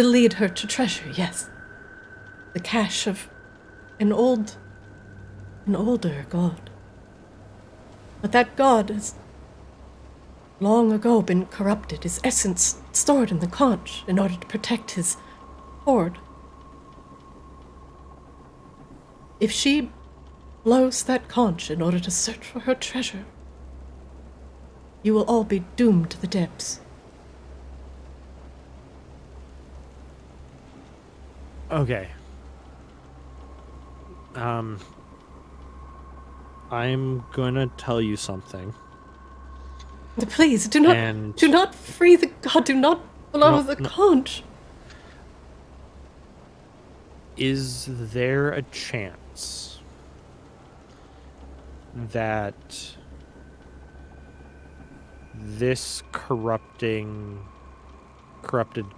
lead her to treasure, yes. The cache of an older god. But that god has long ago been corrupted, his essence stored in the conch in order to protect his hoard. If she blows that conch in order to search for her treasure, you will all be doomed to the depths. Okay. I'm gonna tell you something. Please, do not free the god, do not blow the conch. Is there a chance that this corrupted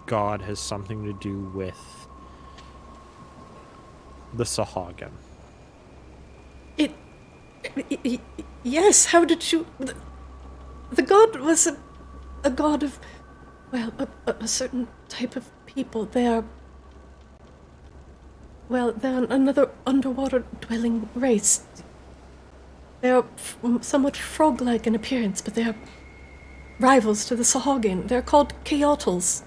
god has something to do with the Sahagin? Yes, how did you... The god was a god of, well, a certain type of people. They're another underwater dwelling race. They're somewhat frog-like in appearance, but they're rivals to the Sahagin. They're called Keotls.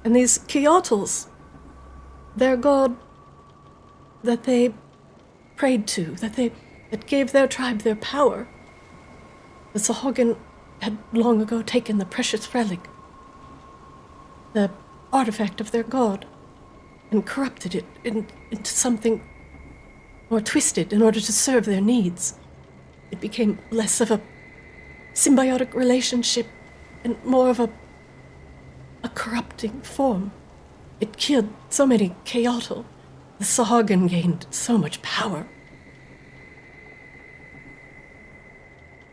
And these Keotls, their god that they prayed to, that gave their tribe their power. The Sahagin had long ago taken the precious relic, the artifact of their god, and corrupted it into something more twisted in order to serve their needs. It became less of a symbiotic relationship and more of a corrupting form. It killed so many Keotl. The Sahagin gained so much power.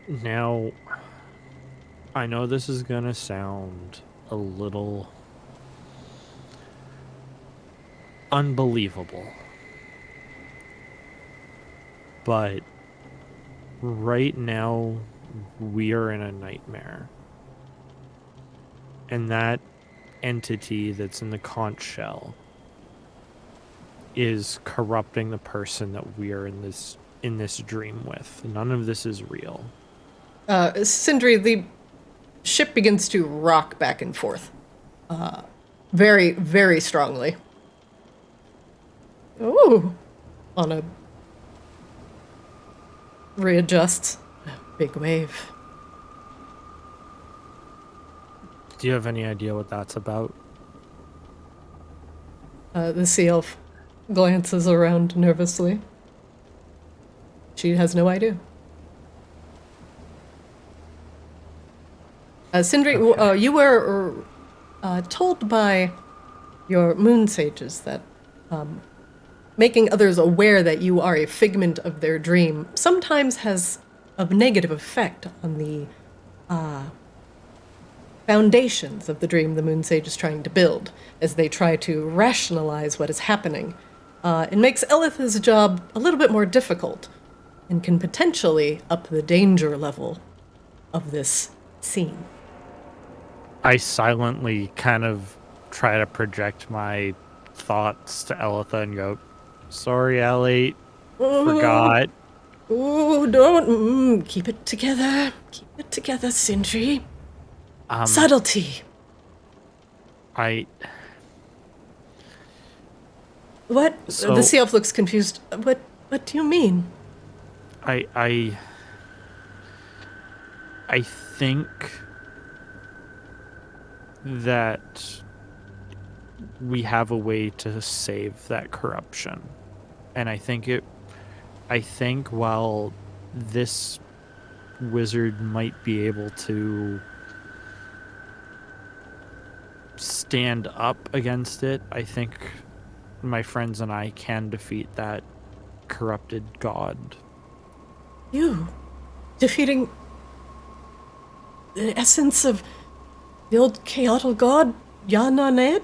Now, I know this is gonna sound a little unbelievable, but right now we are in a nightmare, and that entity that's in the conch shell is corrupting the person that we are in this dream with. None of this is real. Sindri, the ship begins to rock back and forth. Very, very strongly. Ooh. Anna readjusts. Big wave. Do you have any idea what that's about? The sea elf glances around nervously. She has no idea. Sindri, Okay. You were told by your moon sages that making others aware that you are a figment of their dream sometimes has a negative effect on the foundations of the dream the moon sage is trying to build, as they try to rationalize what is happening. It makes Elitha's job a little bit more difficult and can potentially up the danger level of this scene. I silently kind of try to project my thoughts to Elitha and go, "Sorry, Ellie, forgot." Oh, don't. Keep it together. Keep it together, Sindri. Subtlety. What? So- The sea elf looks confused. What do you mean? I think that we have a way to save that corruption. And I think while this wizard might be able to stand up against it, I think my friends and I can defeat that corrupted god. You defeating the essence of the old chaotic god, Yananet?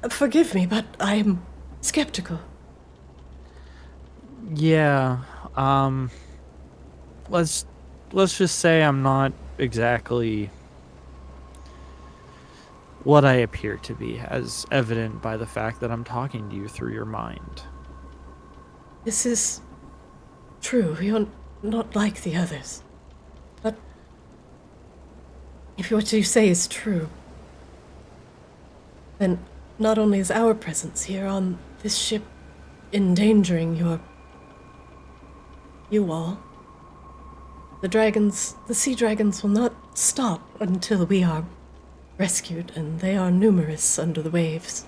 Forgive me, but I am skeptical. Yeah, let's just say I'm not exactly what I appear to be, as evident by the fact that I'm talking to you through your mind. This is true. You're not like the others. But if what you say is true, then not only is our presence here on this ship endangering you all, the sea dragons will not stop until we are rescued, and they are numerous under the waves.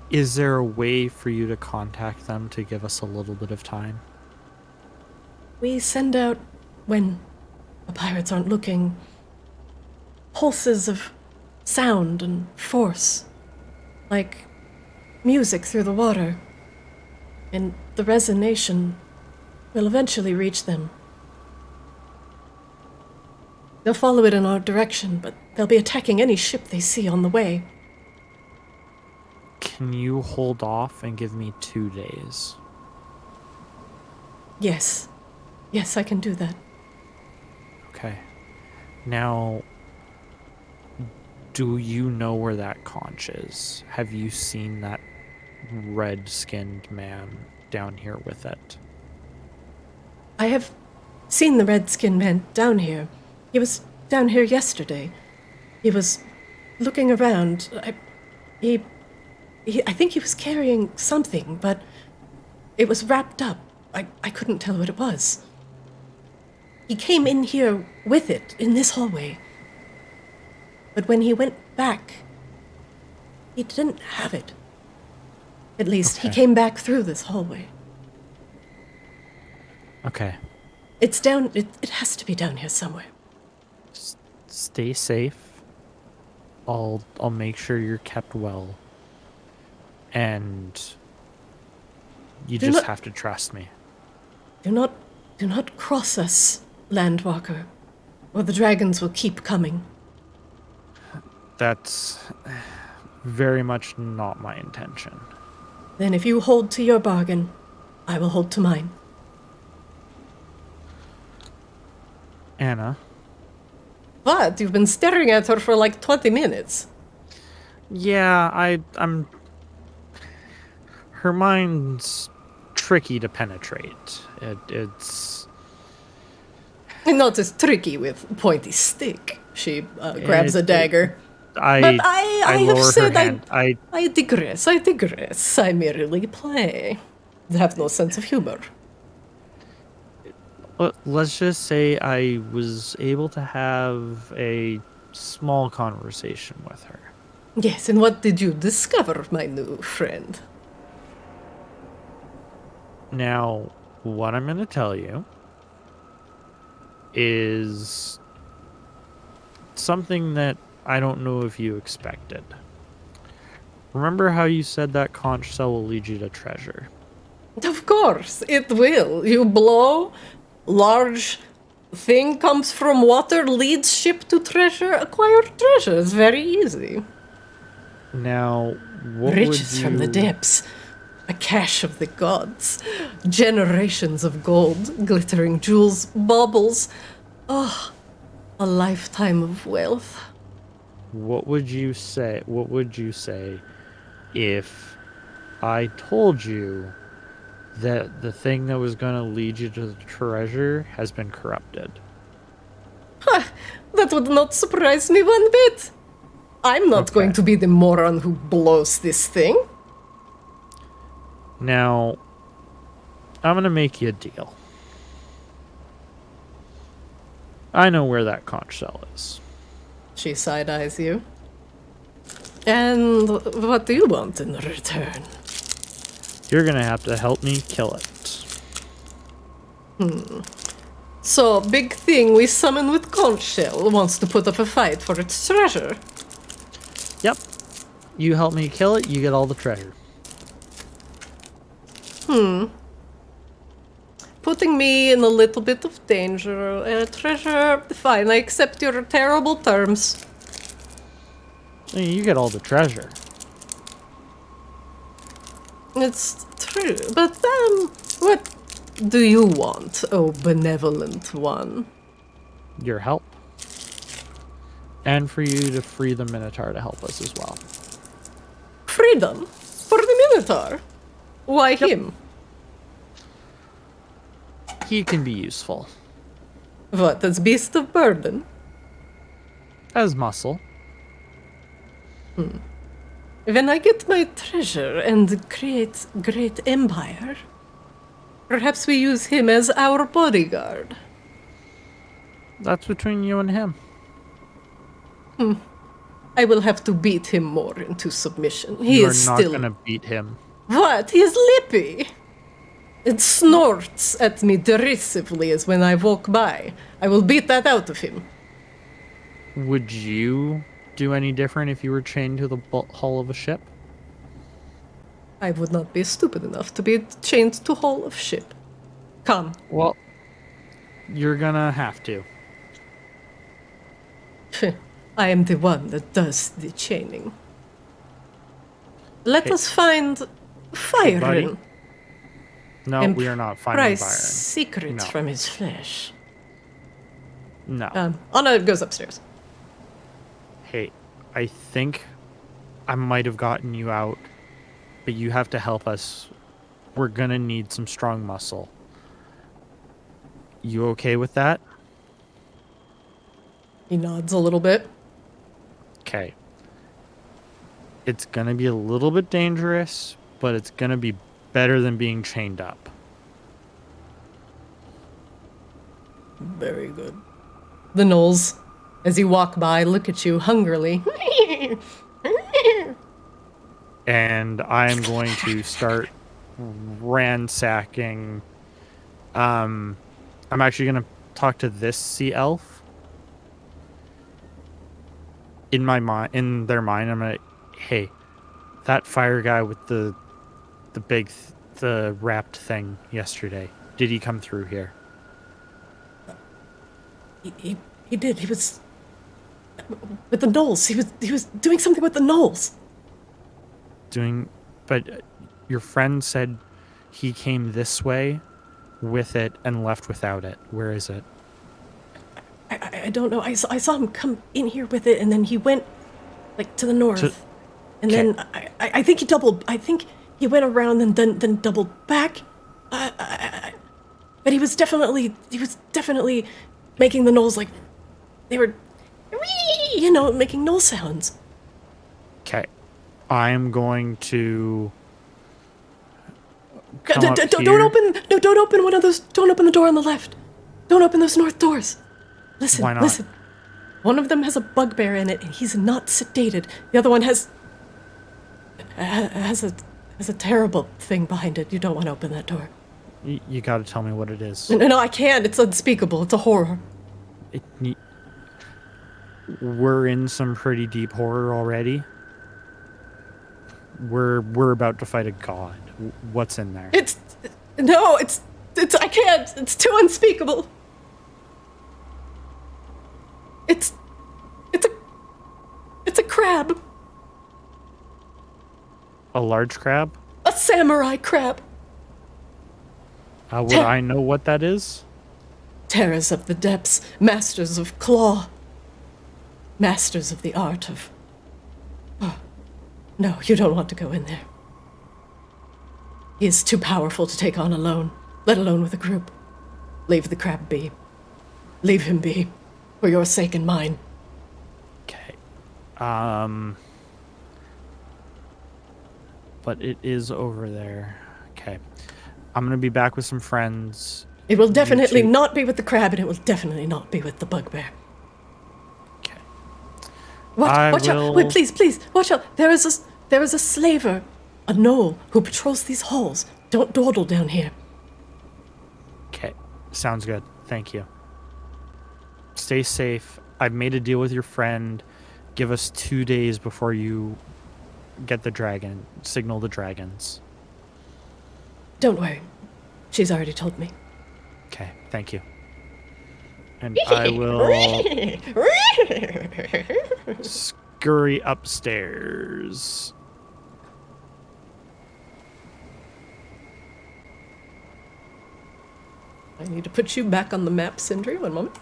Is there a way for you to contact them to give us a little bit of time? We send out, when the pirates aren't looking, pulses of sound and force, like music through the water, and the resonation will eventually reach them. They'll follow it in our direction, but they'll be attacking any ship they see on the way. Can you hold off and give me 2 days? Yes. Yes, I can do that. Okay. Now, do you know where that conch is? Have you seen that red-skinned man down here with it? I have seen the red-skinned man down here. He was down here yesterday. He was looking around. I think he was carrying something, but it was wrapped up. I couldn't tell what it was. He came in here with it, in this hallway. But when he went back, he didn't have it. At least, he came back through this hallway. Okay. It's down... It has to be down here somewhere. Stay safe. I'll make sure you're kept well. And you just have to trust me. Do not cross us, Landwalker, or the dragons will keep coming. That's very much not my intention. Then if you hold to your bargain, I will hold to mine. Anna? What? You've been staring at her for like 20 minutes. Yeah, I'm... Her mind's tricky to penetrate. It's... Not as tricky with pointy stick. She grabs a dagger. I have lower said her hand. I digress. I merely play. I have no sense of humor. Let's just say I was able to have a small conversation with her. Yes, and what did you discover, my new friend? Now, what I'm going to tell you is something that I don't know if you expected. Remember how you said that conch cell will lead you to treasure? Of course, it will. You blow, large thing comes from water, leads ship to treasure, acquire treasure. It's very easy. Now, what Riches would you... from the depths. A cache of the gods. Generations of gold, glittering jewels, baubles. Oh, a lifetime of wealth. What would you say if I told you that the thing that was going to lead you to the treasure has been corrupted. That would not surprise me one bit. I'm not Okay. going to be the moron who blows this thing. Now, I'm going to make you a deal. I know where that conch shell is. She side-eyes you. And what do you want in return? You're going to have to help me kill it. So, big thing we summon with conch shell wants to put up a fight for its treasure. Yep. You help me kill it, you get all the treasure. Putting me in a little bit of danger. Treasure, fine, I accept your terrible terms. You get all the treasure. It's true, but what do you want, oh benevolent one? Your help. And for you to free the Minotaur to help us as well. Freedom? For the Minotaur? Why him? He can be useful. What, as beast of burden? As muscle. When I get my treasure and create great empire, perhaps we use him as our bodyguard. That's between you and him. I will have to beat him more into submission. He You're is not still... gonna beat him. What? He is lippy. It snorts at me derisively as when I walk by. I will beat that out of him. Would you do any different if you were chained to the hull of a ship? I would not be stupid enough to be chained to hull of ship. Come. Well, you're gonna have to. I am the one that does the chaining. Let Hey. us find Hey, buddy. Firen No, and we are not finding prize Byron. secrets No. from his flesh. No. Anna goes upstairs. Hey, I think I might have gotten you out, but you have to help us. We're gonna need some strong muscle. You okay with that? He nods a little bit. Okay. It's gonna be a little bit dangerous, but it's gonna be better than being chained up. Very good. The gnolls, as you walk by, look at you hungrily. And I'm going to start ransacking. I'm actually going to talk to this sea elf. In my mind, in their mind, I'm gonna, hey, that fire guy with the big, the wrapped thing yesterday. Did he come through here? He did. He was with the gnolls. He was doing something with the gnolls. But your friend said he came this way with it and left without it. Where is it? I don't know. I saw him come in here with it, and then he went like to the north, and then I think he doubled. I think he went around and then doubled back. But he was definitely making the gnolls like they were, making gnoll sounds. Okay, I'm going to. Don't open one of those. Don't open the door on the left. Don't open those north doors. Listen, Why not? listen. One of them has a bugbear in it, and he's not sedated. The other one has a terrible thing behind it. You don't want to open that door. You got to tell me what it is. No, I can't. It's unspeakable. It's a horror. We're in some pretty deep horror already. We're about to fight a god. What's in there? It's I can't. It's too unspeakable. It's a crab. A large crab? A samurai crab. Would I know what that is? Terrors of the depths, masters of claw, masters of the art of... Oh, no, you don't want to go in there. He is too powerful to take on alone, let alone with a group. Leave the crab be. Leave him be, for your sake and mine. Okay. But it is over there. Okay. I'm gonna be back with some friends. It will definitely not be with the crab, and it will definitely not be with the bugbear. Okay. Watch out! Wait, please, watch out! There is a slaver, a gnoll, who patrols these halls. Don't dawdle down here. Okay. Sounds good. Thank you. Stay safe. I've made a deal with your friend. Give us 2 days before you get the dragon. Signal the dragons. Don't worry. She's already told me. Okay, thank you. And I will scurry upstairs. I need to put you back on the map, Sindri. One moment.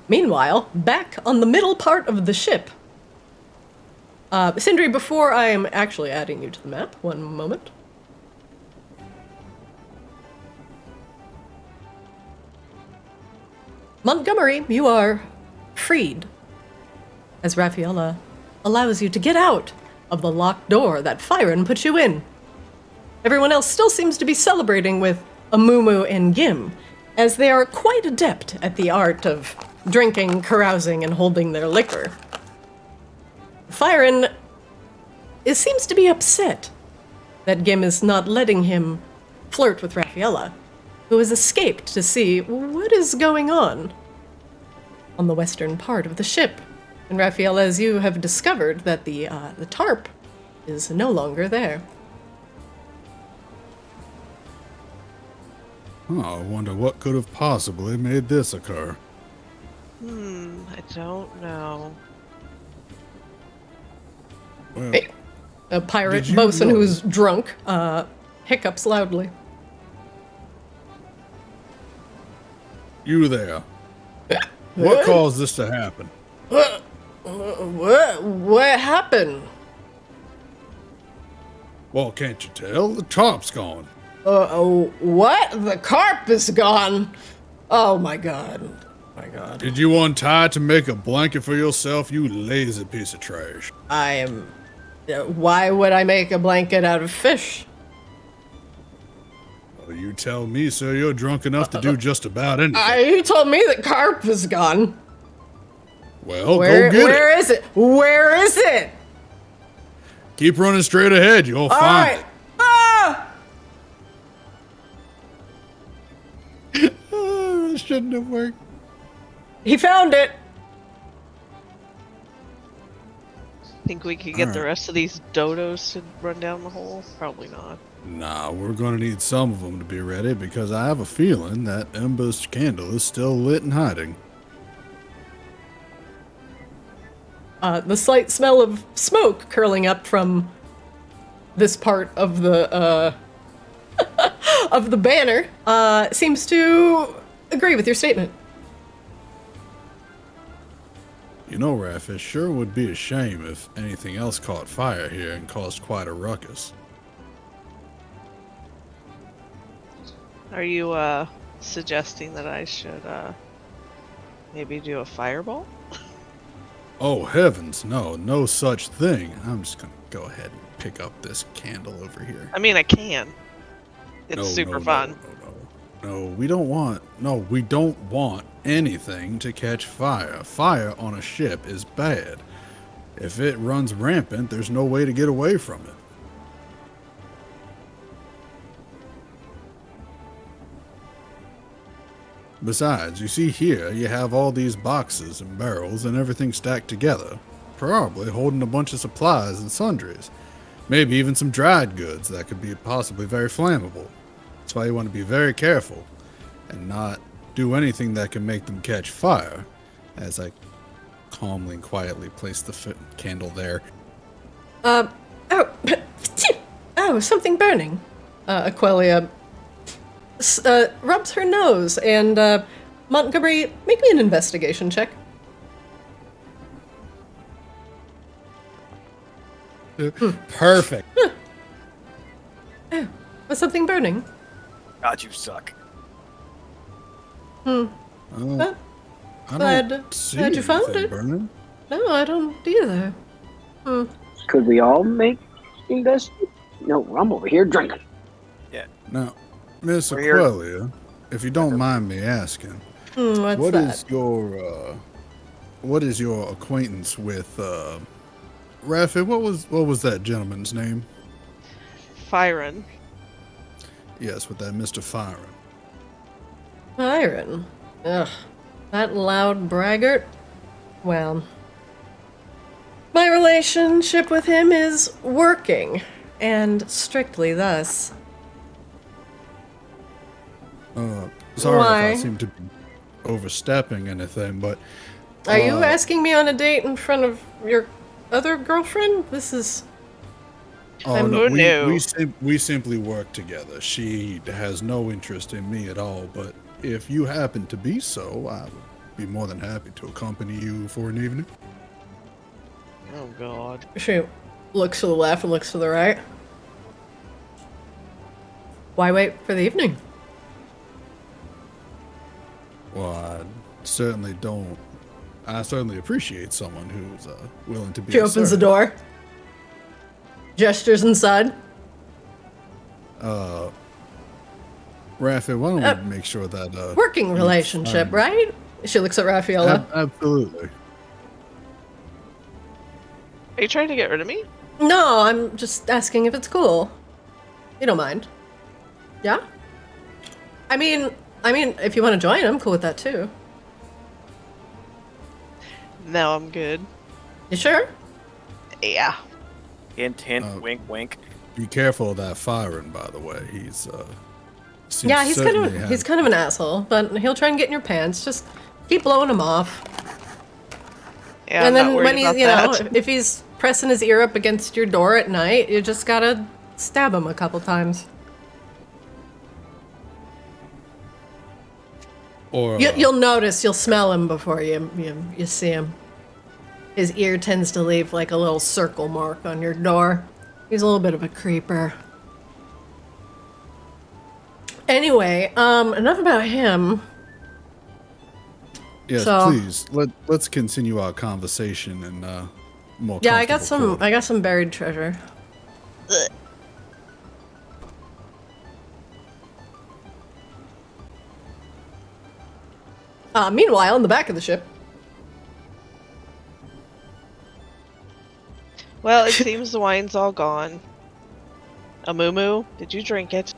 Meanwhile, back on the middle part of the ship. Sindri, before I am actually adding you to the map, one moment. Montgomery, you are freed, as Raffaella allows you to get out of the locked door that Fyron put you in. Everyone else still seems to be celebrating with Amumu and Gim, as they are quite adept at the art of drinking, carousing, and holding their liquor. Fyron seems to be upset that Gim is not letting him flirt with Raffaella, who has escaped to see what is going on the western part of the ship. And Raffaella, as you have discovered that the tarp is no longer there. Oh, I wonder what could have possibly made this occur. I don't know. Well, Hey, a pirate Did you bosun know- who's drunk hiccups loudly. you there. What caused this to happen? What happened? Well, can't you tell? The tarp's gone. What? The carp is gone. Oh my god. My god. Did you untie to make a blanket for yourself, you lazy piece of trash? I am... why would I make a blanket out of fish? Well, you tell me, sir, you're drunk enough to do just about anything. You told me the carp is gone. Well, go get where it. is it? Where is it? Keep running straight ahead, you'll find Alright. Ah! it. This shouldn't have worked. He found it. Think we could get the rest of these dodos to run down the hole? Probably not. Nah, we're gonna need some of them to be ready because I have a feeling that Ember's candle is still lit and hiding. The slight smell of smoke curling up from this part of the of the banner seems to agree with your statement. You know, Raph, it sure would be a shame if anything else caught fire here and caused quite a ruckus. Are you suggesting that I should maybe do a fireball? Oh, heavens, no such thing. I'm just gonna go ahead and pick up this candle over here. I mean, I can. It's super fun. No, we don't want anything to catch fire. Fire on a ship is bad. If it runs rampant, there's no way to get away from it. Besides, you see here, you have all these boxes and barrels and everything stacked together, probably holding a bunch of supplies and sundries. Maybe even some dried goods that could be possibly very flammable. That's why you want to be very careful and not do anything that can make them catch fire, as I calmly and quietly place the candle there. Oh, something burning. Aquelia rubs her nose, and Montgomery, make me an investigation check. Perfect. Oh, was something burning? God, you suck. I Glad don't see you found anything it. burning. No, I don't either. Could we all make invest? No, I'm over here drinking. Now, Miss We're here. Aqualia, if you don't mind me asking, What's what that? is your acquaintance with Raffi? What was that gentleman's name? Fyron. Yes, with that Mr. Fyron. Byron. Ugh, that loud braggart. Well, my relationship with him is working, and strictly thus. Sorry Why? if I seem to be overstepping anything, but Are you asking me on a date in front of your other girlfriend? This is... oh no, Oh, no. we simply work together. She has no interest in me at all, but if you happen to be so, I would be more than happy to accompany you for an evening. Oh God. She looks to the left and looks to the right. Why wait for the evening? Well, I certainly appreciate someone who's willing to be. She opens the door. Gestures inside. Raffi, why don't we make sure that Working relationship, right? She looks at Raffaella. Absolutely. Are you trying to get rid of me? No, I'm just asking if it's cool. You don't mind. Yeah? I mean, if you want to join, I'm cool with that too. No, I'm good. You sure? Yeah. Hint, hint, wink, wink. Be careful of that firing, by the way. He's seems Yeah, he's certainly has- kind of an asshole, but he'll try and get in your pants. Just keep blowing him off. Yeah, And I'm not then worried when he's, about you know, that. if he's pressing his ear up against your door at night, you just gotta stab him a couple times. Or You'll notice, you'll smell him before you see him. His ear tends to leave like a little circle mark on your door. He's a little bit of a creeper. Anyway, enough about him. yes, so- please let's continue our conversation and more. Yeah, I got comfortable some. quarters. I got some buried treasure. Meanwhile, in the back of the ship, Well, it seems the wine's all gone. Amumu, did you drink it?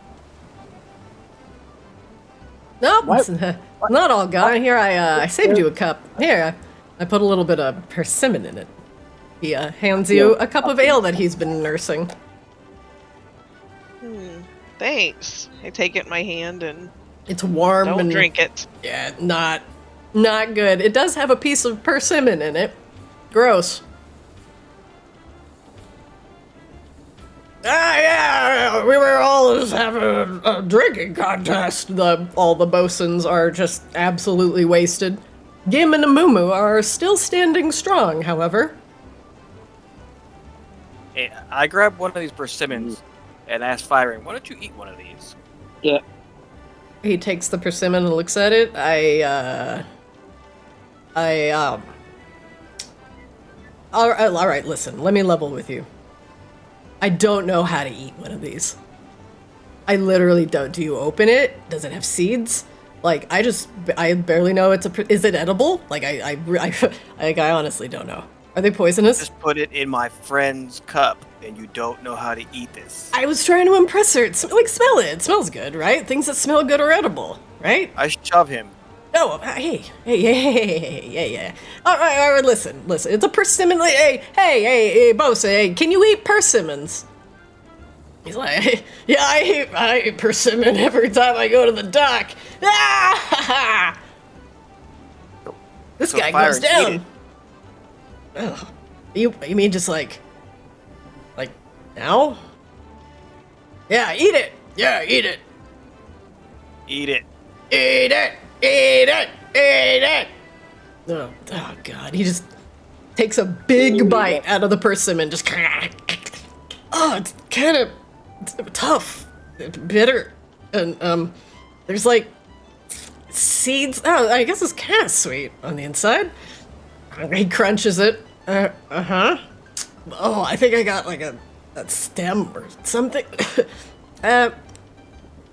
nope, What? it's not all gone. Here, I saved you a cup. Here, I put a little bit of persimmon in it. He hands you a cup of ale that he's been nursing. Thanks. I take it in my hand and It's warm don't and drink it. yeah, not good. It does have a piece of persimmon in it. Gross. Yeah, we were all just having a drinking contest. All the bosuns are just absolutely wasted. Gim and Amumu are still standing strong, however. Hey, I grabbed one of these persimmons and asked Firing, why don't you eat one of these? Yeah. He takes the persimmon and looks at it. All right, listen, let me level with you. I don't know how to eat one of these. I literally don't. Do you open it? Does it have seeds? Like, I barely know is it edible? Like, I honestly don't know. Are they poisonous? Just put it in my friend's cup, and you don't know how to eat this. I was trying to impress her. Smell it. It smells good, right? Things that smell good are edible, right? I shove him. Oh, hey. All right, listen. It's a persimmon. Hey, boss, hey, can you eat persimmons? He's like, yeah, I eat persimmon every time I go to the dock. Ah! This So guy Fire goes and eat down. it. Ugh. You mean just like now? Yeah, eat it. Eat it. Eat it! Eat it! Eat it! Oh God. He just takes a big bite out of the persimmon, just it's kind of tough, bitter, and there's like seeds. Oh, I guess it's kind of sweet on the inside. He crunches it. Oh, I think I got like a stem or something.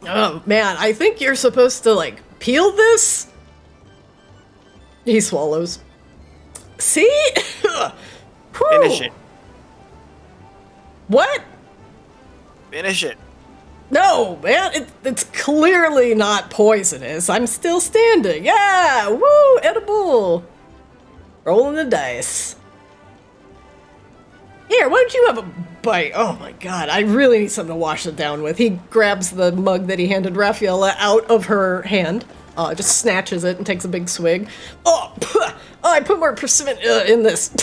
Oh man, I think you're supposed to like peel this. He swallows. See? Finish it. What? Finish it. No, man, it's clearly not poisonous. I'm still standing. Yeah, woo, edible. Rolling the dice. Here, why don't you have a bite? Oh my God, I really need something to wash it down with. He grabs the mug that he handed Raffaella out of her hand, just snatches it and takes a big swig. Oh, I put more persimmon in this.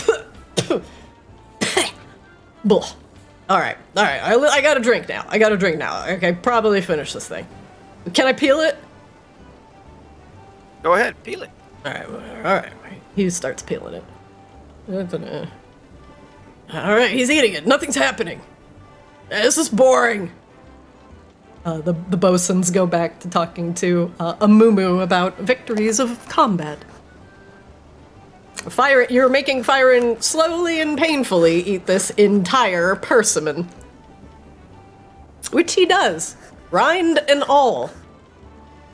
All right. I got a drink now. Okay, probably finish this thing. Can I peel it? Go ahead, peel it. All right. He starts peeling it. All right, he's eating it. Nothing's happening. This is boring. The bosuns go back to talking to Amumu about victories of combat. You're making Firen slowly and painfully eat this entire persimmon. Which he does. Rind and all.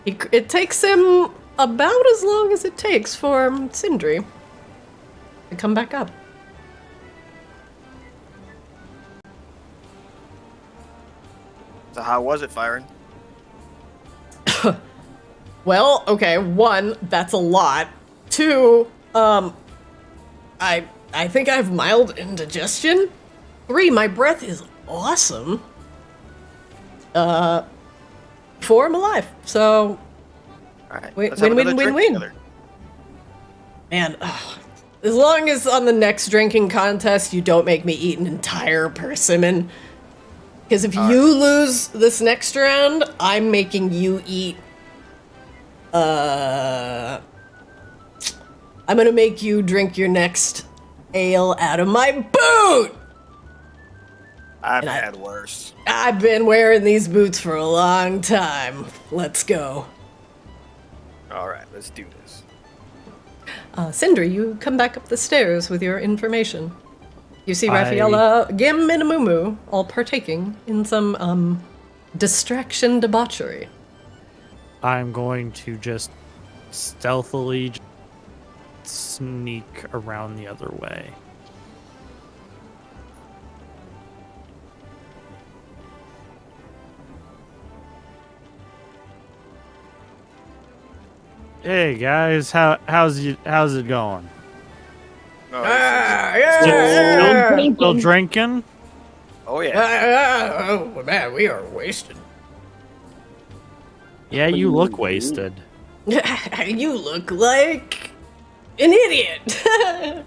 It takes him about as long as it takes for Sindri to come back up. So how was it, Firen? Well, okay, 1, that's a lot. 2, I think I have mild indigestion. 3, my breath is awesome. 4, I'm alive. So, All right, win, let's have another drink win. together. Man, as long as on the next drinking contest you don't make me eat an entire persimmon. Because if you lose this next round, I'm making you eat, I'm gonna make you drink your next ale out of my boot! I've had worse. I've been wearing these boots for a long time. Let's go. All right, let's do this. Sindri, you come back up the stairs with your information. You see Raffaella, Gim, and Amumu all partaking in some, distraction debauchery. I'm going to just stealthily sneak around the other way. Hey guys, how's it going? Oh, Still drinking? oh yeah. Oh man, we are wasted. Yeah, you look wasted. You look like an idiot.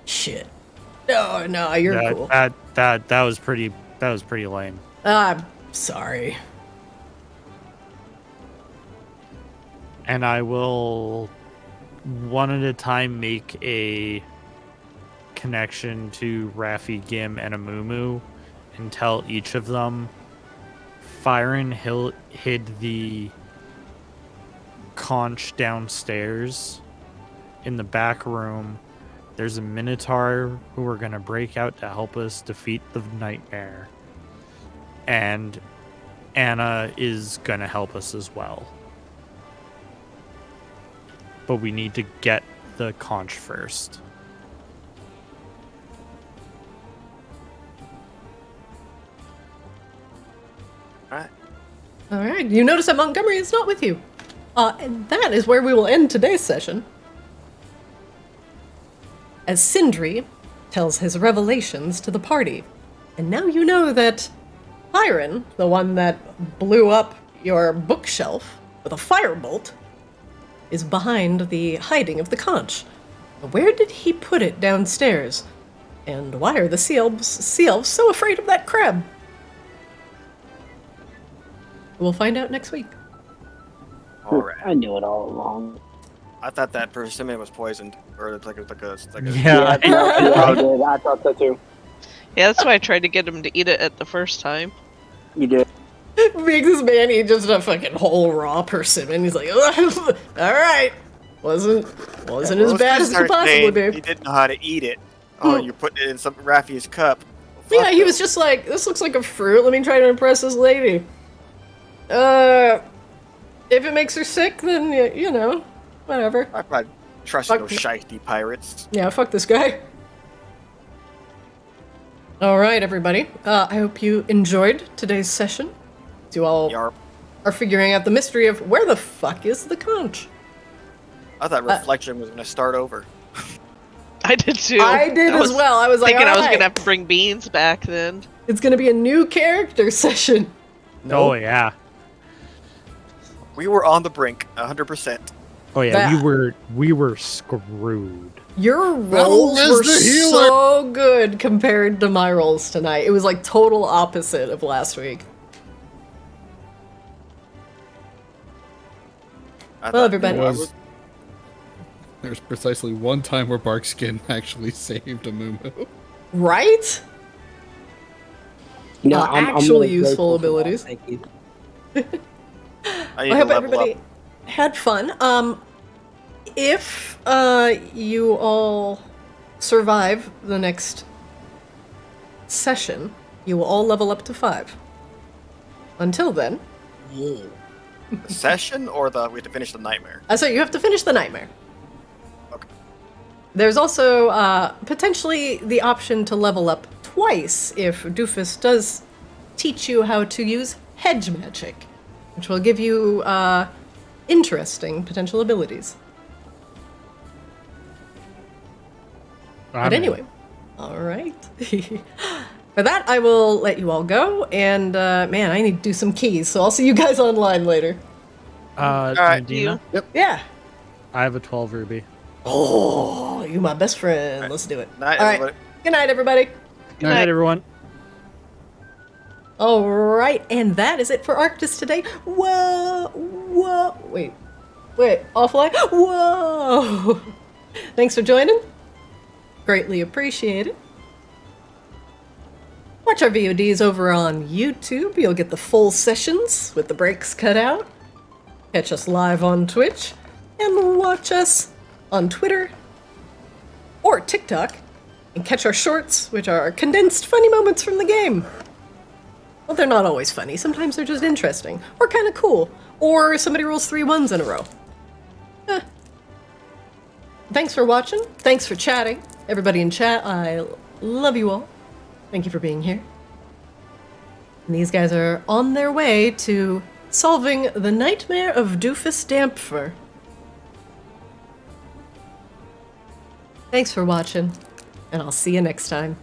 Shit. No, you're cool. That was pretty lame. I'm sorry. And I will one at a time make a connection to Raffi, Gim, and Amumu and tell each of them Firen hid the conch downstairs in the back room. There's a minotaur who are going to break out to help us defeat the nightmare. And Anna is going to help us as well. But we need to get the conch first. All right. You notice that Montgomery is not with you. And that is where we will end today's session. As Sindri tells his revelations to the party. And now you know that Firen, the one that blew up your bookshelf with a firebolt, is behind the hiding of the conch. Where did he put it downstairs? And why are the sea elves so afraid of that crab? We'll find out next week. All right. I knew it all along. I thought that persimmon was poisoned, or it's like a Yeah. I did. I thought so too. Yeah, that's why I tried to get him to eat it at the first time. You did. Makes this man eat just a fucking whole raw persimmon. He's like, all right, wasn't as bad as it could possibly be. He didn't know how to eat it. Oh, you're putting it in some Raffi's cup. Yeah, Fuck he no. was just like, this looks like a fruit. Let me try to impress this lady. If it makes her sick, then you know, whatever. I'm not trusting those shiesty pirates. Yeah, fuck this guy. All right, everybody. I hope you enjoyed today's session. You all Yarp. are figuring out the mystery of where the fuck is the conch. I thought Reflection was going to start over. I did too. I did as well. I was like, thinking I was "Alright, gonna have to bring beans back then. it's gonna be a new character session." Oh yeah. We were on the brink, 100%. Oh yeah. That- We were screwed. Your rolls is were the healer. so good compared to my rolls tonight. It was like total opposite of last week. Well, everybody. There's precisely one time where Barkskin actually saved a Moo. Right? No, actually really useful grateful for that. abilities. Thank you. I hope everybody had fun. If you all survive the next session, you will all level up to 5. Until then, Session or we have to finish the nightmare? so you have to finish the nightmare. Okay. There's also potentially the option to level up twice if Doofus does teach you how to use hedge magic, which will give you interesting potential abilities. But anyway, all right. For that, I will let you all go, and man, I need to do some keys, so I'll see you guys online later. right, Medina, Yeah. I have a 12 ruby. Oh, you my best friend. Let's do it. Night, all right. everybody. Good night, everybody. Good night, everyone. All right, and that is it for Arctis today. Whoa. Wait. Offline. Whoa. Thanks for joining. Greatly appreciated. Watch our VODs over on YouTube. You'll get the full sessions with the breaks cut out. Catch us live on Twitch. And watch us on Twitter or TikTok. And catch our shorts, which are condensed funny moments from the game. Well, they're not always funny. Sometimes they're just interesting. Or kind of cool. Or somebody rolls 3 1s in a row. Thanks for watching. Thanks for chatting. Everybody in chat, I love you all. Thank you for being here. And these guys are on their way to solving the nightmare of Doofus Dampfer. Thanks for watching, and I'll see you next time.